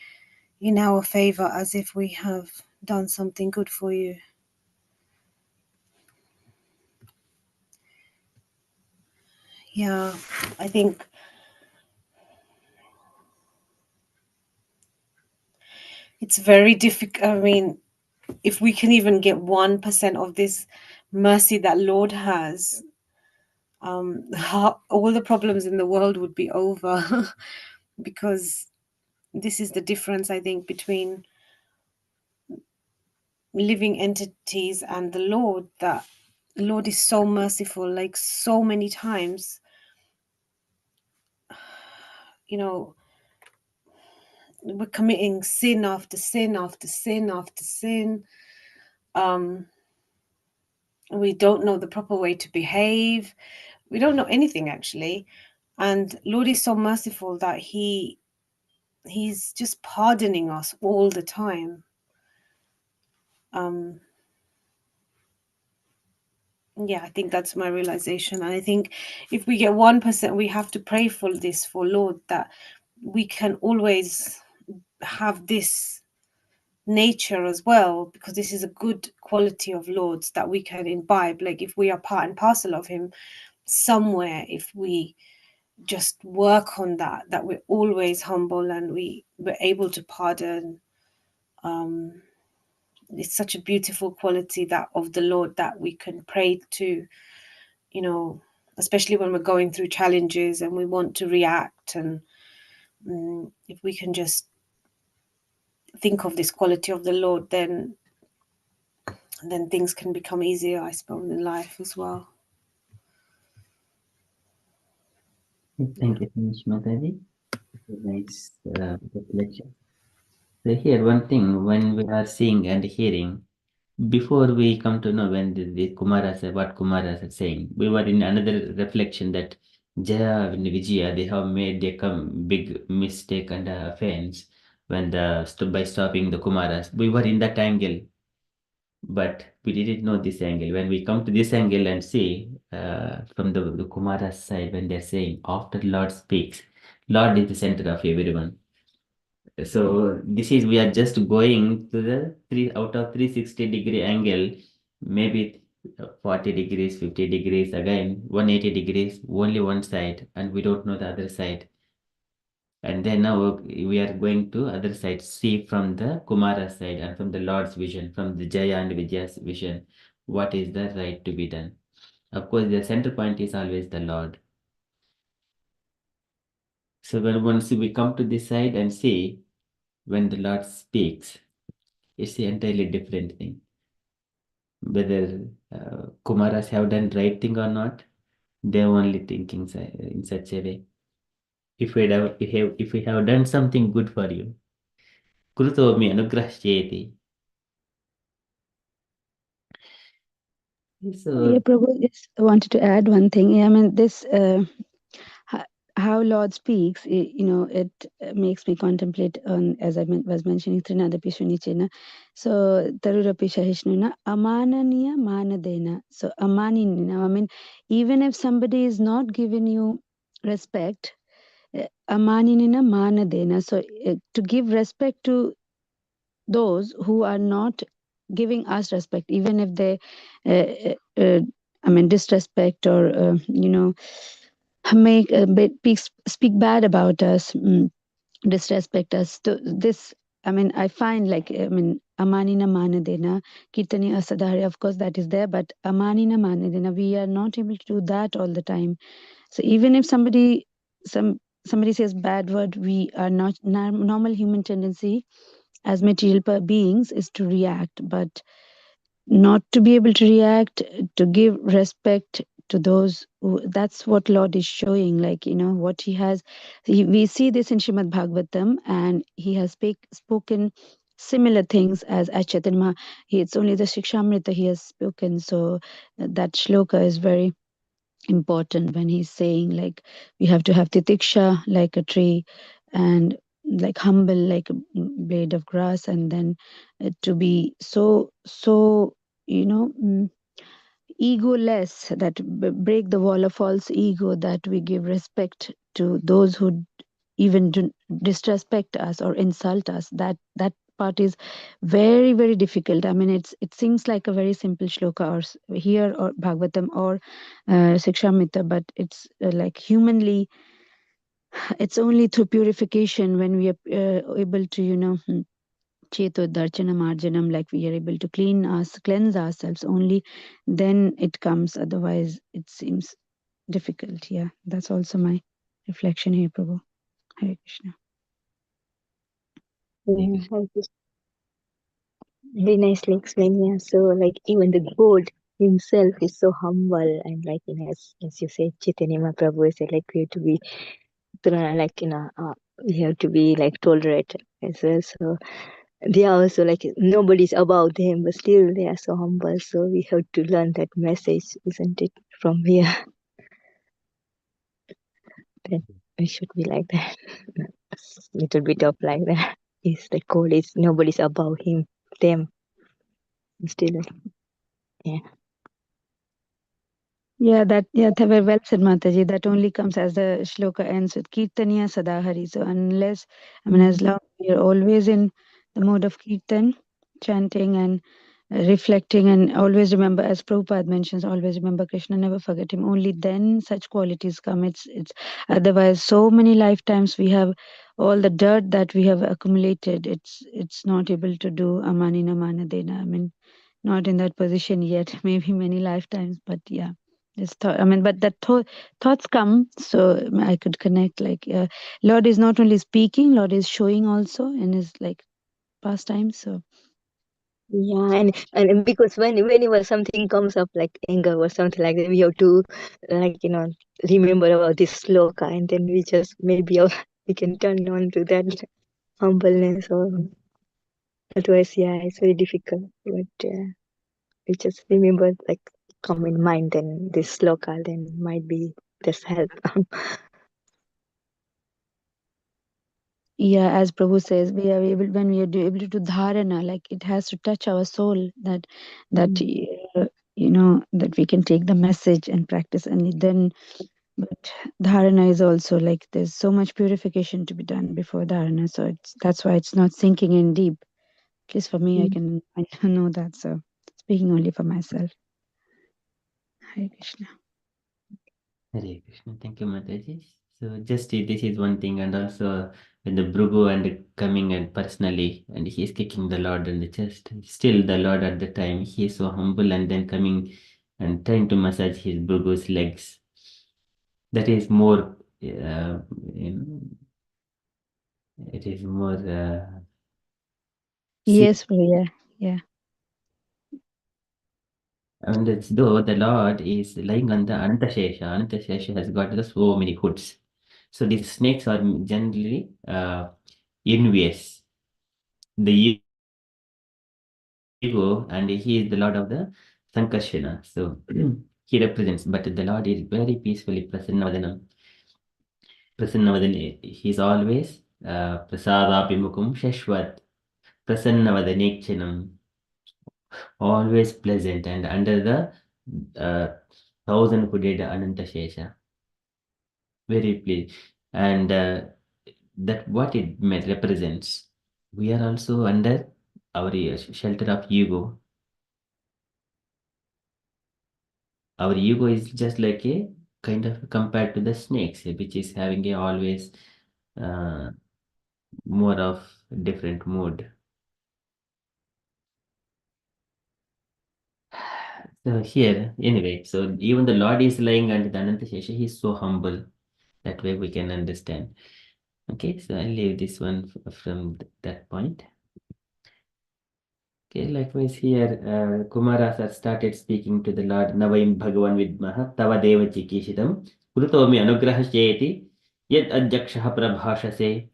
in our favor as if we have done something good for you." Yeah, I think it's very difficult. I mean, if we can even get 1% of this mercy that Lord has, all the problems in the world would be over. Because this is the difference, I think, between living entities and the Lord, that the Lord is so merciful, like so many times, you know, we're committing sin after sin after sin after sin. We don't know the proper way to behave. We don't know anything, actually. And Lord is so merciful that he's just pardoning us all the time. Yeah, I think that's my realization. And I think if we get 1%, we have to pray for this, for Lord, that we can always have this nature as well, because this is a good quality of Lord's that we can imbibe. Like if we are part and parcel of him somewhere, if we just work on that, that we're always humble and we're able to pardon. It's such a beautiful quality that of the Lord that we can pray to, you know, especially when we're going through challenges and we want to react. And if we can just think of this quality of the Lord, then things can become easier, I suppose, in life as well. Thank you so much, Mataji. Nice reflection. So here, one thing, when we are seeing and hearing, before we come to know when the Kumaras, what Kumaras are saying, we were in another reflection that Jaya and Vijaya, they have made a big mistake and offense when by stopping the Kumaras. We were in that angle, but we didn't know this angle. When we come to this angle and see from the Kumaras side, when they're saying, after Lord speaks, Lord is the center of everyone. So this is, we are just going to the three out of 360-degree angle, maybe 40 degrees, 50 degrees, again 180 degrees, only one side, and we don't know the other side. And then now we are going to other side, see from the Kumara side and from the Lord's vision, from the Jaya and Vijaya's vision, what is the right to be done. Of course, the center point is always the Lord. So when once we come to this side and see when the Lord speaks, it's an entirely different thing. Whether Kumaras have done right thing or not, they're only thinking in such a way. If we have done something good for you, Kurutomi anugrahsyeti. Yeah, So Prabhu, just wanted to add one thing. Yeah, I mean, this how Lord speaks, it makes me contemplate on, as I was mentioning, Trinadapi Shunichena. So Tarurapi Shahishnuna, Amananiya Manadena. So Amanina, I mean, even if somebody is not giving you respect, Amaninina Manadena. So to give respect to those who are not giving us respect, even if they, disrespect or, make speak bad about us, disrespect us. So this I mean, I find like, I mean, Amanina Manadena, Kirtani Asadhari, of course, that is there, but Amanina Manadena, we are not able to do that all the time. So even if somebody says bad word, we are not, normal human tendency as material beings is to react, but not to be able to react, to give respect to those who, that's what Lord is showing, like, what he has. We see this in Srimad Bhagavatam, and he has spoken similar things as Chaitanya. It's only the Shikshamrita he has spoken. So that shloka is very important when he's saying, like, we have to have titiksha like a tree, and like humble like a blade of grass, and then to be so egoless, that break the wall of false ego, that we give respect to those who even disrespect us or insult us. That part is very very difficult. I mean, it seems like a very simple shloka, or here, or Bhagavatam, or Sikshamrita, but it's like humanly, it's only through purification when we are able to cheto darchana marjanam, like we are able to cleanse ourselves, only then it comes. Otherwise it seems difficult. Yeah, that's also my reflection here, Prabhu. Hare Krishna. Yeah, very nicely explained. Yeah, so like even the God himself is so humble, and like as you said, Chaitanya Mahaprabhu said, like we have to be like we have to be like tolerant as well. So they are also like nobody's above them, but still they are so humble. So we have to learn that message, isn't it, from here? That we should be like that. Little bit of like that. Is the code is nobody's above him, them. Still, yeah. Yeah, that very well said, Mataji. That only comes as the shloka ends with Kirtaniya Sadahari. So unless, I mean, as long we are always in the mode of Kirtan, chanting and reflecting, and always remember, as Prabhupada mentions, always remember Krishna, never forget him. Only then such qualities come. It's otherwise so many lifetimes we have all the dirt that we have accumulated. It's not able to do Amanina Manadena. I mean, not in that position yet. Maybe many lifetimes, but yeah. It's thought. I mean, but that thoughts come, so I could connect. Like, Lord is not only speaking, Lord is showing also in his like pastimes. So Yeah, and because whenever something comes up like anger or something like that, we have to like remember about this sloka, and then we just maybe we can turn on to that humbleness, or otherwise, yeah, it's very difficult. But we just remember like come in mind, then this sloka, then might be just help. yeah, as Prabhu says, we are able, when we are able to do dharana, like it has to touch our soul, that that we can take the message and practice, and then. But dharana is also like there's so much purification to be done before dharana, so that's why it's not sinking in deep. At least for me, I know that. So speaking only for myself. Hare Krishna. Hare Krishna. Thank you, Mataji. So just this is one thing, and also when the Bhrigu and coming and personally, and he is kicking the Lord in the chest. Still, the Lord at the time he is so humble, and then coming and trying to massage his Bhrigu's legs. That is more, it is more. Yes, yeah, yeah. And it's though the Lord is lying on the Anantashesha. Anantashesha has got so many hoods. So these snakes are generally envious. The ego, and he is the Lord of the Sankarshana. So he represents, but the Lord is very peacefully Prasannavadanam. Prasannavadane, he is always Prasadapimukum Shashwat. Prasannavadanekshanam. Always pleasant and under the thousand hooded Anantashesha. Very pleased. And that what it represents. We are also under our shelter of ego. Our ego is just like a kind of compared to the snakes, which is having a always more of different mood. So here, anyway, so even the Lord is lying under the Ananta Shesha, he's so humble. That way we can understand. Okay, so I'll leave this one from that point. Okay, likewise here, Kumaras have started speaking to the Lord, Navaim Bhagavan Vidmaha, Tava Deva Chikishitam, Kurutomi Anugrahasheti, Yet Adjakshaha Prabhashase.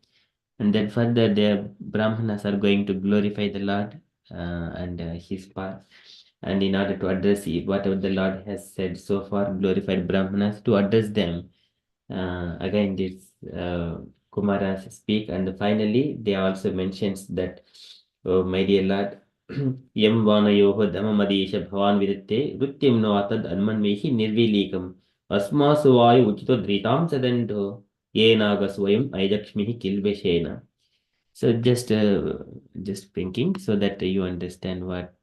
And then further, the Brahmanas are going to glorify the Lord and his path. And in order to address whatever the Lord has said so far, glorified Brahmanas, to address them. Again, this Kumaras speak, and finally, they also mentions that, oh, my dear Lord, Yam Vanayoho Dhammamadesha Bhavan Vidatte, Rutyam no Atad Anmanmehi Nirvilikam, Asmasu Vayu Uchito Dritam Sadando, Yenagaswayam Aijakshmihi Kilveshena. So just thinking so that you understand what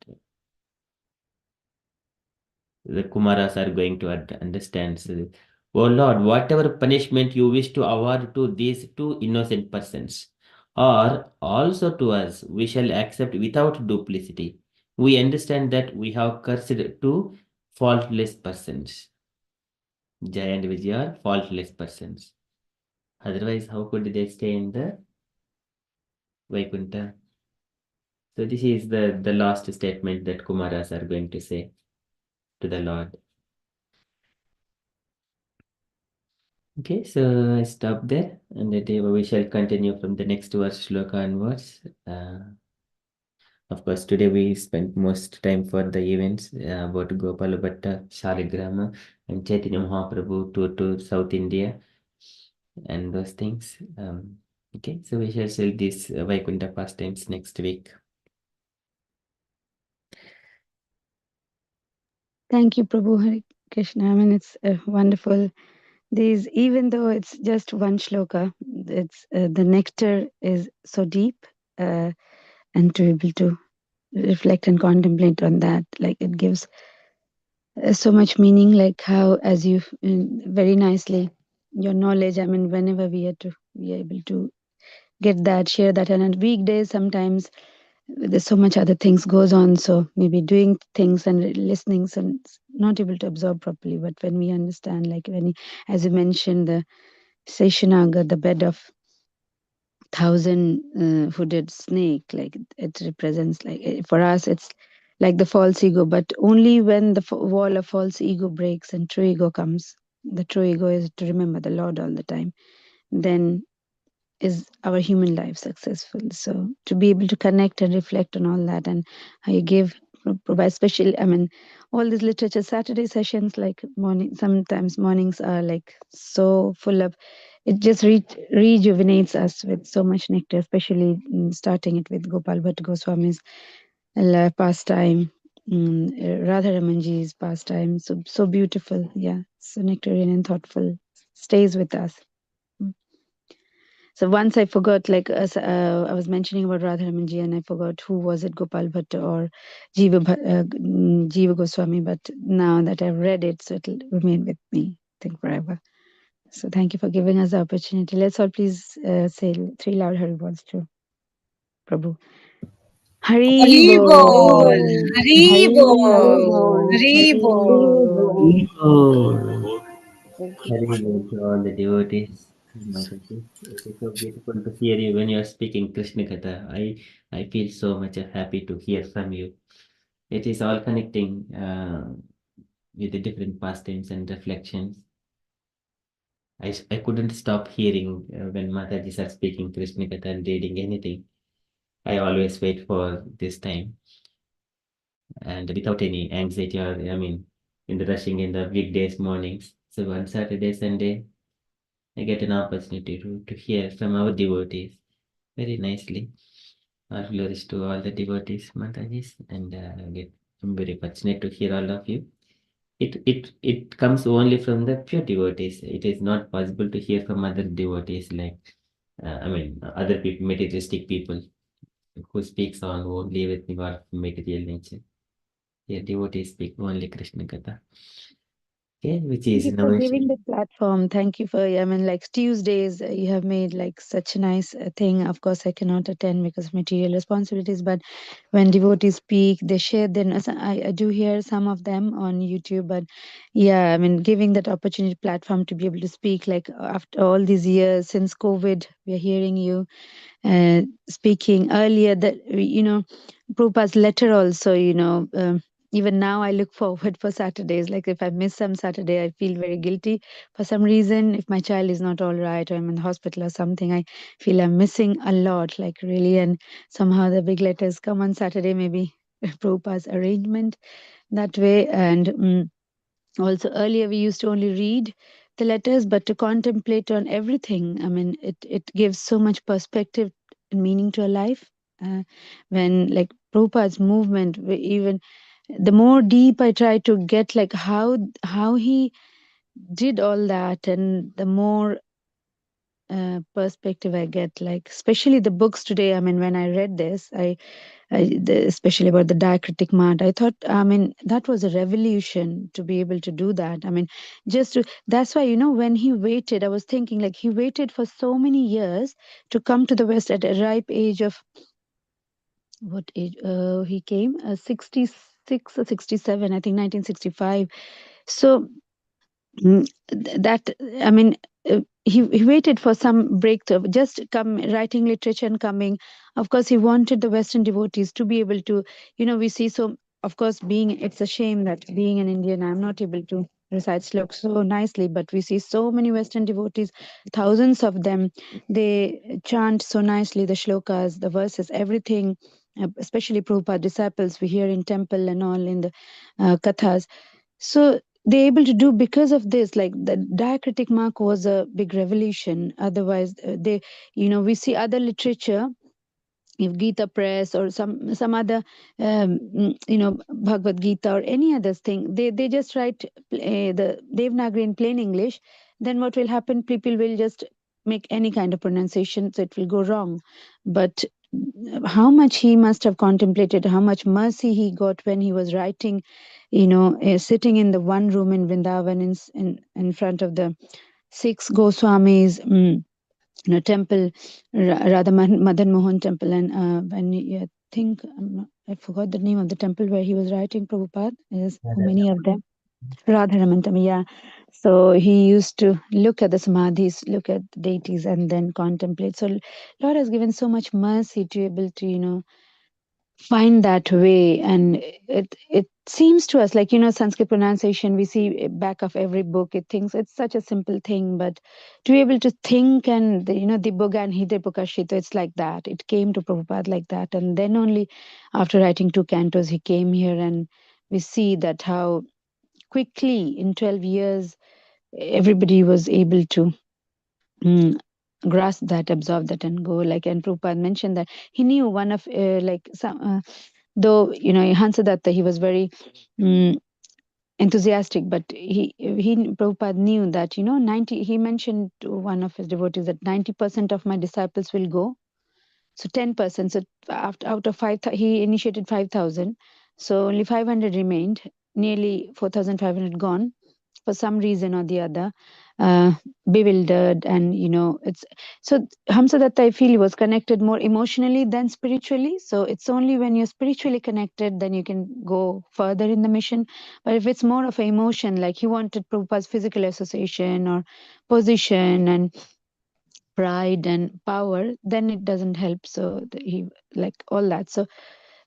the Kumaras are going to understand. So, oh Lord, whatever punishment you wish to award to these two innocent persons, or also to us, we shall accept without duplicity. We understand that we have cursed two faultless persons. Jaya and Vijaya are faultless persons. Otherwise, how could they stay in the Vaikuntha? So this is the last statement that Kumaras are going to say to the Lord. Okay, so I stop there, and we shall continue from the next verse, shloka onwards. Of course, today we spent most time for the events about Gopala Bhatta, Shaligrama, and Chaitanya Mahaprabhu to South India, and those things. Okay, so we shall see these Vaikuntha pastimes next week. Thank you, Prabhu Hare Krishna. I mean, it's wonderful. These, even though it's just one shloka, it's the nectar is so deep, and to be able to reflect and contemplate on that, like it gives so much meaning. Like how, as you very nicely, your knowledge. I mean, whenever we are able to get that, share that, and on weekdays sometimes there's so much other things goes on, so maybe doing things and listening, so not able to absorb properly. But when we understand, like when as you mentioned, the Seshanaga, the bed of thousand hooded snake, like it represents, like for us it's like the false ego, but only when the wall of false ego breaks and true ego comes. The true ego is to remember the Lord all the time, then is our human life successful. So to be able to connect and reflect on all that, and how you give, provide special, I mean, all these literature Saturday sessions, like morning, sometimes mornings are like so full of, it just rejuvenates us with so much nectar, especially starting it with Gopal Bhatt Goswami's pastime, Radha Ramanji's pastime, so beautiful. Yeah, so nectarian and thoughtful, stays with us. So once I forgot, like I was mentioning about Radharamanji, and I forgot who was it, Gopal Bhatta or Jiva Goswami. But now that I've read it, so it'll remain with me, I think, forever. So thank you for giving us the opportunity. Let's all please say three loud Hari Bols to Prabhu. Hari Haribol, Bol, Haribol, Hari Haribol. Bol. Oh, Hari Bol to all the devotees. Mataji, it is so beautiful to hear you when you are speaking Krishna Katha. I feel so much happy to hear from you. It is all connecting with the different pastimes and reflections. I couldn't stop hearing when Mataji are speaking Krishna Katha and reading anything. I always wait for this time and without any anxiety or, I mean, in the rushing in the weekdays mornings. So on Saturday, Sunday, I get an opportunity to hear from our devotees very nicely. All glories to all the devotees, Matajis, and I'm very fortunate to hear all of you. It comes only from the pure devotees. It is not possible to hear from other devotees, like I mean other people, materialistic people who speaks on only with regard to material nature. Yeah, devotees speak only Krishna Katha. Okay, which Thank is you for giving innovation. the platform. Thank you for, I mean, like Tuesdays, you have made like such a nice thing. Of course, I cannot attend because of material responsibilities, but when devotees speak, they share. Then I do hear some of them on YouTube, but yeah, I mean, giving that opportunity platform to be able to speak, like after all these years since COVID, we are hearing you speaking earlier that Prabhupada's letter also, even now I look forward for Saturdays. Like if I miss some Saturday, I feel very guilty for some reason. If my child is not all right or I'm in the hospital or something, I feel I'm missing a lot, like really. And somehow the big letters come on Saturday, maybe Prabhupada's arrangement that way. And also earlier we used to only read the letters, but to contemplate on everything. I mean, it gives so much perspective and meaning to a life. When like Prabhupada's movement, even the more deep I try to get, like how he did all that, and the more perspective I get, like especially the books today. I mean, when I read this, especially about the diacritic mart, I thought, I mean, that was a revolution to be able to do that. I mean, just to, that's why, when he waited, I was thinking like he waited for so many years to come to the West at a ripe age of what age? He came 66 or 67, I think 1965. So that, I mean, he waited for some breakthrough, just come writing literature and coming. Of course, he wanted the Western devotees to be able to, we see so. Of course, it's a shame that being an Indian, I'm not able to recite sloks so nicely, but we see so many Western devotees, thousands of them. They chant so nicely the shlokas, the verses, everything. Especially Prabhupada disciples, we hear in temple and all in the kathas. So they're able to do because of this. Like the diacritic mark was a big revolution. Otherwise, we see other literature, if Gita Press or some other, Bhagavad Gita or any other thing, they just write the Devanagari in plain English. Then what will happen? People will just make any kind of pronunciation, so it will go wrong. But how much he must have contemplated, how much mercy he got when he was writing, sitting in the one room in Vrindavan in front of the six Goswamis. Temple, Radha Madan Mohan temple, and I think I forgot the name of the temple where he was writing Prabhupada. There's so many of them. Radharaman temple, yeah. So he used to look at the samadhis, look at the deities, and then contemplate. So Lord has given so much mercy to be able to, find that way. And it seems to us like, Sanskrit pronunciation, we see back of every book, it thinks it's such a simple thing, but to be able to think, and the Boga and Hide Pukashita, it's like that. It came to Prabhupada like that, and then only after writing 2 cantos he came here, and we see that how quickly in 12 years everybody was able to mm, grasp that, absorb that, and go. Like, and Prabhupada mentioned that he knew one of like some though Hansadatta, he was very mm, enthusiastic, but he Prabhupada knew that 90, he mentioned to one of his devotees that 90% of my disciples will go, so 10%, so after out of 5 he initiated 5,000, so only 500 remained, nearly 4,500 gone for some reason or the other, uh, bewildered. And it's so Hamsadatta, I feel, he was connected more emotionally than spiritually. So it's only when you're spiritually connected then you can go further in the mission. But if it's more of an emotion, like he wanted Prabhupada's physical association or position and pride and power, then it doesn't help. So he, like all that. So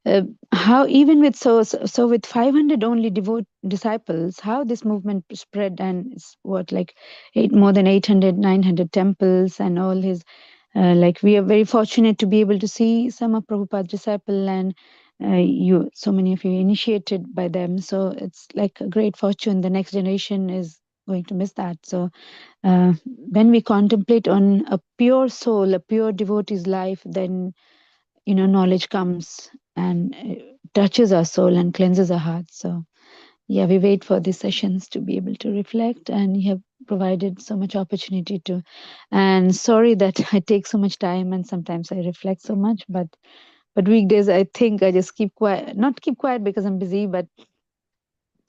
uh, how even with so with 500 only devote disciples, how this movement spread, and it's what, like more than 800 900 temples and all his, like we are very fortunate to be able to see some of Prabhupada's disciple, and you, so many of you initiated by them, so it's like a great fortune. The next generation is going to miss that. So when we contemplate on a pure soul, a pure devotee's life, then knowledge comes and touches our soul and cleanses our hearts. So yeah, we wait for these sessions to be able to reflect, and you have provided so much opportunity to. And sorry that I take so much time and sometimes I reflect so much, but weekdays I think I just keep quiet, not keep quiet because I'm busy, but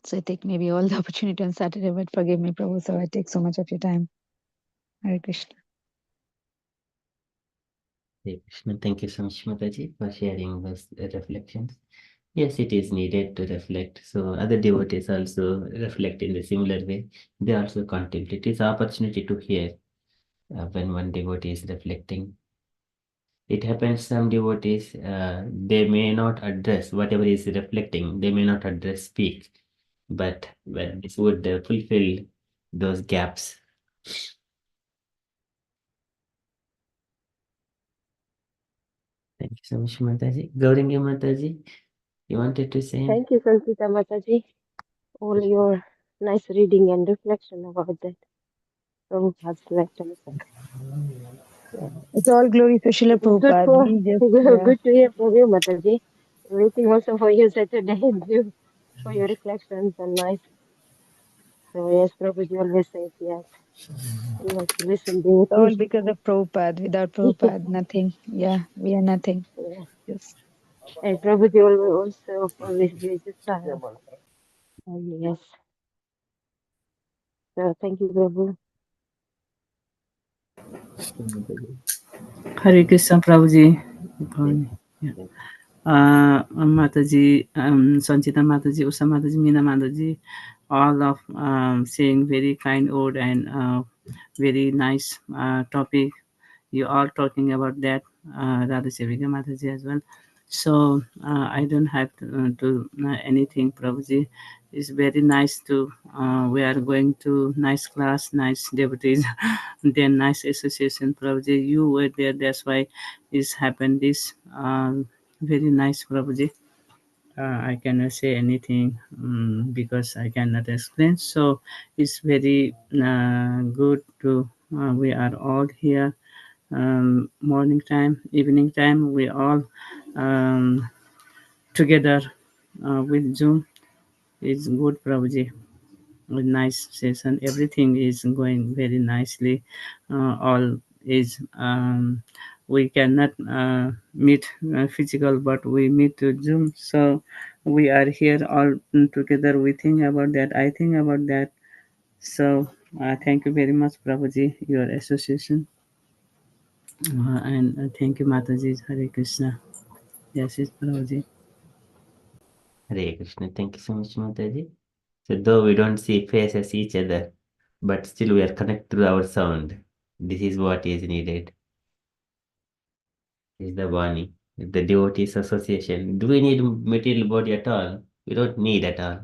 So I take maybe all the opportunity on Saturday, but forgive me, Prabhu, so I take so much of your time. Hare Krishna. Hare Krishna. Thank you so much, Mataji, for sharing those reflections. Yes, it is needed to reflect. So other devotees also reflect in a similar way. They also contemplate. It is opportunity to hear when one devotee is reflecting. It happens some devotees, they may not address whatever is reflecting, they may not address, speak, but when this would fulfill those gaps. Thank you so much, Mataji. Gaurangi Mataji, you wanted to say? Thank you, Sankita Mataji. All your nice reading and reflection about that. Prabhupada's lectures. Yeah. It's all glory to Srila It was good Prabhupada. for We just, yeah, good to hear from you, Mataji. Waiting also for your Saturday too, for your reflections and nice. So yes, Prabhuji always says yes. We have to listen it's all devotees. because of Prabhupada. Without Prabhupada, nothing. Yeah, we are nothing. Yeah. Yes. And Prabhuji also always gives his time. And yes. So thank you, Prabhu. Hare Krishna Prabhuji. Yes, Yeah. yes. Mataji, Sanchita Mataji, Usha Mataji, Meena Mataji, all of saying very kind word and very nice topic. You are talking about that, Radha Sevika Mataji as well. So I don't have to anything, Prabhuji. It's very nice to, we are going to nice class, nice devotees, then nice association, Prabhuji. You were there, that's why this happened, this very nice, Prabhuji. I cannot say anything because I cannot explain. So it's very good to, we are all here, morning time, evening time, we all um, together with Zoom. It's good, Prabhuji. A nice session. Everything is going very nicely. All is we cannot meet physical, but we meet to Zoom. So we are here all together. We think about that. I think about that. So thank you very much, Prabhuji, your association, and thank you, Mataji. Hare Krishna. Yes, it's Prabhuji. Hare Krishna. Thank you so much, Mataji. So though we don't see faces each other, but still we are connected to our sound. This is what is needed. Is the Vani, the devotees association. Do we need material body at all? We don't need at all.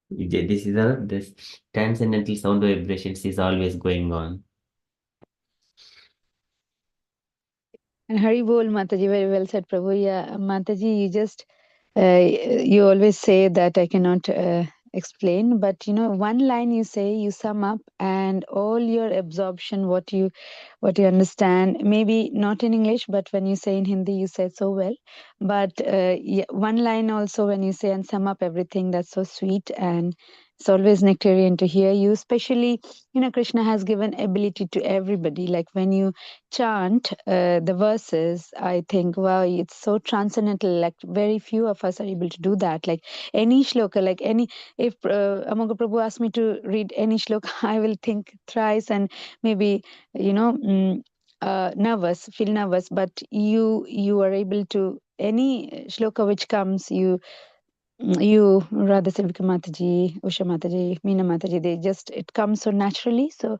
This is a this transcendental sound vibrations is always going on. And Hari Bol, Mataji, very well said, Prabhu. Yeah, Mataji, you just, you always say that I cannot explain, but you know, one line you say, you sum up, and all your absorption, what you understand, maybe not in English, but when you say in Hindi, you said so well. But yeah, one line also when you say and sum up everything, that's so sweet, and it's always nectarian to hear you. Especially, you know, Krishna has given ability to everybody. Like when you chant the verses, I think, wow, it's so transcendental. Like very few of us are able to do that. Like any shloka, like any, if Amoga Prabhu asked me to read any shloka, I will think thrice and maybe, you know, nervous, feel nervous. But you are able to, any shloka which comes, you, Radha Silvika Mataji, Usha Mataji, Meena Mataji, they just, it comes so naturally. So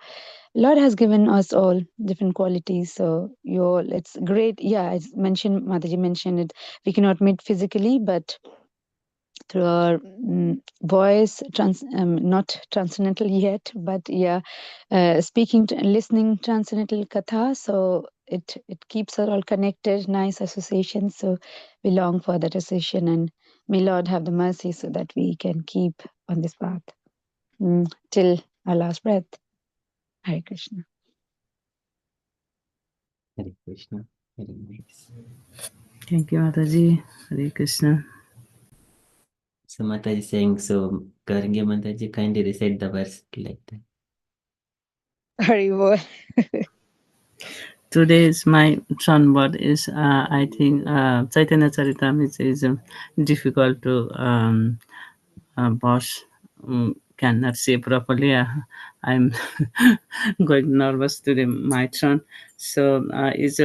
Lord has given us all different qualities. So you all, it's great. Yeah, I mentioned, Mataji mentioned it. We cannot meet physically, but through our voice, not transcendental yet, but yeah, speaking, listening transcendental katha. So it keeps us all connected, nice association. So we long for that association, and may Lord have the mercy so that we can keep on this path till our last breath. Hare Krishna. Hare Krishna. Very nice. Thank you, Mataji. Hare Krishna. So Mataji saying, so Garangi Mataji kindly recite the verse like that. Hari Today's my son word is I think Chaitanya Charitamrita is difficult to boss cannot say properly. I'm going nervous to my turn. So is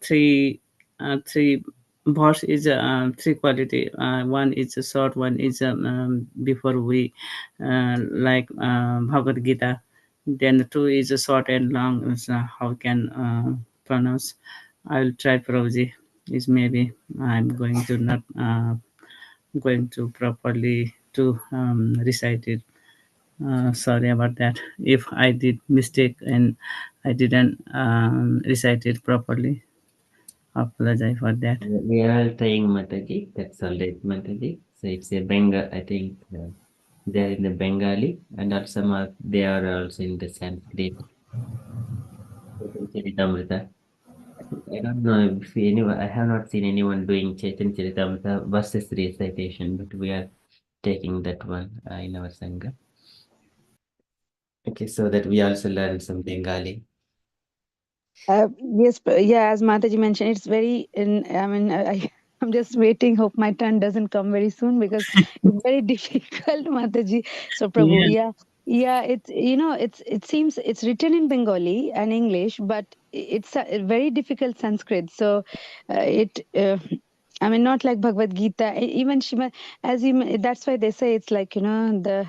three boss is three quality. One is a short, one is before we like Bhagavad Gita. Then two is a short and long. So how can pronounce? I'll try Prabhuji. Is maybe I'm going to not going to properly to recite it. Sorry about that. If I did mistake and I didn't recite it properly, apologize for that. We are trying Mataji. That's all right, Mataji. So it's a Bengal, I think they are in the Bengali and also they are also in the Sanskrit. Charitamrita. I don't know if anyone, I have not seen anyone doing Chaitanya Charitamrita versus recitation, but we are taking that one in our Sangha. Okay, so that we also learn some Bengali. Yes, yeah, as Mataji mentioned, it's very, I mean, I'm just waiting, hope my turn doesn't come very soon because it's very difficult, Mataji. So, Prabhu, Yeah. yeah, yeah, it's, it seems it's written in Bengali and English, but it's a very difficult Sanskrit. So, I mean, not like Bhagavad Gita, even Shrimad, that's why they say it's like, the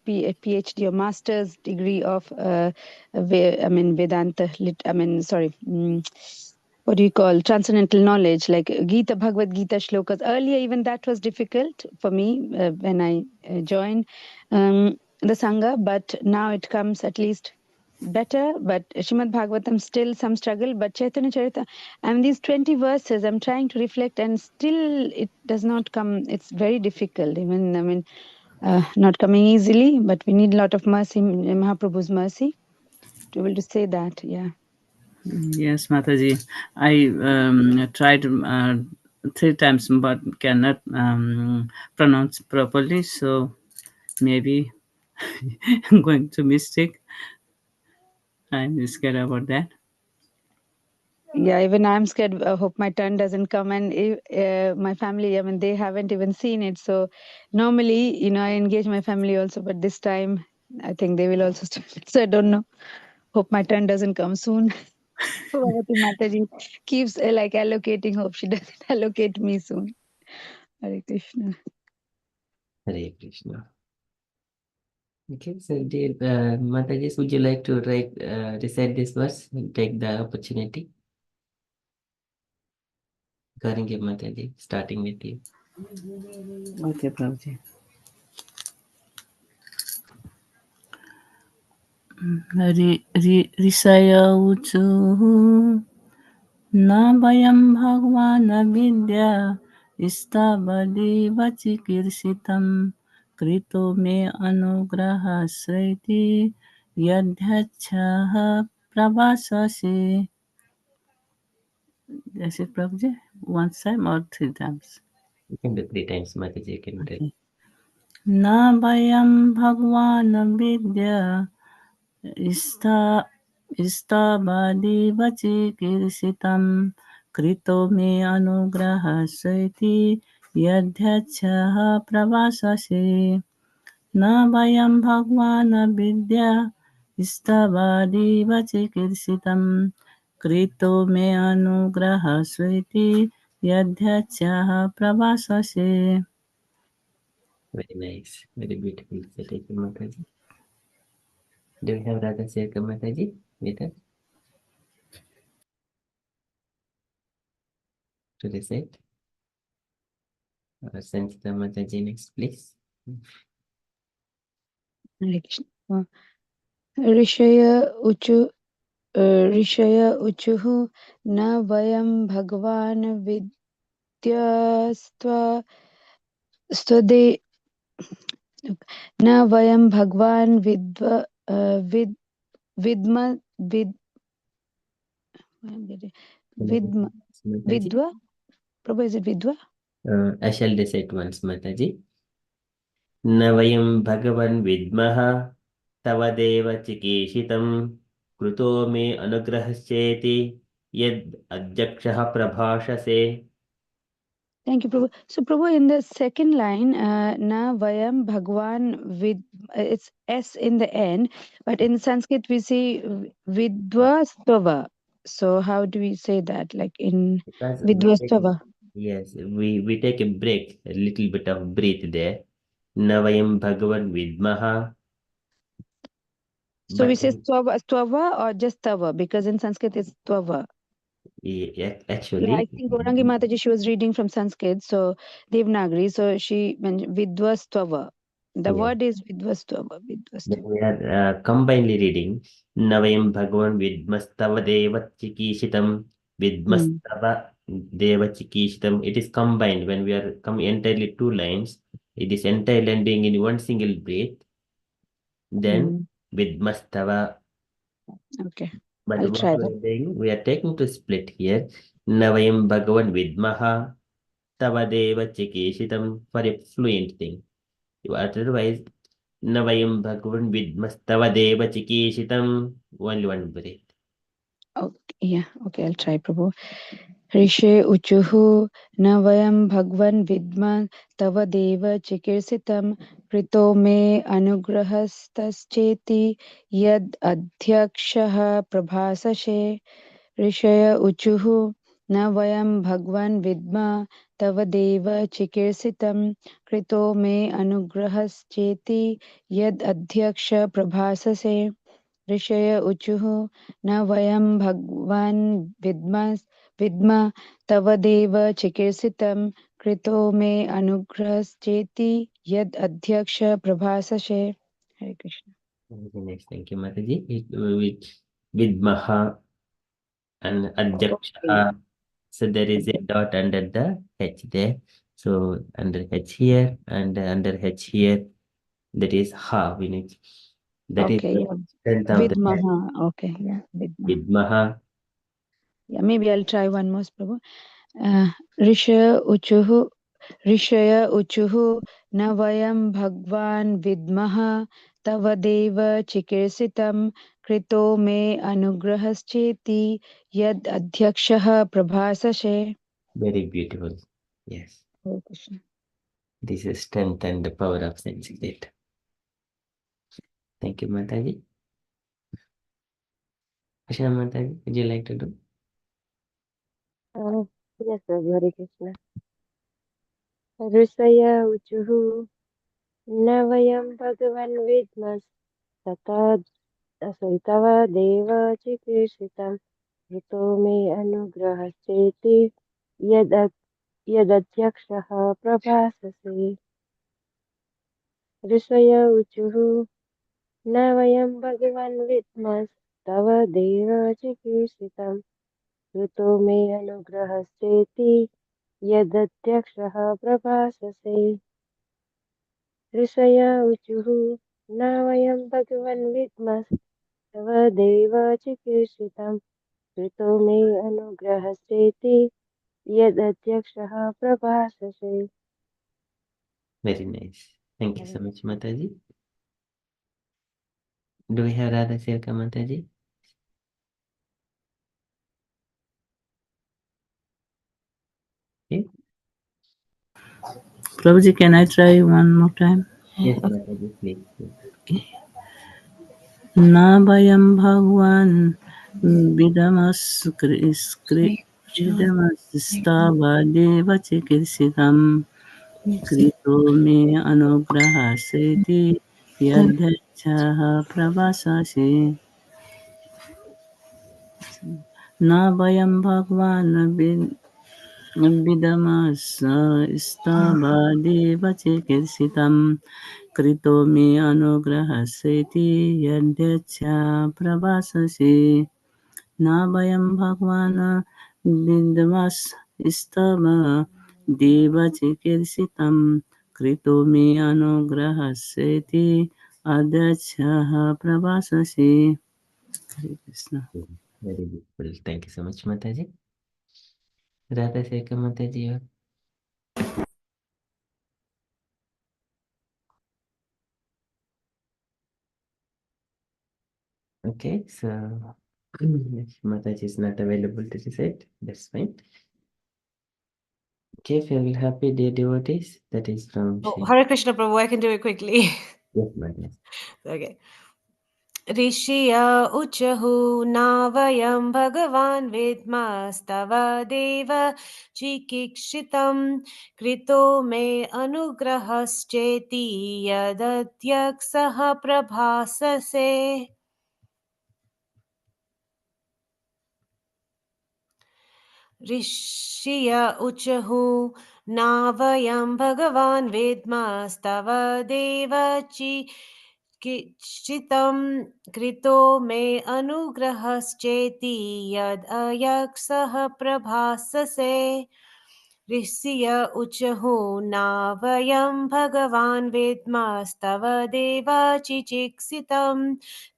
PhD or master's degree of, Vedanta, sorry, what do you call transcendental knowledge, like Gita, Bhagavad Gita shlokas. Earlier, even that was difficult for me when I joined the Sangha, but now it comes at least better. But Srimad Bhagavatam still some struggle, but Chaitanya Charita, these 20 verses I'm trying to reflect, and still it does not come. It's very difficult, even, not coming easily, but we need a lot of mercy, Mahaprabhu's mercy to be able to say that. Yeah. Yes, Mataji. I tried three times but cannot pronounce properly. So maybe I'm going to mistake. I'm scared about that. Yeah, even I'm scared. I hope my turn doesn't come. And my family, they haven't even seen it. So normally, I engage my family also, but this time I think they will also start. So I don't know. Hope my turn doesn't come soon. Bhagavati Mataji keeps like allocating. Hope she doesn't allocate me soon. Hare Krishna. Hare Krishna. Okay, so dear Mataji, would you like to recite this verse and take the opportunity? Karinge Mataji, starting with you. Okay, Prabhuji. ऋषय ऊचु न वयं भगवान् विद्या स्तवदेव चिकीर्षितं कृतो मे अनुग्रहस्येति यद्यच्छः प्रभाससे. That's it, Prabhuji? One time or three times? You can do 3 times, Mataji, you can take. Okay. न वयं भगवान् विद्या स्तवदेव चिकीर्षितं कृतो मे अनुग्रहस्येति यद्यच्छः प्रभाससे. न वयं भगवान् विद्या स्तवदेव चिकीर्षितं कृतो मे अनुग्रहस्येति यद्यच्छः प्रभाससे. Very nice, very beautiful. So take you, Mataji. Do you have Radha Sekar Mataji with us to recite? Or Sanchita Mataji next, please. Hare Krishna. Rishaya Uchu. ऋषय ऊचुः न वयं भगवान् स्वदे न वयं भगवान् विद्म विद् विद्म Mataji. विद्वा. Prabhu, is it vidva? I shall recite once, Mataji. न वयं भगवन् विद्मः तव देव चिकीर्षितं कृतो मे अनुग्रहश्चेति यद् अध्यक्षः प्रभाषसे. Thank you, Prabhu. So, Prabhu, in the second line, na vayam bhagwan with it's S in the end, but in Sanskrit we say vidvastava. So, how do we say that? Like in Because vidvastava. yes, we take a break, a little bit of breath there. Navayam Bhagavan Vidmaha. So, we But say stava or just tava because in Sanskrit it's tava. yeah, Yeah, actually, I think Gaurangi Mataji, she was reading from Sanskrit, so Devanagari, so she mentioned vidvastava. The yeah. word is vidvastava. Then we are combinedly reading Navayam Bhagavan Vidmastava Deva Chikishitam Hmm. Vidmastava Deva Chikishitam. It is combined when we are come entirely two lines. It is entirely ending in one single breath. Then Hmm. Vidmastava. Okay, But I'll what try we that. are doing, we are taking to split here. Navayam Bhagavan Vidmaha Tavadeva Chikishitam for a fluent thing. Otherwise, Navayam Bhagavan Vidmastavadeva Chikishitam. Only one breath. Okay, yeah, okay, I'll try, Prabhu. ऋषे उचुः न वयं भगवन् विद्म तव देव चिकीर्षितं कृतो मे अनुग्रहस्तश्चेति यद् अध्यक्षः प्रभाससे ऋषय उचुः न वयं भगवन् विद्म तव देव चिकीर्षितं कृतो मे अनुग्रहश्चेति यद् अध्यक्ष प्रभाससे ऋषय उचुः न वयं भगवान् विद्म तव देव चिकीर्षितं कृतो मे अनुग्रहश्चेति यद् अध्यक्ष प्रभाससे हरे Krishna Okay, next, thank you, Mataji. With Maha and Okay. Adjaksha. So there is a dot under the H there. So under H here and under H here, that is Ha. We need that is Okay, the yeah. strength of the Vidmaha. Okay, yeah. Vidmaha. with Maha. Yeah, maybe I'll try one more, Prabhu. ऋषय उचुः ऋषय उचुः न वयं भगवान् विद्मः तव देव चिकीर्षितं कृतो मे अनुग्रहश्चेति यद् अध्यक्षः प्रभाससे Very beautiful. Yes. Hare Krishna This is strength and the power of Sanskrit. Thank you, Mataji. Krishna Mataji, would you like to do? Yes, Prabhu, Hare Krishna. ऋषय ऊचुः न वयं भगवन् विद्मः तथा तव देव चिकीर्षितं ऋतो मे अनुग्रहश्चेति यदध्यक्षः प्रभाससे ऋषय ऊचुः न वयं भगवन् विद्मः तव देव चिकीर्षितं ऋतो मे अनुग्रहश्चेति यदध्यक्षः प्रभाससे ऋषय ऊचुः न वयं भगवन् विद्मः तव देव चिकीर्षितं ऋतो मे अनुग्रहश्चेति यदध्यक्षः प्रभाससे Very nice. Thank you so much, Mataji. Do we have Radha Sirka Mataji? Okay. Prabhuji, can I try one more time? Yes, Mataji, please. Na vayam bhagwan vidamas deva chikirsitam krito me anugrahaseti yadhachaha pravasasi na vayam bhagwan vidamas deva chikirsitam krito me anugrahaseti yadhacha pravasasi na vayam bhagwana bindamas istama deva chikirsitam krito me anugrahaseti adyachaha pravasasi. Hare Krishna. Very beautiful. Thank you so much, Mataji. Radha Sirka Mataji. Okay, so if Mataji is not available to recite, that's fine. Okay, if you're happy, dear devotees, that is from Oh, Shri. Hare Krishna Prabhu, I can do it quickly. Yes, madam. Okay. ऋषिय उचहु नावयं भगवान् विद्मस्तव देव चिकित्सितं कृतो मे अनुग्रहश्चेति यदध्यक्षः प्रभाससे ऋषिय उचहु नावयं भगवान् विद्मस्तव देव चिकित्सितं कृतो मे अनुग्रहश्चेति यदयक्षः प्रभाससे ऋषिय उचहु नावयं भगवान् विद्मस्तव देव चिकित्सितं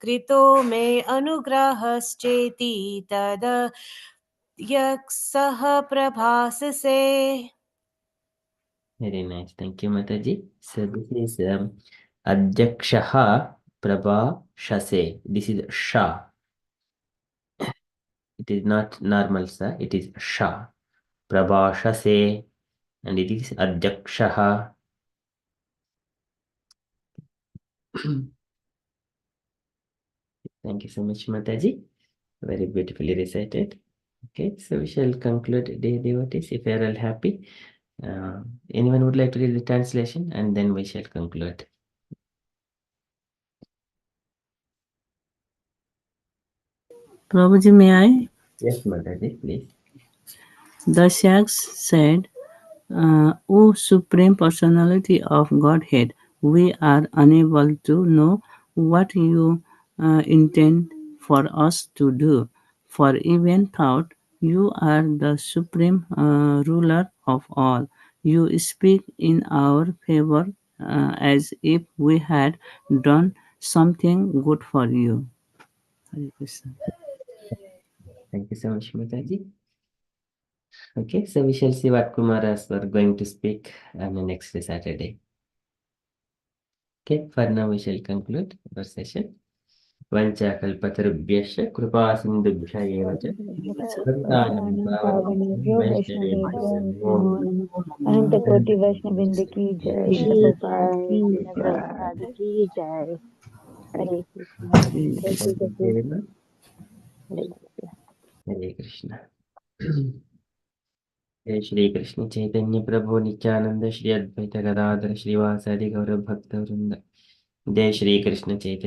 कृतो मे अनुग्रहश्चेति तद यक्षः प्रभाससे. Very nice. Thank you, Mataji. So this is Adyakshaha Prabha Shase. This is Sha. It is not normal Sa. It is Sha. Prabha Shase. And it is Adyakshaha. Thank you so much, Mataji. Very beautifully recited. Okay, so we shall conclude, dear devotees, if you are all happy. Anyone would like to read the translation, and then we shall conclude. Prabhuji, may I? Yes, Mataji, please. The Shaks said, O Supreme Personality of Godhead, we are unable to know what you intend for us to do, for even thought you are the supreme ruler of all. You speak in our favor as if we had done something good for you. Hare Krishna. Thank you so much, Mataji. Okay, so we shall see what Kumaras were going to speak on the next Saturday. Okay, for now we shall conclude our session. Vanchakalpatarubhyasya kripa sindhubhya eva cha patitanam pavanebhyo vaishnavebhyo namo namaha. अनंत कोटि वैष्णवृंद की जय, की शिल प्रभुपाद जय की की जय, जय प्रभुपाद की जय। हरे कृष्णा, जय Shri Thank you Krishna, very much. Hare Krishna. Hare Krishna. जय श्री कृष्ण चैतन्य प्रभु नित्यानंद श्री अद्वैत गदाधर श्रीवासादि गौरव भक्त वृंद। जय श्री कृष्ण चैतन्य।